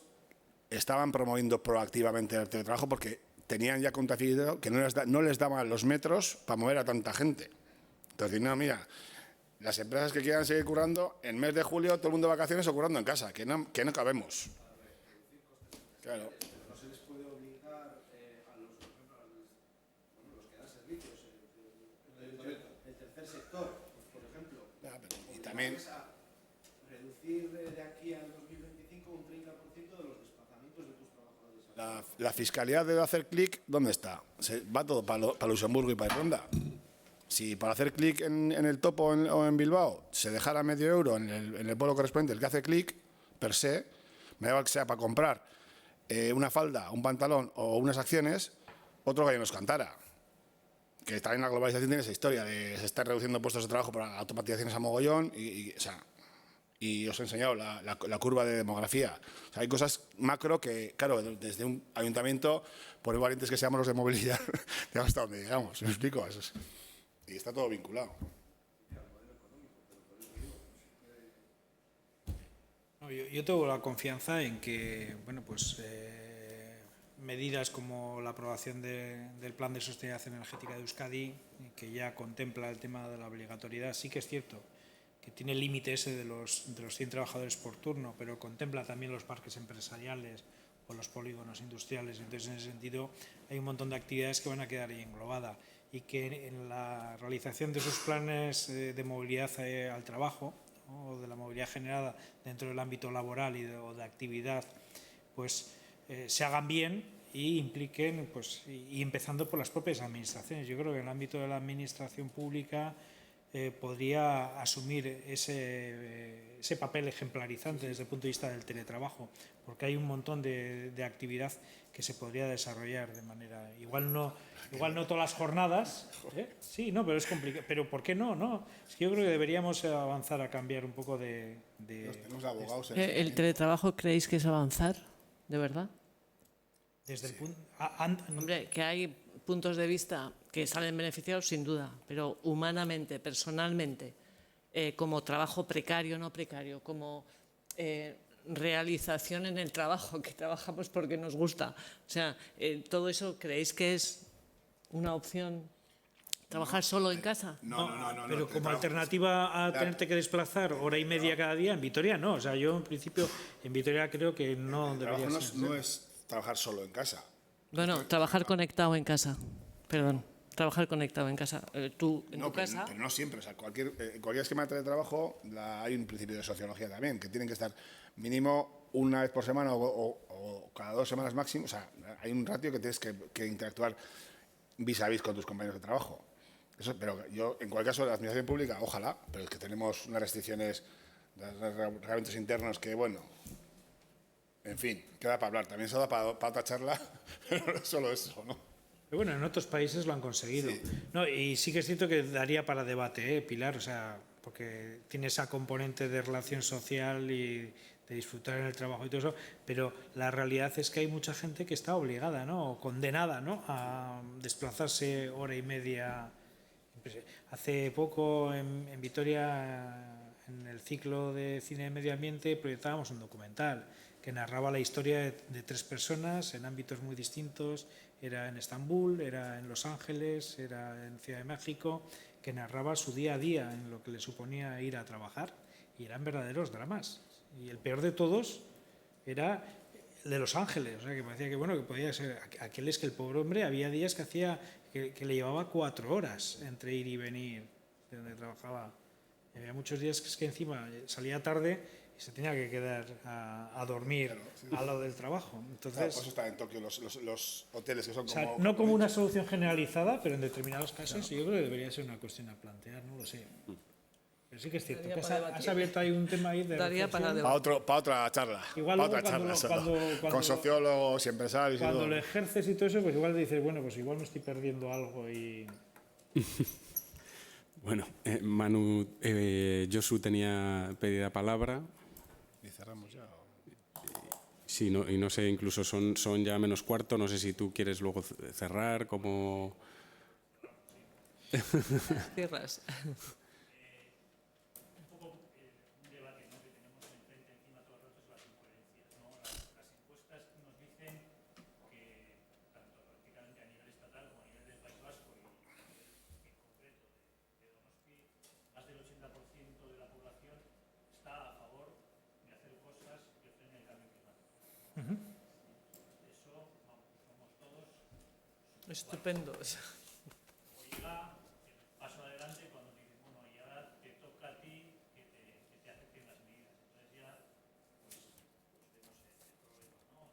estaban promoviendo proactivamente el teletrabajo porque tenían ya contabilidad que no les daban los metros para mover a tanta gente. Entonces, no, mira, las empresas que quieran seguir currando, en mes de julio todo el mundo de vacaciones o currando en casa, que no cabemos. Claro.
No se les puede obligar a los que dan servicios, el tercer sector, pues, por ejemplo,
y también
a reducir de aquí al 2025 un 30% de los desplazamientos de tus trabajadores.
la fiscalidad de hacer clic, ¿dónde está? Va todo para Luxemburgo y para Irlanda. Si para hacer clic en el Topo o en Bilbao se dejara medio euro en el pueblo correspondiente, el que hace clic, per se, me da igual que sea para comprar una falda, un pantalón o unas acciones, otro gallo nos cantara. Que también la globalización tiene esa historia de se están reduciendo puestos de trabajo por automatizaciones a mogollón y os he enseñado la curva de demografía. O sea, hay cosas macro que, claro, desde un ayuntamiento, por valientes que seamos los de movilidad, llegamos hasta donde llegamos. ¿Me explico? Y está todo vinculado.
Yo tengo la confianza en que, bueno, pues medidas como la aprobación del Plan de Sostenibilidad Energética de Euskadi, que ya contempla el tema de la obligatoriedad, sí que es cierto que tiene el límite ese de los 100 trabajadores por turno, pero contempla también los parques empresariales o los polígonos industriales. Entonces, en ese sentido, hay un montón de actividades que van a quedar ahí englobadas y que en la realización de esos planes de movilidad al trabajo, ¿no? O de la movilidad generada dentro del ámbito laboral o de actividad, pues se hagan bien y impliquen, pues, y empezando por las propias administraciones. Yo creo que en el ámbito de la administración pública podría asumir ese papel ejemplarizante desde el punto de vista del teletrabajo, porque hay un montón de actividad que se podría desarrollar de manera, igual no todas las jornadas, sí, no, pero es complicado, pero ¿por qué no? Es que yo creo que deberíamos avanzar a cambiar un poco de
Tenemos abogados.
¿El teletrabajo creéis que es avanzar, de verdad?
desde el punto
Hombre, que hay puntos de vista que salen beneficiados, sin duda, pero humanamente, personalmente, como trabajo precario, no precario, como realización en el trabajo, que trabajamos porque nos gusta. O sea, todo eso, ¿creéis que es una opción? ¿Trabajar solo en casa?
No, pero como alternativa a tenerte que desplazar hora y media cada día, en Vitoria no. O sea, yo en principio en Vitoria creo que no debería ser.
No es trabajar solo en casa.
Bueno, trabajar conectado en casa. Perdón, trabajar conectado en casa. Tú en tu casa.
Pero no siempre. O sea, cualquier esquema de teletrabajo hay un principio de sociología también, que tienen que estar mínimo una vez por semana o cada 2 semanas máximo. O sea, hay un ratio que tienes que interactuar vis a vis con tus compañeros de trabajo. Eso, pero yo, en cualquier caso, la administración pública, ojalá, pero es que tenemos unas restricciones de reglamentos internos que, bueno, en fin, queda para hablar. También se da para otra charla, pero no solo eso, ¿no?
Pero bueno, en otros países lo han conseguido. Sí. No, y sí que es cierto que daría para debate, Pilar, o sea, porque tiene esa componente de relación social y de disfrutar en el trabajo y todo eso, pero la realidad es que hay mucha gente que está obligada, ¿no? O condenada, ¿no? A desplazarse hora y media. Hace poco en Vitoria, en el ciclo de cine de medio ambiente, proyectábamos un documental que narraba la historia de 3 personas en ámbitos muy distintos. Era en Estambul, era en Los Ángeles, era en Ciudad de México, que narraba su día a día en lo que le suponía ir a trabajar, y eran verdaderos dramas. Y el peor de todos era el de Los Ángeles, o sea, que parecía que, bueno, que podía ser aquel. Es que el pobre hombre había días que le llevaba 4 horas entre ir y venir de donde trabajaba. Y había muchos días que es que encima salía tarde y se tenía que quedar a dormir, claro, sí, al lado del trabajo. Entonces,
claro, por eso están en Tokio los hoteles que son, o sea,
como... No como una solución generalizada, pero en determinados casos, claro, yo creo que debería ser una cuestión a plantear, no lo sé. Pero sí que es cierto, que has abierto ahí un tema ahí de
para otra charla.
Igual
para otra charla, con sociólogos y empresarios.
Cuando lo ejerces y todo eso, pues igual dices, bueno, pues igual me estoy perdiendo algo y...
Bueno, Manu, Josu tenía pedida palabra.
¿Y cerramos ya?
Sí, no, y no sé, incluso son ya menos cuarto, no sé si tú quieres luego cerrar, como...
Cierras.
Un poco un debate, ¿no?, que tenemos enfrente encima todo el rato es las incoherencias, ¿no? Las encuestas nos dicen que, tanto prácticamente a nivel estatal como a nivel del País Vasco y en concreto de Donosti, más del 80% de la población está a favor de hacer cosas que frenen el cambio climático. Eso, vamos, somos todos
Estupendos.
llega el paso adelante cuando te dicen, bueno, y ahora te toca a ti que te acepten las medidas. Entonces ya, pues vemos el problema, ¿no?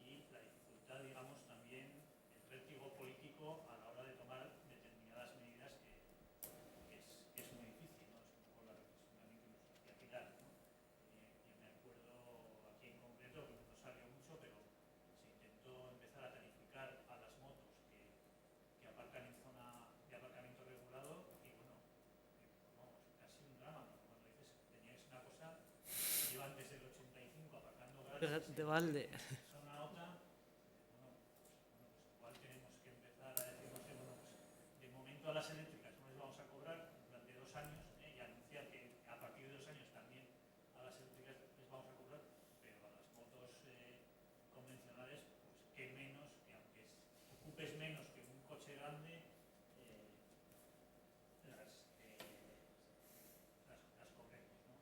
Y la dificultad, digamos, también el vértigo político a la hora de tomar determinadas medidas que es muy difícil, ¿no? Es un poco la reflexión también que nos hacía Pilar, ¿no? Yo me acuerdo aquí en concreto, que no salió mucho, pero se intentó empezar a tarificar a las motos que aparcan en zona de aparcamiento regulado y bueno, vamos, casi un drama, ¿no? Cuando dices teníais una cosa, llevan desde el 85 aparcando gratis
De balde.
zona a otra, bueno, pues igual tenemos que empezar a decir, no sé, bueno, pues de momento a las eléctricas no les vamos a cobrar durante 2 años y anunciar que a partir de 2 años también a las eléctricas les vamos a cobrar, pero a las motos convencionales, pues que menos, que aunque ocupes menos que un coche grande, las corremos, ¿no?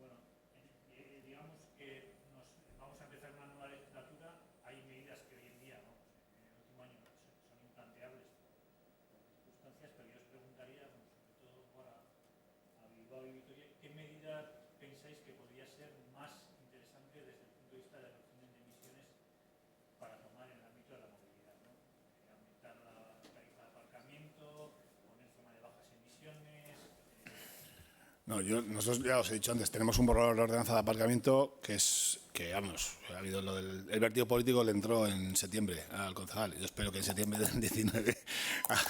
Bueno, digamos que nos vamos a empezar una nueva legislatura. Hay medidas que hoy en día, ¿no?, en el último año son implanteables por circunstancias, pero yo os preguntaría, bueno, sobre todo para a Bilbao y Vitoria, ¿qué medida pensáis que podría ser más interesante desde el punto de vista de reducción de emisiones para tomar en el ámbito de la movilidad, ¿no? Aumentar la tarifa de aparcamiento, poner zona de bajas emisiones.
No, nosotros ya os he dicho antes, tenemos un borrador de ordenanza de aparcamiento que vamos, ha habido el vertido político le entró en septiembre al concejal. Yo espero que en septiembre del 19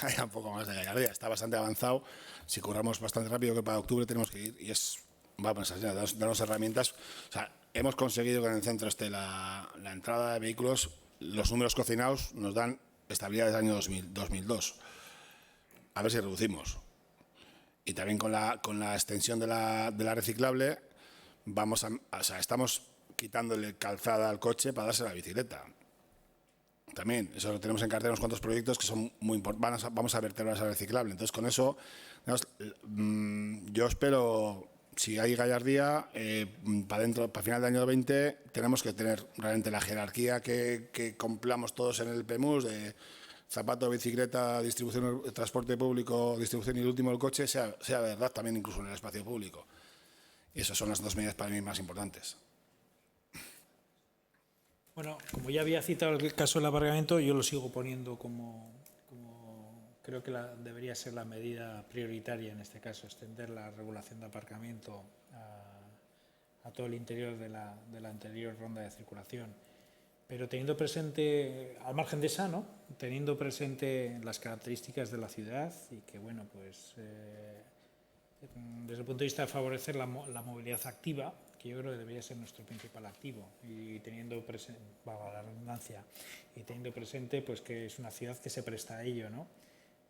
haya un poco más de gallardía. Está bastante avanzado. Si curramos bastante rápido, que para octubre tenemos que ir y vamos a darnos herramientas. O sea, hemos conseguido que en el centro esté la entrada de vehículos. Los números cocinados nos dan estabilidad desde el año 2002. A ver si reducimos. Y también con la extensión de la reciclable, estamos quitándole calzada al coche para darse la bicicleta. También, eso tenemos en cartera unos cuantos proyectos que son muy importantes. Vamos a vertebrar a reciclable. Entonces, con eso, yo espero, si hay gallardía, para final del año 20 tenemos que tener realmente la jerarquía que cumplamos todos en el PEMUS de zapato, bicicleta, distribución, transporte público, distribución y el último el coche, sea verdad también incluso en el espacio público. Y esas son las 2 medidas para mí más importantes.
Bueno, como ya había citado el caso del aparcamiento, yo lo sigo poniendo como creo que debería ser la medida prioritaria en este caso, extender la regulación de aparcamiento a todo el interior de la anterior ronda de circulación. Pero teniendo presente, al margen de esa, ¿no?, teniendo presente las características de la ciudad y que, bueno, pues desde el punto de vista de favorecer la movilidad activa, que yo creo que debería ser nuestro principal activo, y teniendo presente, valga la redundancia, y teniendo presente pues que es una ciudad que se presta a ello, ¿no?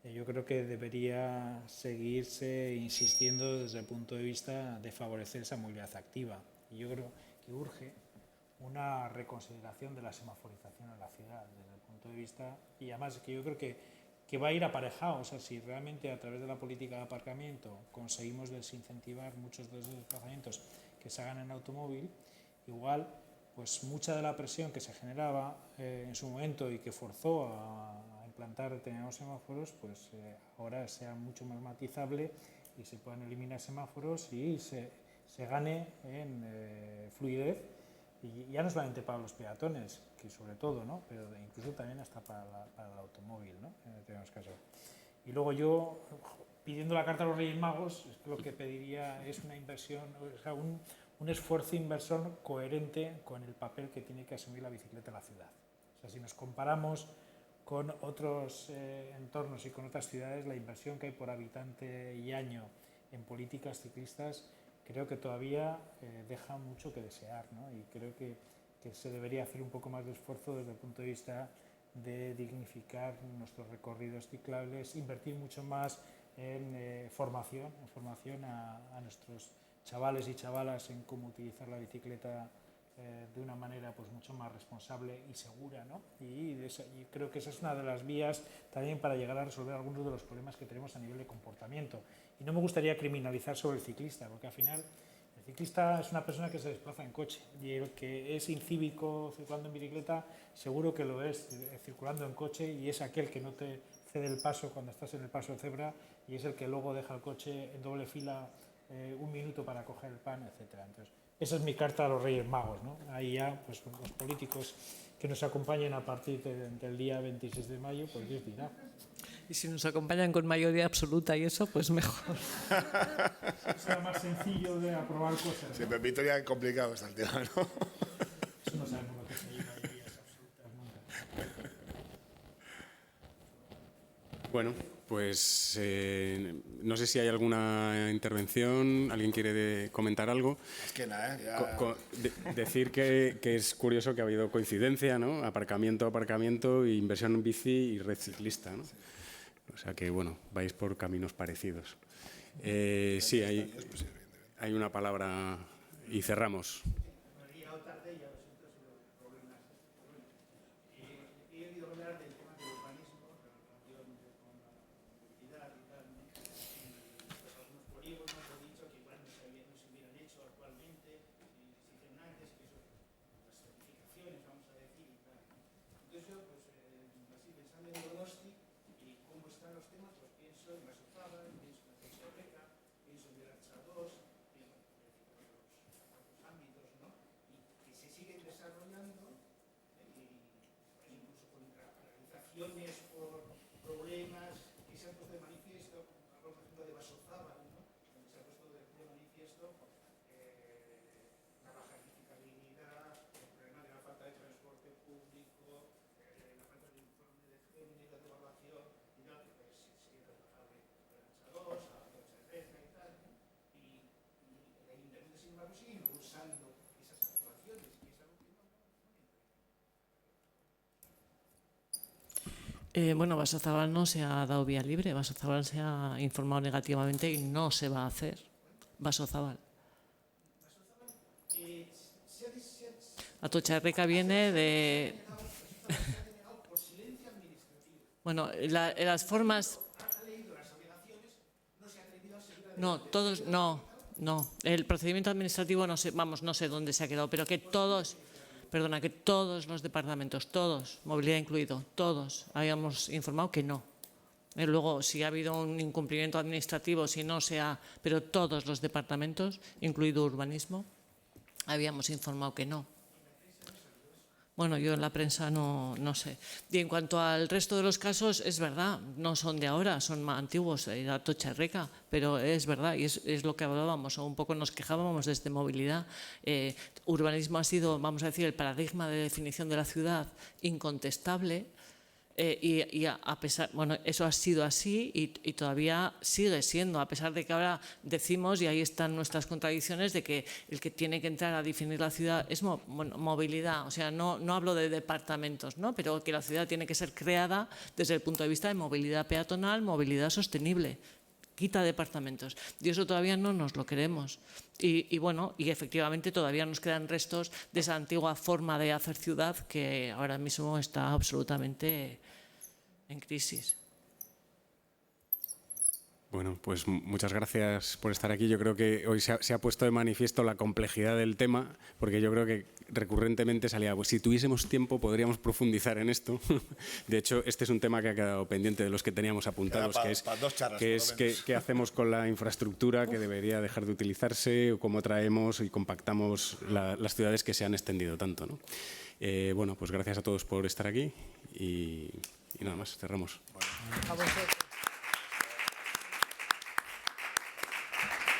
Yo creo que debería seguirse insistiendo desde el punto de vista de favorecer esa movilidad activa. Y yo creo que urge una reconsideración de la semaforización en la ciudad, desde el punto de vista, y además que yo creo que va a ir aparejado. O sea, si realmente a través de la política de aparcamiento conseguimos desincentivar muchos de esos desplazamientos que se hagan en automóvil, igual pues mucha de la presión que se generaba en su momento y que forzó a implantar determinados semáforos, pues ahora sea mucho más matizable y se puedan eliminar semáforos y se gane en fluidez. Y ya no solamente para los peatones, que sobre todo, ¿no?, pero incluso también hasta para el automóvil, ¿no?, en determinados casos. Y luego yo, pidiendo la carta a los Reyes Magos, lo que pediría es una inversión, o sea, un esfuerzo inversor coherente con el papel que tiene que asumir la bicicleta en la ciudad. O sea, si nos comparamos con otros entornos y con otras ciudades, la inversión que hay por habitante y año en políticas ciclistas creo que todavía deja mucho que desear, ¿no? Y creo que se debería hacer un poco más de esfuerzo desde el punto de vista de dignificar nuestros recorridos ciclables, invertir mucho más en formación a nuestros chavales y chavalas en cómo utilizar la bicicleta de una manera pues mucho más responsable y segura, ¿no? Y creo que esa es una de las vías también para llegar a resolver algunos de los problemas que tenemos a nivel de comportamiento. Y no me gustaría criminalizar sobre el ciclista, porque al final el ciclista es una persona que se desplaza en coche y el que es incívico circulando en bicicleta seguro que lo es circulando en coche, y es aquel que no te cede el paso cuando estás en el paso de cebra, y es el que luego deja el coche en doble fila un minuto para coger el pan, etc. Entonces, esa es mi carta a los Reyes Magos, ¿no? Ahí ya, pues los políticos que nos acompañen a partir del día 26 de mayo, pues Dios dirá.
Y si nos acompañan con mayoría absoluta y eso, pues mejor.
Será más sencillo de aprobar cosas, ¿no?
Siempre en Vitoria es complicado está el tema, ¿no?
Eso no sabemos lo que se llama mayorías absolutas nunca.
Bueno, pues no sé si hay alguna intervención, alguien quiere comentar algo.
Es que nada, ya...
Decir que es curioso que ha habido coincidencia, ¿no? Aparcamiento, inversión en bici y red ciclista, ¿no? O sea que, bueno, vais por caminos parecidos. Sí, hay una palabra y cerramos.
Por problemas que se han puesto de manifiesto, hablamos por ejemplo de Basozábal, ¿no? Donde se ha puesto de manifiesto la baja edificabilidad, el problema de la falta de transporte público, la falta de informe de género, de evaluación, y tal, que pues sería trasladable a Lancha 2, a Lancha 3 y tal, ¿no? Y el Ayuntamiento, sin embargo, sigue impulsando esas actuaciones, y es algo que no.
Bueno, Basozábal no se ha dado vía libre, Basozábal se ha informado negativamente y no se va a hacer. Basozábal. Atocha Erreka viene de... Bueno, las formas... No, todos, no. El procedimiento administrativo no sé, no sé dónde se ha quedado, pero que todos... Perdona, que todos los departamentos, todos, movilidad incluido, todos, habíamos informado que no. Luego, si ha habido un incumplimiento administrativo, si no se ha... Pero todos los departamentos, incluido urbanismo, habíamos informado que no. Bueno, yo en la prensa no sé. Y en cuanto al resto de los casos, es verdad, no son de ahora, son más antiguos, era Atocha Erreka, pero es verdad, y es lo que hablábamos, o un poco nos quejábamos desde movilidad. Urbanismo ha sido, vamos a decir, el paradigma de definición de la ciudad incontestable, y a pesar, bueno, eso ha sido así y todavía sigue siendo, a pesar de que ahora decimos, y ahí están nuestras contradicciones, de que el que tiene que entrar a definir la ciudad es movilidad, o sea, no hablo de departamentos, ¿no? Pero que la ciudad tiene que ser creada desde el punto de vista de movilidad peatonal, movilidad sostenible. Quita departamentos. Y eso todavía no nos lo queremos. Y bueno, y efectivamente todavía nos quedan restos de esa antigua forma de hacer ciudad que ahora mismo está absolutamente en crisis.
Bueno, pues muchas gracias por estar aquí. Yo creo que hoy se ha puesto de manifiesto la complejidad del tema, porque yo creo que recurrentemente salía, pues si tuviésemos tiempo podríamos profundizar en esto. De hecho, este es un tema que ha quedado pendiente de los que teníamos apuntados, que es qué hacemos con la infraestructura que debería dejar de utilizarse, o cómo traemos y compactamos las ciudades que se han extendido tanto, ¿no? Bueno, pues gracias a todos por estar aquí y nada más, cerramos.
A vosotros.